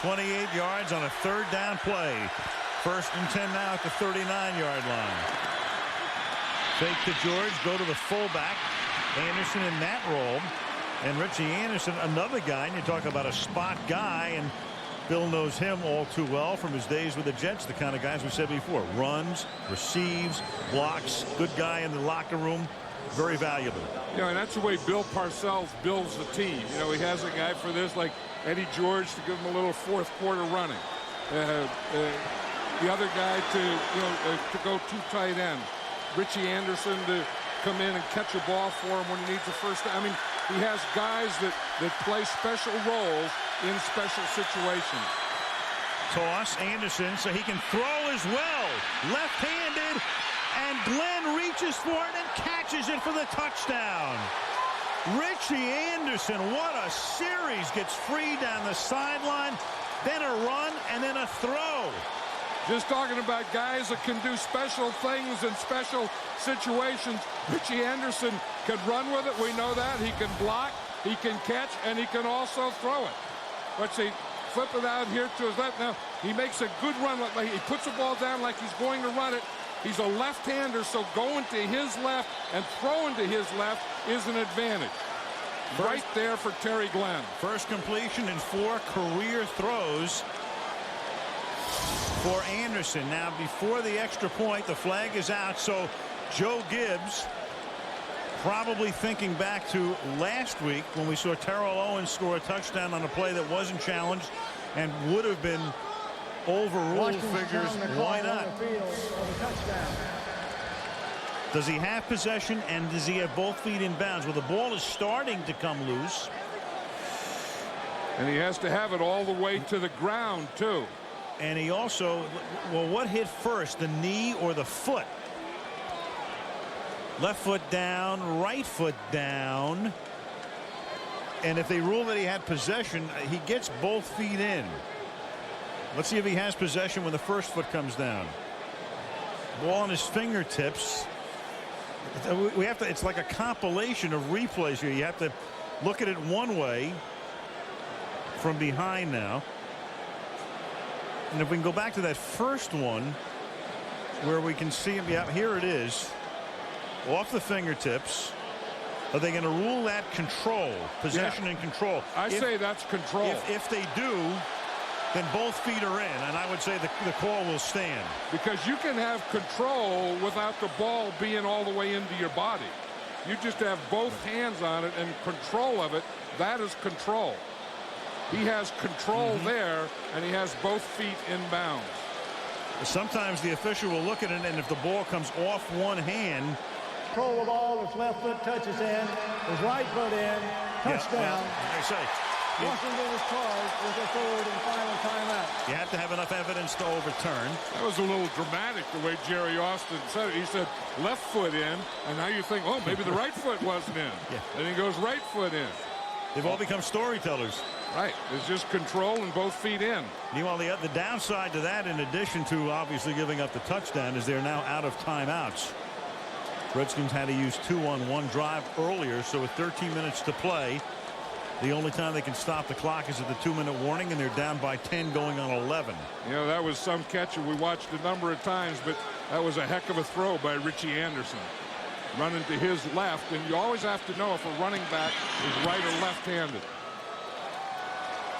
28 yards on a 3rd down play. 1st and 10 now at the 39-yard line. Fake to George, go to the fullback. Anderson in that role. And Richie Anderson, another guy, and you talk about a spot guy, and Bill knows him all too well from his days with the Jets, the kind of guys we said before. Runs, receives, blocks, good guy in the locker room, very valuable. Yeah, and that's the way Bill Parcells builds the team. You know, he has a guy for this like Eddie George to give him a little 4th quarter running. The other guy to go 2 tight ends. Richie Anderson to come in and catch a ball for him when he needs a 1st down. I mean, he has guys that play special roles in special situations. Toss Anderson so he can throw as well. Left-handed, and Glenn reaches for it and catches it for the touchdown. Richie Anderson, what a series. Gets free down the sideline, then a run, and then a throw. Just talking about guys that can do special things in special situations. Richie Anderson can run with it. We know that. He can block, he can catch, and he can also throw it. Let's see. Flip it out here to his left. Now, he makes a good run. He puts the ball down like he's going to run it. He's a left-hander, so going to his left and throwing to his left is an advantage. Right there for Terry Glenn. First completion in 4 career throws for Anderson. Now, before the extra point, the flag is out, so Joe Gibbs probably thinking back to last week when we saw Terrell Owens score a touchdown on a play that wasn't challenged and would have been overruled. Figures, why not? Does he have possession, and does he have both feet in bounds? Well, the ball is starting to come loose. And he has to have it all the way to the ground, too. And he also, well, what hit first, the knee or the foot? Left foot down, right foot down. And if they rule that he had possession, he gets both feet in. Let's see if he has possession when the first foot comes down. Ball on his fingertips. We have to. It's like a compilation of replays here. You have to look at it one way from behind now. And if we can go back to that first one where we can see him. Yeah, here it is. Off the fingertips. Are they going to rule that control? Possession and control? I say that's control. If they do, then both feet are in, and I would say the call will stand. Because you can have control without the ball being all the way into your body. You just have both hands on it and control of it. That is control. He has control there, and he has both feet inbounds. Sometimes the official will look at it, and if the ball comes off one hand. Control the ball, his left foot touches in, his right foot in, touchdown. I say. Washington is charged with a third and final timeout. You have to have enough evidence to overturn. That was a little dramatic the way Jerry Austin said it. He said left foot in, and now you think, oh, maybe the right foot wasn't in. Then he goes right foot in. They've all become storytellers. Right. It's just control and both feet in. Meanwhile, the downside to that, in addition to obviously giving up the touchdown, is they're now out of timeouts. Redskins had to use 2 on 1 drive earlier, so with 13 minutes to play, the only time they can stop the clock is at the 2-minute warning, and they're down by 10 going on 11. You know, that was some catcher we watched a number of times, but that was a heck of a throw by Richie Anderson. Running to his left, and you always have to know if a running back is right or left-handed.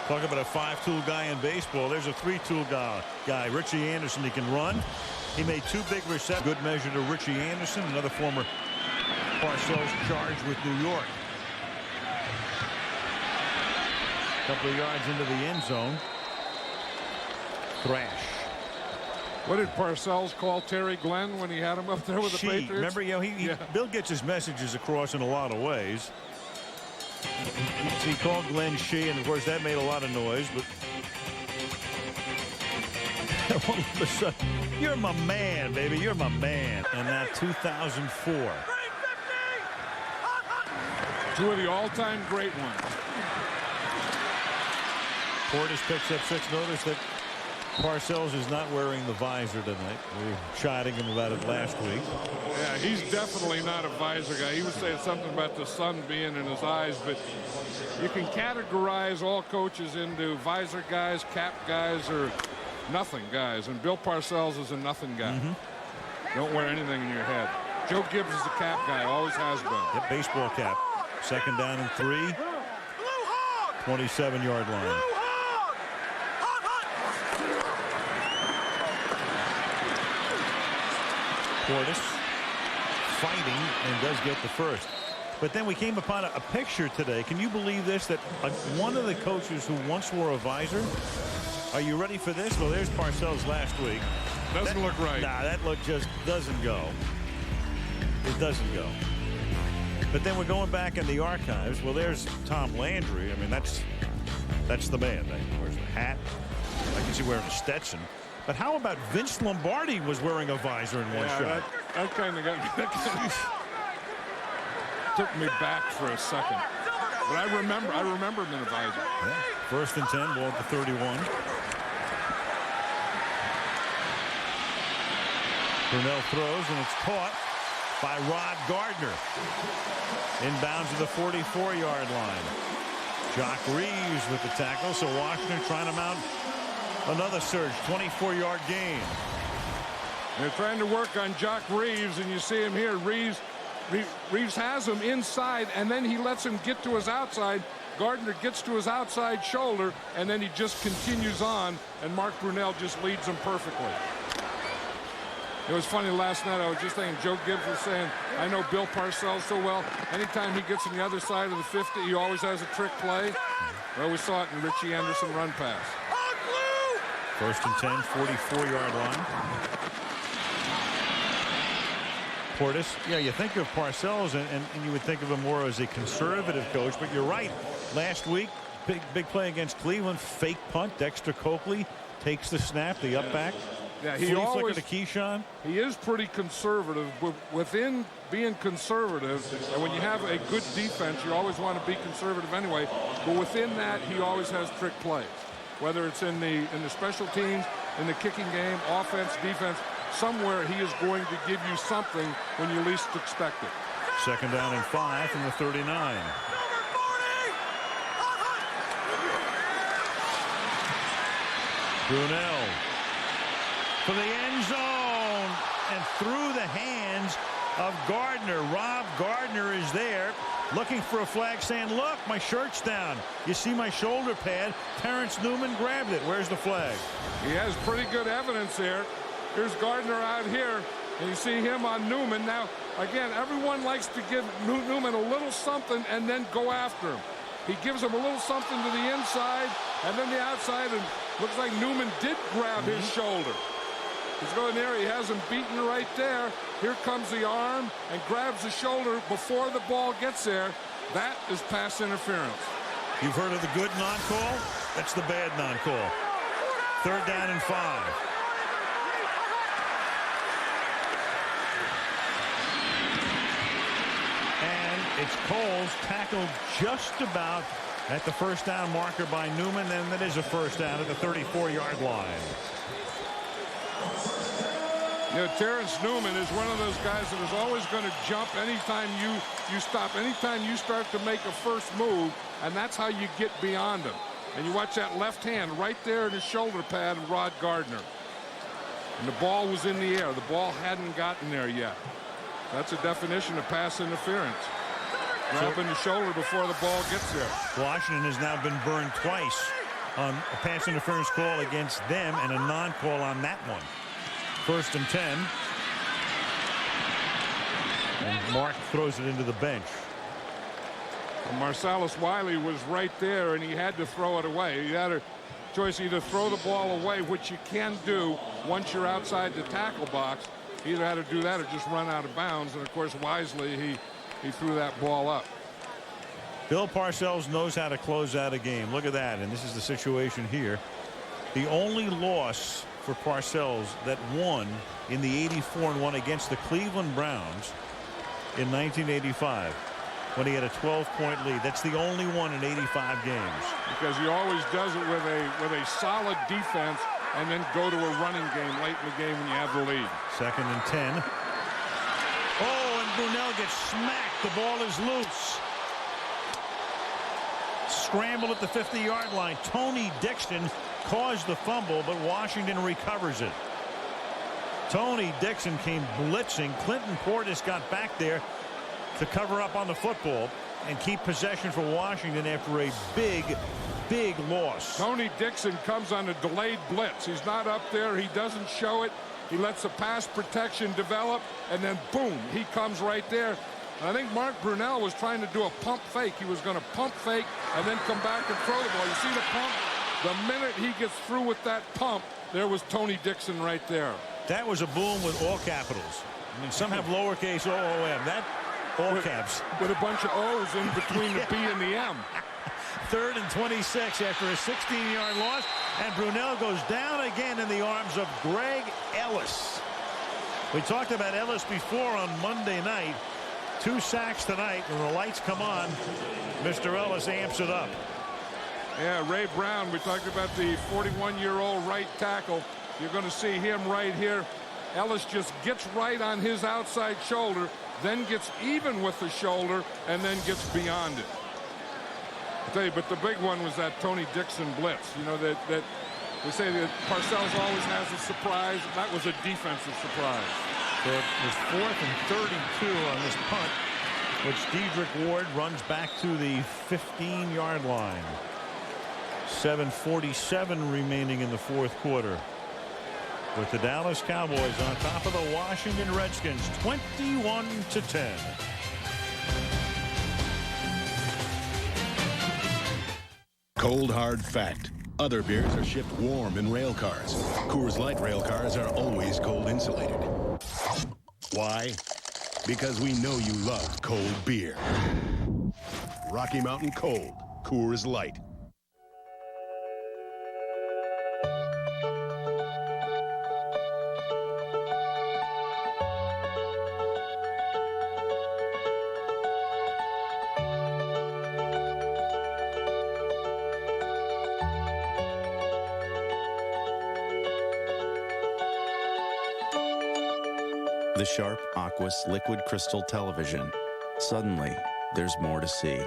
Talk about a 5-tool guy in baseball. There's a 3-tool guy. Richie Anderson. He can run. He made 2 big receptions. Good measure to Richie Anderson, another former Parcells charge with New York. Couple of yards into the end zone. Thrash. What did Parcells call Terry Glenn when he had him up there with the Patriots? Remember, Bill gets his messages across in a lot of ways. He called Glenn she, and of course that made a lot of noise, but all of a sudden, you're my man, baby, you're my man. And now 2004. 2 of the all-time great ones. Portis picks up 6. Notice that Parcells is not wearing the visor tonight. We were chiding him about it last week. Yeah, he's definitely not a visor guy. He was saying something about the sun being in his eyes, but you can categorize all coaches into visor guys, cap guys, or nothing guys. And Bill Parcells is a nothing guy. Don't wear anything in your head. Joe Gibbs is a cap guy, always has been. Yep, baseball cap. 2nd down and 3. 27-yard line. Portis fighting and does get the first. But then we came upon a picture today. Can you believe this? That one of the coaches who once wore a visor. Are you ready for this? Well, there's Parcells last week. Doesn't look right. Nah, that look just doesn't go. It doesn't go. But then we're going back in the archives. Well, there's Tom Landry. I mean, that's the man. He wears a hat. I can see wearing a Stetson. But how about Vince Lombardi was wearing a visor in one shot? That kind of got me. Took me back for a second. But I remember him in a visor. Yeah. 1st and 10, ball at the 31. Brunell throws, and it's caught by Rod Gardner. Inbounds to the 44-yard line. Jock Reeves with the tackle, so Washington trying to mount another surge. 24-yard gain. They're trying to work on Jock Reeves, and you see him here. Reeves has him inside, and then he lets him get to his outside. Gardner gets to his outside shoulder, and then he just continues on, and Mark Brunell just leads him perfectly. It was funny last night. I was just thinking, Joe Gibbs was saying, I know Bill Parcells so well. Anytime he gets on the other side of the 50, he always has a trick play. Well, we saw it in Richie Anderson run pass. 1st and 10, 44-yard line. Portis, yeah, you think of Parcells, and you would think of him more as a conservative coach, but you're right. Last week, big play against Cleveland, fake punt. Dexter Coakley takes the snap, the up back. Yeah, he always to Keyshawn. He is pretty conservative, but within being conservative, and when you have a good defense, you always want to be conservative anyway. But within that, he always has trick plays. whether it's in the special teams, in the kicking game, offense, defense, somewhere he is going to give you something when you least expect it. 2nd down and 5 from the 39. Brunell for the end zone and through the hands of Gardner. Rob Gardner is there looking for a flag, saying, look, my shirt's down. You see my shoulder pad. Terrence Newman grabbed it. Where's the flag? He has pretty good evidence there. Here's Gardner out here, and you see him on Newman. Now, again, everyone likes to give Newman a little something and then go after him. He gives him a little something to the inside and then the outside, and looks like Newman did grab his shoulder. He's going there. He has him beaten right there. Here comes the arm and grabs the shoulder before the ball gets there. That is pass interference. You've heard of the good non-call? That's the bad non-call. 3rd down and 5. And it's Coles tackled just about at the 1st down marker by Newman, and that is a 1st down at the 34-yard line. You know, Terrence Newman is one of those guys that is always going to jump anytime you stop, anytime you start to make a first move, and that's how you get beyond him. And you watch that left hand right there in his shoulder pad of Rod Gardner. And the ball was in the air. The ball hadn't gotten there yet. That's a definition of pass interference. Grabbing the shoulder before the ball gets there. Washington has now been burned twice on a pass interference call against them and a non-call on that one. 1st and 10. And Mark throws it into the bench. Well, Marcellus Wiley was right there, and he had to throw it away. He had a choice: either throw the ball away, which you can do once you're outside the tackle box. He either had to do that or just run out of bounds. And, of course, wisely, he threw that ball up. Bill Parcells knows how to close out a game. Look at that. And this is the situation here. The only loss for Parcells that won in the 84-1 against the Cleveland Browns in 1985 when he had a 12-point lead. That's the only one in 85 games. Because he always does it with a solid defense and then go to a running game late in the game when you have the lead. 2nd and 10. Oh, and Brunell gets smacked. The ball is loose. Scramble at the 50-yard line. Tony Dixon caused the fumble, but Washington recovers it. Tony Dixon came blitzing. Clinton Portis got back there to cover up on the football and keep possession for Washington after a big loss. Tony Dixon comes on a delayed blitz. He's not up there. He doesn't show it. He lets the pass protection develop, and then boom, he comes right there. And I think Mark Brunell was trying to do a pump fake. He was going to pump fake and then come back and throw the ball. You see the pump? The minute he gets through with that pump, there was Tony Dixon right there. That was a boom with all capitals. I mean, some have lowercase O-O-M. That all caps. With a bunch of O's in between the B and the M. 3rd and 26 after a 16-yard loss. And Brunell goes down again in the arms of Greg Ellis. We talked about Ellis before on Monday night. 2 sacks tonight. When the lights come on, Mr. Ellis amps it up. Yeah, Ray Brown, we talked about the 41-year-old right tackle. You're going to see him right here. Ellis just gets right on his outside shoulder, then gets even with the shoulder, and then gets beyond it. I'll tell you, but the big one was that Tony Dixon blitz. You know, that we say that Parcells always has a surprise. That was a defensive surprise. So it was 4th and 32 on this punt, which Dedrick Ward runs back to the 15-yard line. 7:47 remaining in the 4th quarter. With the Dallas Cowboys on top of the Washington Redskins 21-10. Cold hard fact. Other beers are shipped warm in rail cars. Coors Light rail cars are always cold insulated. Why? Because we know you love cold beer. Rocky Mountain Cold. Coors Light. The Sharp Aquas Liquid Crystal Television. Suddenly, there's more to see.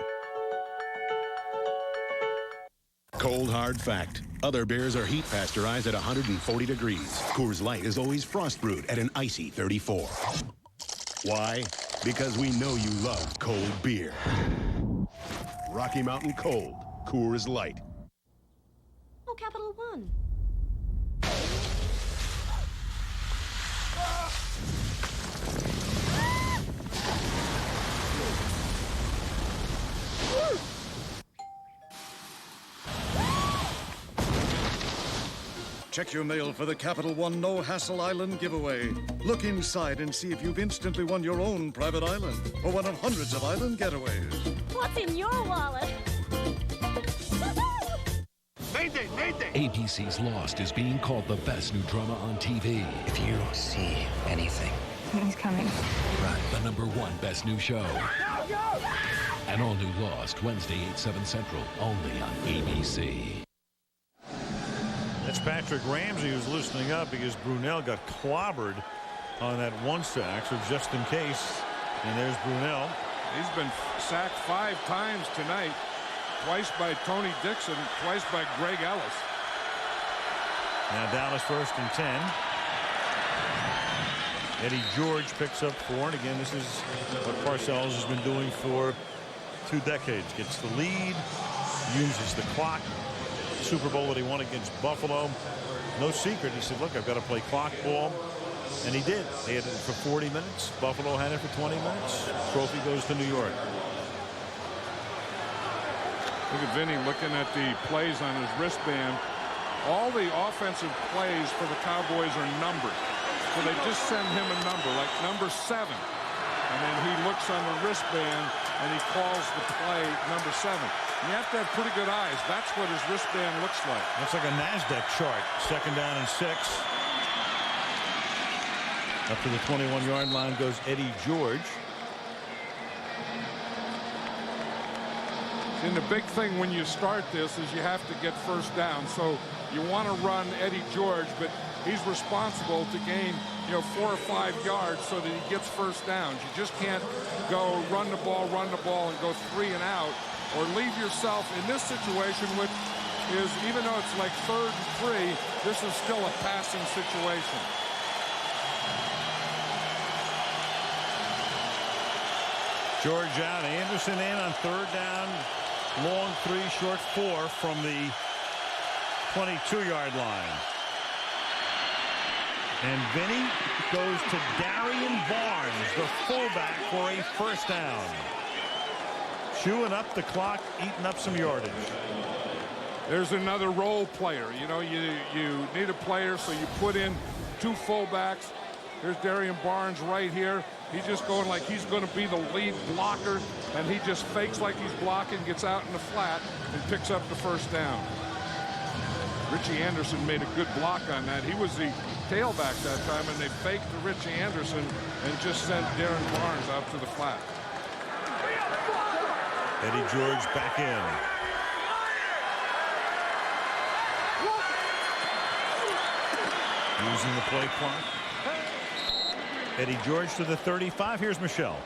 Cold hard fact. Other beers are heat pasteurized at 140 degrees. Coors Light is always frost brewed at an icy 34. Why? Because we know you love cold beer. Rocky Mountain Cold. Coors Light. Oh, Capital One. Check your mail for the Capital One No Hassle Island giveaway. Look inside and see if you've instantly won your own private island or one of hundreds of island getaways. What's in your wallet? Mayday, mayday! ABC's Lost is being called the best new drama on TV. If you see anything, he's coming. Right, the #1 best new show. An all-new Lost, Wednesday, 8/7 Central, only on ABC. That's Patrick Ramsey who's listening up because Brunel got clobbered on that one sack, so just in case. And there's Brunel. He's been sacked 5 times tonight. Twice by Tony Dixon, twice by Greg Ellis. Now Dallas 1st and 10. Eddie George picks up 4. And again, this is what Parcells has been doing for 2 decades. Gets the lead, uses the clock. Super Bowl that he won against Buffalo. No secret. He said, look, I've got to play clock ball. And he did. They had it for 40 minutes. Buffalo had it for 20 minutes. Trophy goes to New York. Look at Vinny looking at the plays on his wristband. All the offensive plays for the Cowboys are numbered. So they just send him a number, like number 7. And then he looks on the wristband and he calls the play number 7. You have to have pretty good eyes. That's what his wristband looks like. Looks like a NASDAQ chart. 2nd down and 6. Up to the 21-yard line goes Eddie George. And the big thing when you start this is you have to get first down. So you want to run Eddie George, but he's responsible to gain, 4 or 5 yards so that he gets first downs. You just can't go run the ball, and go 3 and out, or leave yourself in this situation, which is, even though it's like 3rd and 3, this is still a passing situation. George out, Anderson in on 3rd down. Long 3, short 4 from the 22-yard line. And Vinny goes to Darian Barnes, the fullback, for a first down. Chewing up the clock, eating up some yardage. There's another role player. You need a player, so you put in 2 fullbacks. There's Darian Barnes right here. He's just going like he's going to be the lead blocker, and he just fakes like he's blocking, gets out in the flat, and picks up the first down. Richie Anderson made a good block on that. He was the tailback that time, and they faked to Richie Anderson and just sent Darren Barnes out to the flat. Eddie George back in. Using the play clock. Eddie George to the 35. Here's Michelle.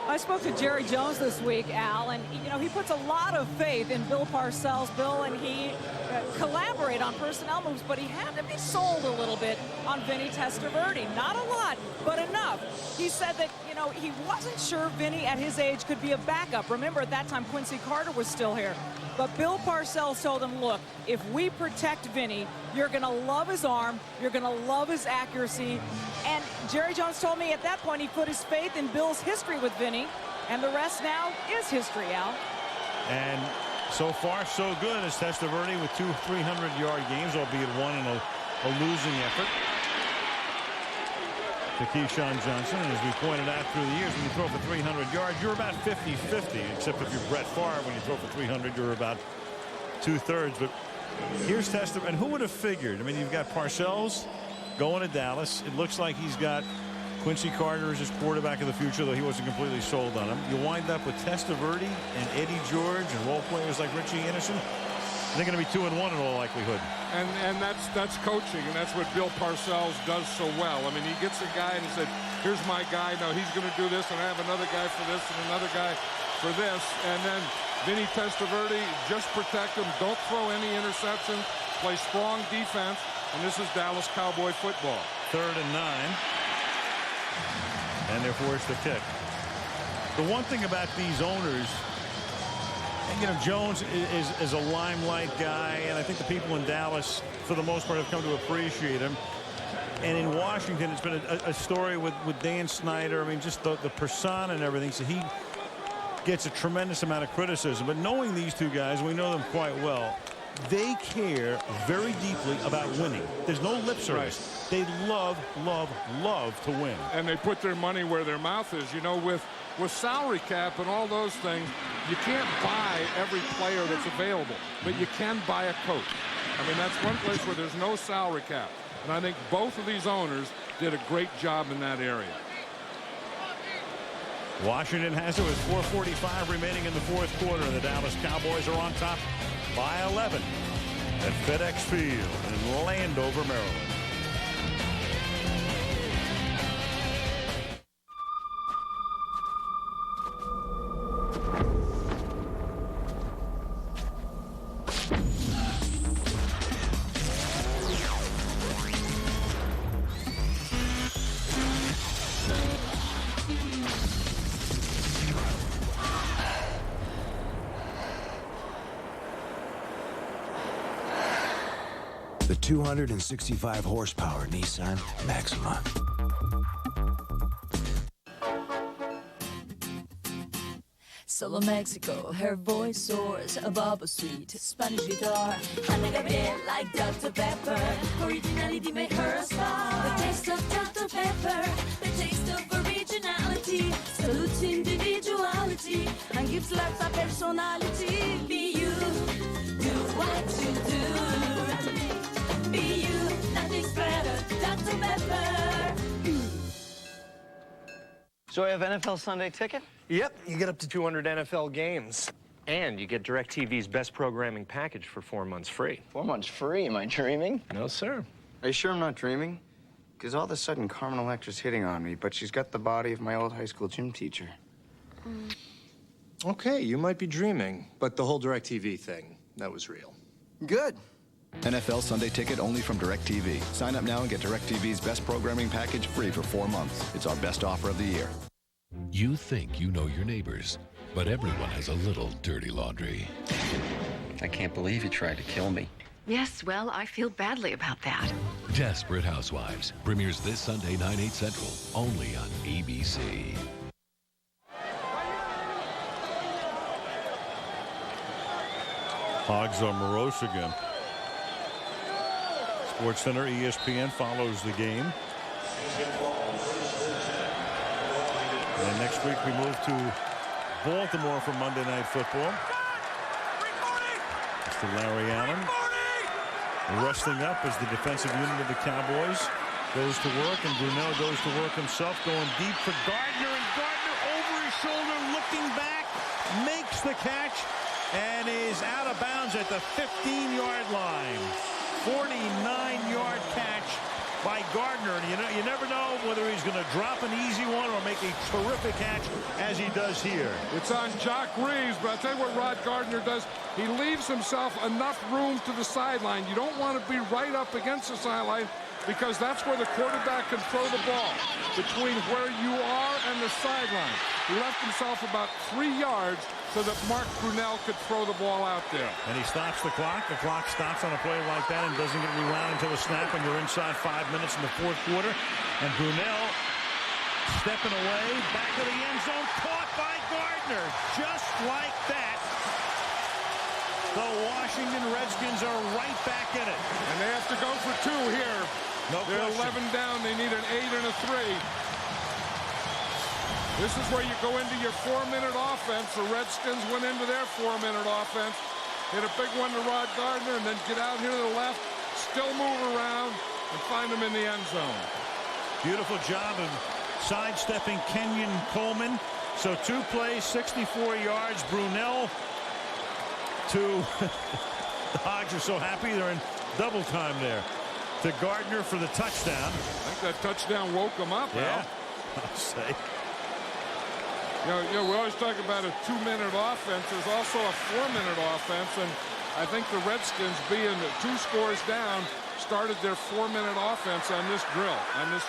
I spoke to Jerry Jones this week, Al, and he puts a lot of faith in Bill Parcells. Bill and he collaborate on personnel moves, but he had to be sold a little bit on Vinny Testaverde. Not a lot, but enough. He said that he wasn't sure Vinny at his age could be a backup. Remember, at that time Quincy Carter was still here. But Bill Parcells told him, look, if we protect Vinny, you're going to love his arm, you're going to love his accuracy. And Jerry Jones told me at that point he put his faith in Bill's history with Vinny, and the rest now is history, Al. And so far, so good as Testaverde with 2 300-yard games, albeit one in a losing effort. To Keyshawn Johnson, and as we pointed out through the years, when you throw for 300 yards, you're about 50-50, except if you're Brett Favre, when you throw for 300, you're about 2/3. But here's Testaverde, and who would have figured? I mean, you've got Parcells going to Dallas. It looks like he's got Quincy Carter as his quarterback of the future, though he wasn't completely sold on him. You wind up with Testaverde and Eddie George and role players like Richie Anderson. They're going to be 2-1 in all likelihood. And that's coaching, and that's what Bill Parcells does so well. I mean, he gets a guy and he said, here's my guy. Now he's going to do this, and I have another guy for this and another guy for this. And then Vinny Testaverde, just protect him. Don't throw any interceptions. Play strong defense. And this is Dallas Cowboy football. 3rd and 9. And they're forced to kick. The one thing about these owners, you know, Jones is a limelight guy, and I think the people in Dallas, for the most part, have come to appreciate him. And in Washington, it's been a story with Dan Snyder. I mean, just the persona and everything. So he gets a tremendous amount of criticism. But knowing these two guys, we know them quite well. They care very deeply about winning. There's no lip service. Right. They love, love, love to win. And they put their money where their mouth is. You know, with salary cap and all those things, you can't buy every player that's available, but you can buy a coach. I mean, that's one place where there's no salary cap. And I think both of these owners did a great job in that area. Washington has it with 4:45 remaining in the 4th quarter. The Dallas Cowboys are on top by 11 at FedEx Field in Landover, Maryland. The 265 horsepower Nissan Maxima. Solo Mexico, her voice soars above a sweet Spanish guitar. Ana Gabriel like Dr. Pepper, originality made her a star. The taste of Dr. Pepper, the taste of originality, salutes individuality, and gives life a personality. Be you, do what you do. Be you, nothing's better, Dr. Pepper. So I have NFL Sunday Ticket? Yep, you get up to 200 NFL games. And you get DirecTV's best programming package for 4 months free. 4 months free? Am I dreaming? No, sir. Are you sure I'm not dreaming? Because all of a sudden, Carmen Electra's hitting on me, but she's got the body of my old high school gym teacher. Okay, you might be dreaming, but the whole DirecTV thing, that was real. Good. NFL Sunday Ticket only from DirecTV. Sign up now and get DirecTV's best programming package free for 4 months. It's our best offer of the year. You think you know your neighbors, but everyone has a little dirty laundry. I can't believe you tried to kill me. Yes, well, I feel badly about that. Desperate Housewives premieres this Sunday, 9/8 Central, only on ABC. Hogs are morose again. SportsCenter, ESPN follows the game. And next week we move to Baltimore for Monday Night Football. Mr. Larry Allen resting up as the defensive unit of the Cowboys goes to work, and Brunell goes to work himself, going deep for Gardner, and Gardner over his shoulder, looking back, makes the catch, and is out of bounds at the 15-yard line. 49-yard catch by Gardner, and you never know whether he's going to drop an easy one or make a terrific catch as he does here. It's on Jock Reeves, but I'll tell you what Rod Gardner does. He leaves himself enough room to the sideline. You don't want to be right up against the sideline, because that's where the quarterback can throw the ball, between where you are and the sideline. He left himself about 3 yards so that Mark Brunell could throw the ball out there. And he stops the clock. The clock stops on a play like that and doesn't get rewound until the snap when you're inside 5 minutes in the 4th quarter. And Brunell stepping away, back of the end zone, caught by Gardner. Just like that, the Washington Redskins are right back in it. And they have to go for 2 here. No They're question. 11 down. They need an 8 and a 3. This is where you go into your 4-minute offense. The Redskins went into their 4-minute offense. Hit a big one to Rod Gardner, and then get out here to the left, still move around, and find them in the end zone. Beautiful job of sidestepping Kenyon Coleman. So 2 plays, 64 yards. Brunell to the Hogs are so happy they're in double time there. To Gardner for the touchdown. I think that touchdown woke him up. Yeah. Al. I'll say. You know, we always talk about a 2-minute offense. There's also a 4-minute offense, and I think the Redskins, being 2 scores down, started their 4-minute offense on this drill, on this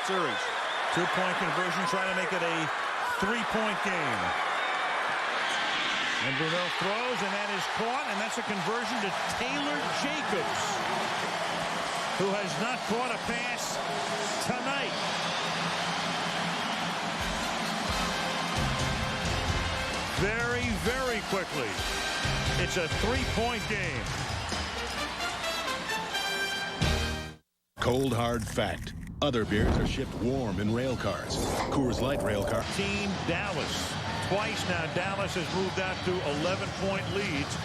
series. 2-point conversion, trying to make it a 3-point game. And Brunel throws, and that is caught, and that's a conversion to Taylor Jacobs, who has not caught a pass tonight. Very, very quickly. It's a 3-point game. Cold hard fact. Other beers are shipped warm in rail cars. Coors Light rail car. Team Dallas. Twice now Dallas has moved out to 11-point leads,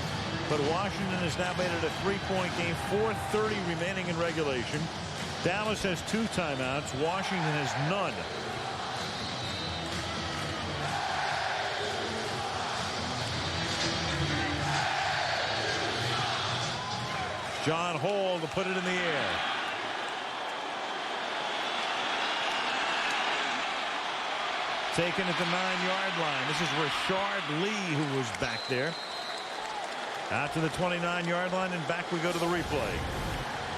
but Washington has now made it a 3-point game. 4:30 remaining in regulation. Dallas has 2 timeouts. Washington has none. John Hall to put it in the air. Taken at the 9-yard line. This is Rashard Lee who was back there. Out to the 29-yard line, and back we go to the replay.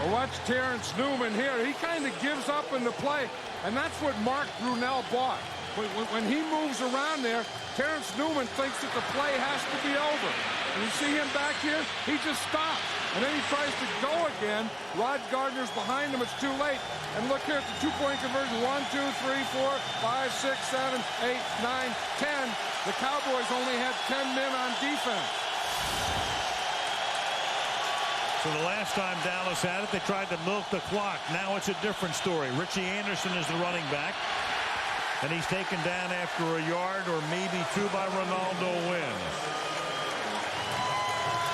Well, watch Terrence Newman here. He kind of gives up in the play, and that's what Mark Brunel bought. When he moves around there, Terrence Newman thinks that the play has to be over. And you see him back here, he just stops. And then he tries to go again. Rod Gardner's behind him. It's too late. And look here at the 2-point conversion. 1, 2, 3, 4, 5, 6, 7, 8, 9, 10. The Cowboys only had 10 men on defense. So the last time Dallas had it, they tried to milk the clock. Now it's a different story. Richie Anderson is the running back. And he's taken down after a yard or maybe 2 by Ronaldo Wynn.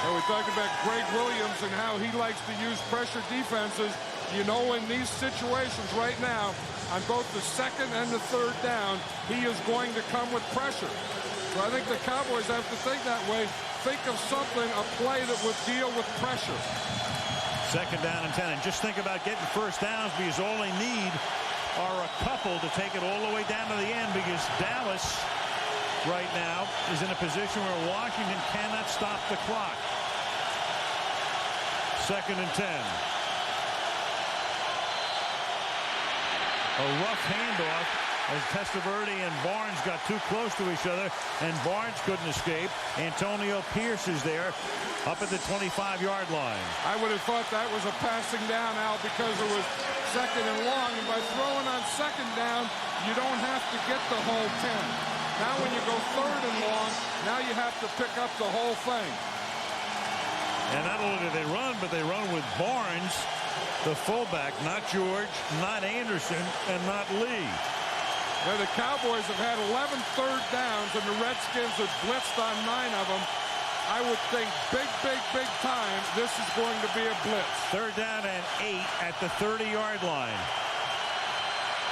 Well, we talked about Greg Williams and how he likes to use pressure defenses. You know, in these situations right now, on both the 2nd and the 3rd down, he is going to come with pressure. So I think the Cowboys have to think that way. Think of something, a play that would deal with pressure. 2nd down and 10. And just think about getting first downs, because all they need are a couple to take it all the way down to the end, because Dallas right now is in a position where Washington cannot stop the clock. 2nd and 10. A rough handoff as Testaverde and Barnes got too close to each other, and Barnes couldn't escape. Antonio Pierce is there up at the 25-yard line. I would have thought that was a passing down, Al, because it was 2nd and long, and by throwing on 2nd down, you don't have to get the whole 10. Now when you go 3rd and long, now you have to pick up the whole thing. And not only do they run, but they run with Barnes, the fullback, not George, not Anderson, and not Lee. Now the Cowboys have had 11 third downs, and the Redskins have blitzed on 9 of them. I would think big time this is going to be a blitz. 3rd down and 8 at the 30-yard line.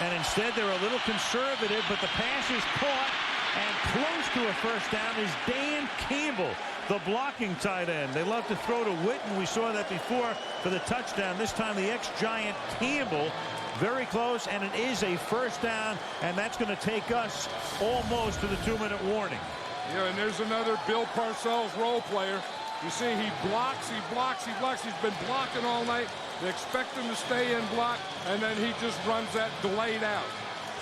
And instead they're a little conservative, but the pass is caught, and close to a first down is Dan Campbell, the blocking tight end. They love to throw to Witten. We saw that before for the touchdown. This time the ex-Giant Campbell, very close, and it is a first down, and that's going to take us almost to the 2-minute warning. Yeah, and there's another Bill Parcells role player. You see, he blocks. He's been blocking all night. They expect him to stay in block, and then he just runs that delayed out.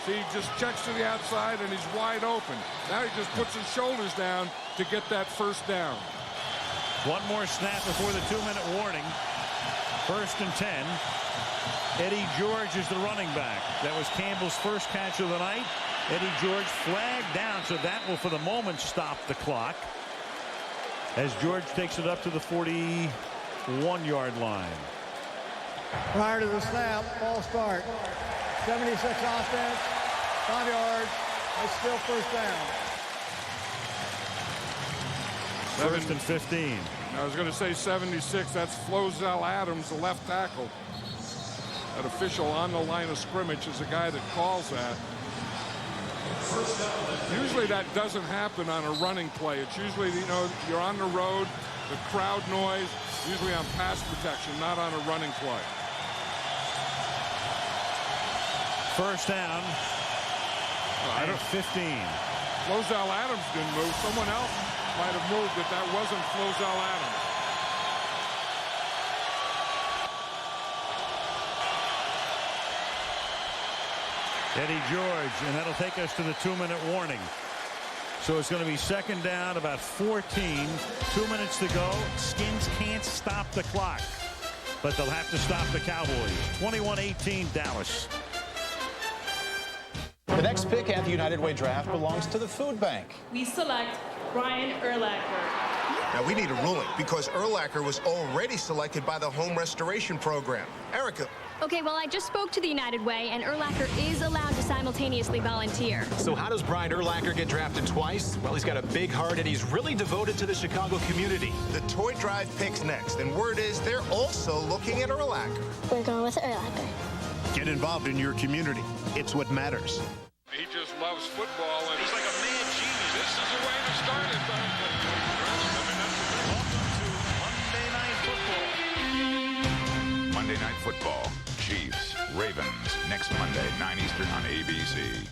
See, he just checks to the outside, and he's wide open. Now he just puts his shoulders down to get that first down. One more snap before the 2-minute warning. 1st and 10. Eddie George is the running back. That was Campbell's first catch of the night. Eddie George flagged down, so that will for the moment stop the clock as George takes it up to the 41-yard line. Prior to the snap, ball start. 76 offense, 5 yards. It's still first down. 1st and 15. I was going to say 76. That's Flozell Adams, the left tackle. That official on the line of scrimmage is the guy that calls that. Usually that doesn't happen on a running play. It's usually, you know, you're on the road, the crowd noise, usually on pass protection, not on a running play. 1st down I don't. 15. Flozell Adams didn't move. Someone else might have moved if that wasn't Flozell Adams. Eddie George, and that'll take us to the 2-minute warning. So it's going to be second down, about 14. 2 minutes to go. Skins can't stop the clock, but they'll have to stop the Cowboys. 21-18 Dallas. The next pick at the United Way draft belongs to the food bank. We select Brian Urlacher. Now we need a ruling because Urlacher was already selected by the Home Restoration Program. Erica. Okay, well, I just spoke to the United Way, and Urlacher is allowed to simultaneously volunteer. So how does Brian Urlacher get drafted twice? Well, he's got a big heart, and he's really devoted to the Chicago community. The toy drive picks next, and word is they're also looking at Urlacher. We're going with Urlacher. Get involved in your community. It's what matters. He just loves football, and he's like a mad genius. This is the way to start it. Monday Night Football. Chiefs, Ravens, next Monday, 9 Eastern on ABC.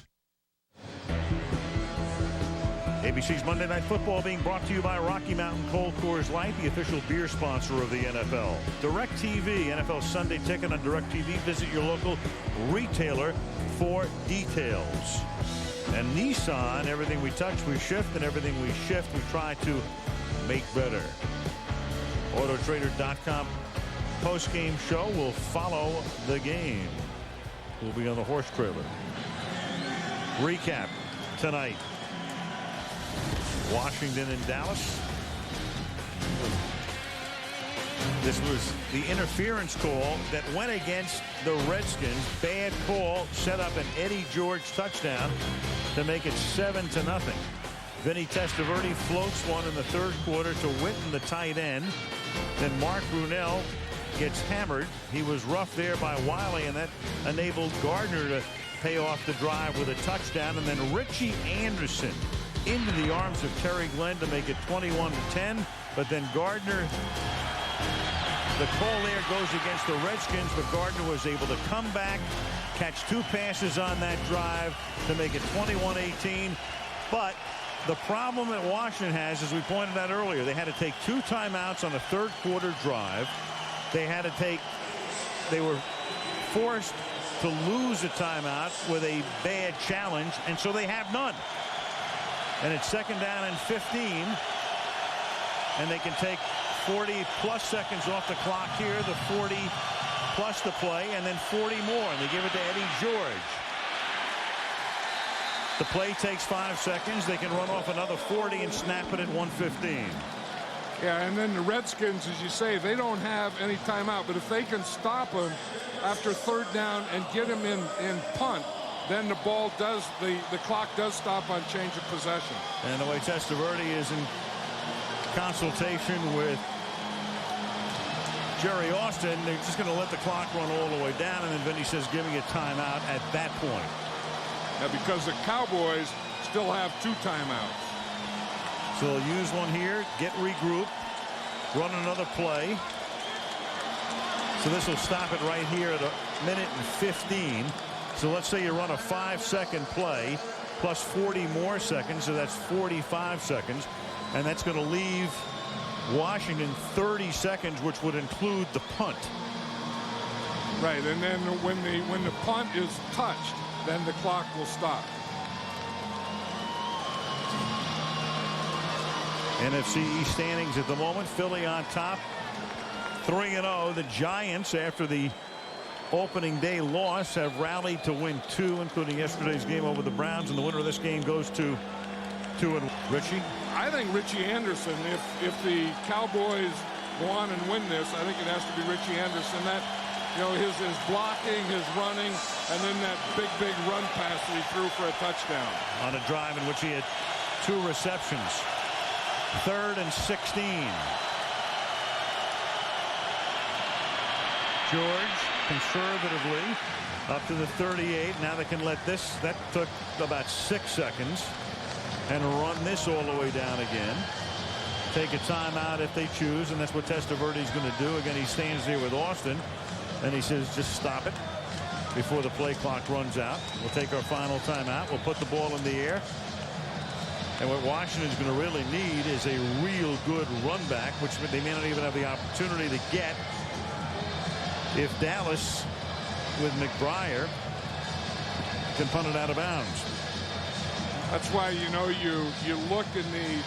ABC's Monday Night Football being brought to you by Rocky Mountain Cold Coors Light, the official beer sponsor of the NFL. DirecTV, NFL Sunday Ticket on DirecTV. Visit your local retailer for details. And Nissan, everything we touch, we shift, and everything we shift, we try to make better. Autotrader.com post-game show will follow the game. We'll be on the horse trailer. Recap tonight. Washington and Dallas. This was the interference call that went against the Redskins. Bad call, set up an Eddie George touchdown to make it 7-0. Vinny Testaverde floats one in the third quarter to Witten, the tight end. Then Mark Brunell gets hammered. He was roughed there by Wiley, and that enabled Gardner to pay off the drive with a touchdown. And then Richie Anderson into the arms of Terry Glenn to make it 21-10. But then Gardner, the call there goes against the Redskins, but Gardner was able to come back, catch two passes on that drive to make it 21-18. But the problem that Washington has, as we pointed out earlier, they had to take two timeouts on a third quarter drive. They were forced to lose a timeout with a bad challenge, and so they have none. And it's second down and 15, and they can take 40-plus seconds off the clock here, the 40-plus to play, and then 40 more, and they give it to Eddie George. The play takes 5 seconds. They can run off another 40 and snap it at 1:15. Yeah, and then the Redskins, as you say, they don't have any timeout. But if they can stop them after third down and get them in punt, then the ball does, the clock does stop on change of possession. And the way Testaverde is in consultation with Jerry Austin, they're just going to let the clock run all the way down, and then Vinny says, give me a timeout at that point. Yeah, because the Cowboys still have two timeouts. So they'll use one here, get regrouped, run another play. So this will stop it right here at 1:15. So let's say you run a 5-second play plus 40 more seconds, so that's 45 seconds. And that's going to leave Washington 30 seconds, which would include the punt. Right, and then when the punt is touched, then the clock will stop. NFC East standings at the moment. Philly on top, 3-0. The Giants, after the opening day loss, have rallied to win 2, including yesterday's game over the Browns. And the winner of this game goes to Richie. I think Richie Anderson, if the Cowboys go on and win this, I think it has to be Richie Anderson. That, you know, his blocking, his running, and then that big run pass that he threw for a touchdown. On a drive in which he had 2 receptions. 3rd and 16. George conservatively up to the 38. Now they can let this, that took about 6 seconds, and run this all the way down again. Take a timeout if they choose, and that's what Testaverde is going to do. Again, he stands there with Austin, and he says, just stop it. before the play clock runs out. We'll take our final timeout. We'll put the ball in the air. And what Washington's going to really need is a real good run back, which they may not even have the opportunity to get if Dallas with McBriar can punt it out of bounds. That's why, you look in the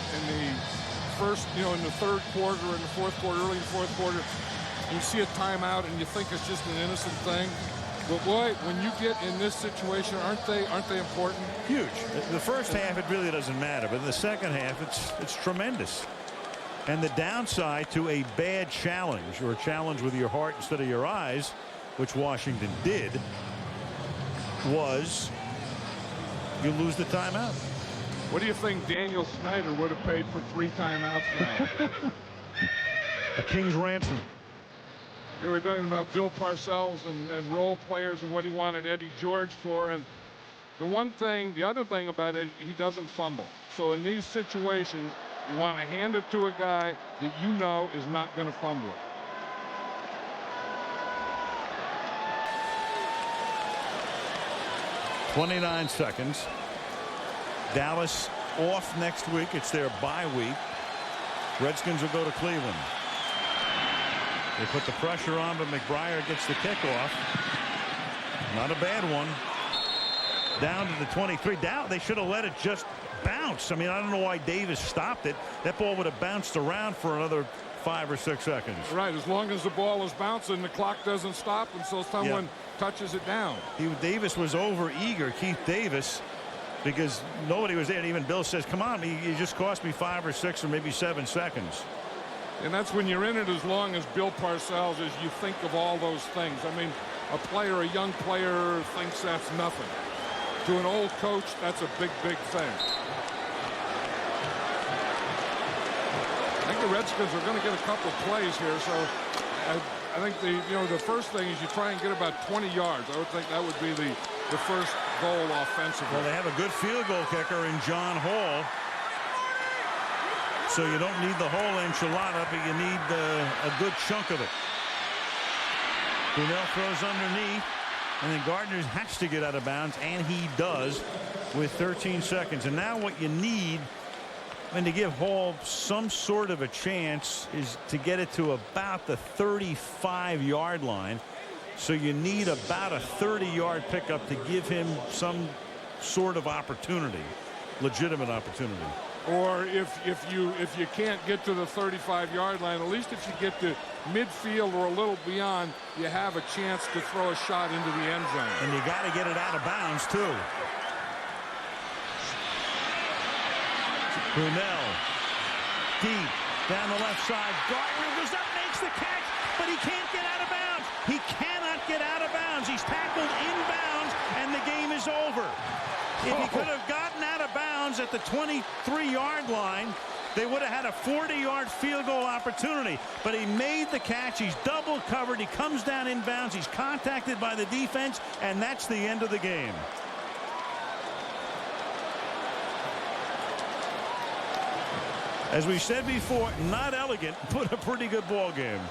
first, in the third quarter, in the fourth quarter, early in the fourth quarter, and you see a timeout and you think it's just an innocent thing. But boy, when you get in this situation, aren't they important? Huge. The first half, it really doesn't matter, but in the second half, it's tremendous. And the downside to a bad challenge, or a challenge with your heart instead of your eyes, which Washington did, was you lose the timeout. What do you think Daniel Snyder would have paid for 3 timeouts now? A king's ransom. We were talking about Bill Parcells and role players and what he wanted Eddie George for. And the other thing about it, he doesn't fumble. So in these situations, you want to hand it to a guy that you know is not going to fumble it. .29 seconds. Dallas off next week. It's their bye week. Redskins will go to Cleveland. They put the pressure on, but McBriar gets the kickoff. Not a bad one. Down to the 23. Down. They should have let it just bounce. I mean, I don't know why Davis stopped it. That ball would have bounced around for another 5 or 6 seconds. Right. As long as the ball is bouncing, the clock doesn't stop until someone touches it down. Davis was over eager, Keith Davis, because nobody was there. And even Bill says, come on, you just cost me 5 or 6 or maybe 7 seconds. And that's when you're in it as long as Bill Parcells, as you think of all those things. I mean, a young player thinks that's nothing. To an old coach, that's a big, big thing. I think the Redskins are going to get a couple of plays here, so I think the first thing is you try and get about 20 yards. I would think that would be the first goal offensively. Well, they have a good field goal kicker in John Hall. So you don't need the whole enchilada, but you need a good chunk of it. Brunell throws underneath, and then Gardner has to get out of bounds, and he does with 13 seconds. And now what you need, and to give Hall some sort of a chance, is to get it to about the 35-yard line. So you need about a 30-yard pickup to give him some sort of opportunity, legitimate opportunity. Or if you can't get to the 35-yard line, at least if you get to midfield or a little beyond, you have a chance to throw a shot into the end zone. And you got to get it out of bounds too. Brunell deep down the left side. Gardner goes up, makes the catch, but he can't get out of bounds. He cannot get out of bounds. He's tackled inbounds, and the game is over. If he could have gotten out of bounds at the 23-yard line, they would have had a 40-yard field goal opportunity. But he made the catch. He's double covered. He comes down inbounds. He's contacted by the defense, and that's the end of the game. As we said before, not elegant, but a pretty good ball game.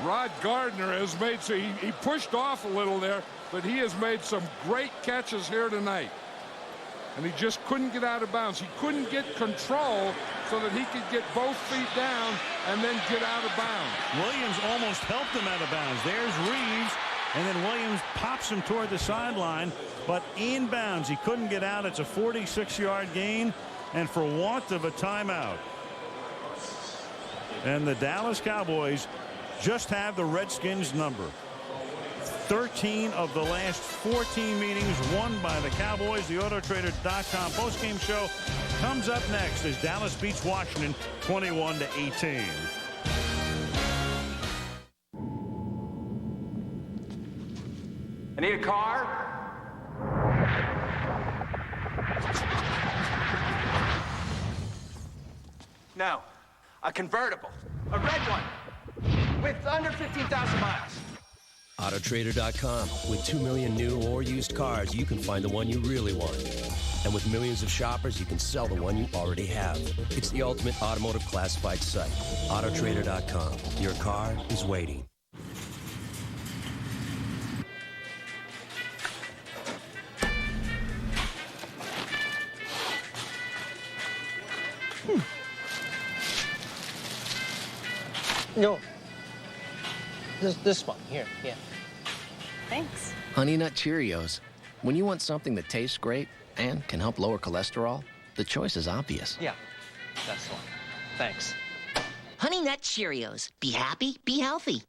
Rod Gardner has made, so he pushed off a little there, but he has made some great catches here tonight. And he just couldn't get out of bounds. He couldn't get control so that he could get both feet down and then get out of bounds. Williams almost helped him out of bounds. There's Reeves, and then Williams pops him toward the sideline, but inbounds. He couldn't get out. It's a 46-yard gain, and for want of a timeout. And the Dallas Cowboys just have the Redskins number. 13 of the last 14 meetings won by the Cowboys. The Autotrader.com postgame show comes up next as Dallas beats Washington 21-18. I need a car. No, a convertible, a red one with under 15,000 miles. Autotrader.com. With 2 million new or used cars, you can find the one you really want. And with millions of shoppers, you can sell the one you already have. It's the ultimate automotive classified site. Autotrader.com. Your car is waiting. No. This one here, yeah. Thanks. Honey Nut Cheerios. When you want something that tastes great and can help lower cholesterol, the choice is obvious. Yeah, that's the one. Thanks. Honey Nut Cheerios. Be happy, be healthy.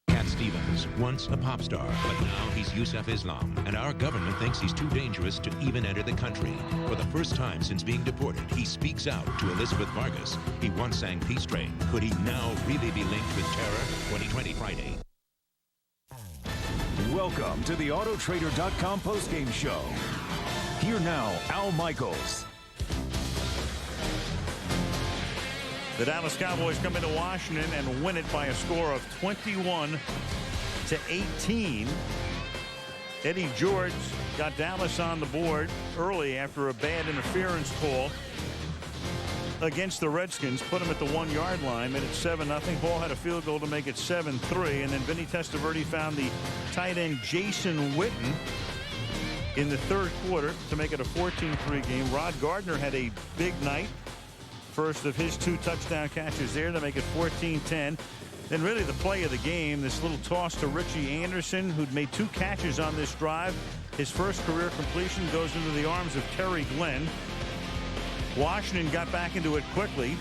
Cat Stevens, once a pop star, but now he's Yusuf Islam, and our government thinks he's too dangerous to even enter the country. For the first time since being deported, he speaks out to Elizabeth Vargas. He once sang Peace Train. Could he now really be linked with terror? 2020 Friday. Welcome to the Autotrader.com postgame show. Here now, Al Michaels. The Dallas Cowboys come into Washington and win it by a score of 21-18. Eddie George got Dallas on the board early after a bad interference call against the Redskins. Put him at the 1-yard line, made it 7-0. Hall had a field goal to make it 7-3. And then Vinny Testaverde found the tight end Jason Witten in the third quarter to make it a 14-3 game. Rod Gardner had a big night. First of his 2 touchdown catches there to make it 14-10. Then really the play of the game, this little toss to Richie Anderson, who'd made 2 catches on this drive. His first career completion goes into the arms of Terry Glenn. Washington got back into it quickly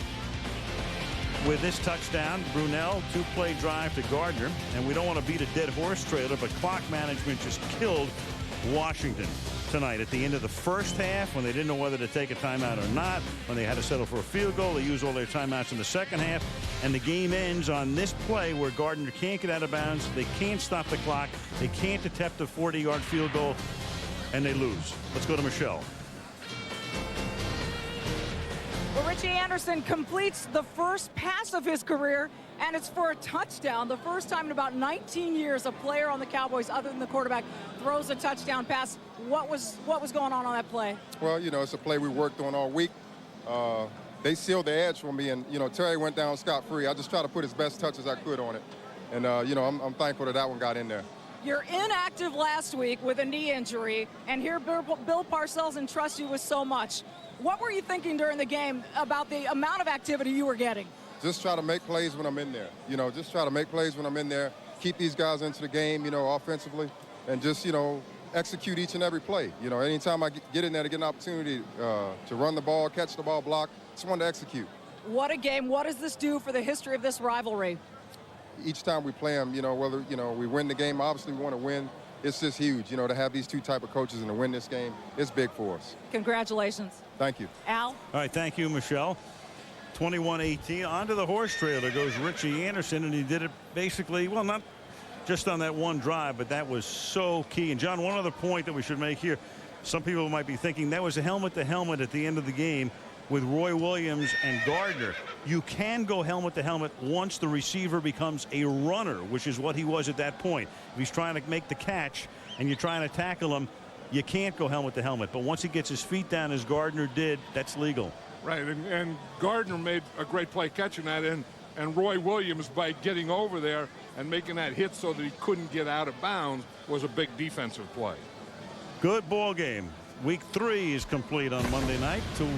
with this touchdown. Brunell, 2-play drive to Gardner. And we don't want to beat a dead horse trailer, but clock management just killed Washington tonight at the end of the first half, when they didn't know whether to take a timeout or not, when they had to settle for a field goal. They used all their timeouts in the second half, and the game ends on this play where Gardner can't get out of bounds. They can't stop the clock. They can't attempt a 40-yard field goal, and they lose. Let's go to Michelle. Well, Richie Anderson completes the first pass of his career, and it's for a touchdown. The first time in about 19 years a player on the Cowboys, other than the quarterback, throws a touchdown pass. What was going on that play? Well, you know, it's a play we worked on all week. They sealed the edge for me, and, you know, Terry went down scot-free. I just tried to put as best touch as I could on it. And, you know, I'm thankful that one got in there. You're inactive last week with a knee injury, and here Bill Parcells entrusts you with so much. What were you thinking during the game about the amount of activity you were getting? Just try to make plays when I'm in there. You know, just try to make plays when I'm in there, keep these guys into the game, you know, offensively, and just, you know, execute each and every play. You know, anytime I get in there to get an opportunity to run the ball, catch the ball, block, just want to execute. What a game. What does this do for the history of this rivalry? Each time we play them, you know, whether, you know, we win the game, obviously we want to win. It's just huge, you know, to have these 2 type of coaches and to win this game. It's big for us. Congratulations. Thank you. Al? All right, thank you, Michelle. 21-18. Onto the horse trailer goes Richie Anderson, and he did it basically, well, not just on that one drive, but that was so key. And, John, one other point that we should make here. Some people might be thinking that was a helmet-to-helmet at the end of the game with Roy Williams and Gardner. You can go helmet-to-helmet once the receiver becomes a runner, which is what he was at that point. If he's trying to make the catch and you're trying to tackle him, you can't go helmet-to-helmet. But once he gets his feet down, as Gardner did, that's legal. Right, and Gardner made a great play catching that, and Roy Williams, by getting over there and making that hit so that he couldn't get out of bounds, was a big defensive play. Good ball game. Week 3 is complete on Monday night. To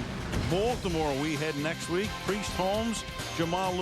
Baltimore we head next week. Priest Holmes, Jamal Lewis.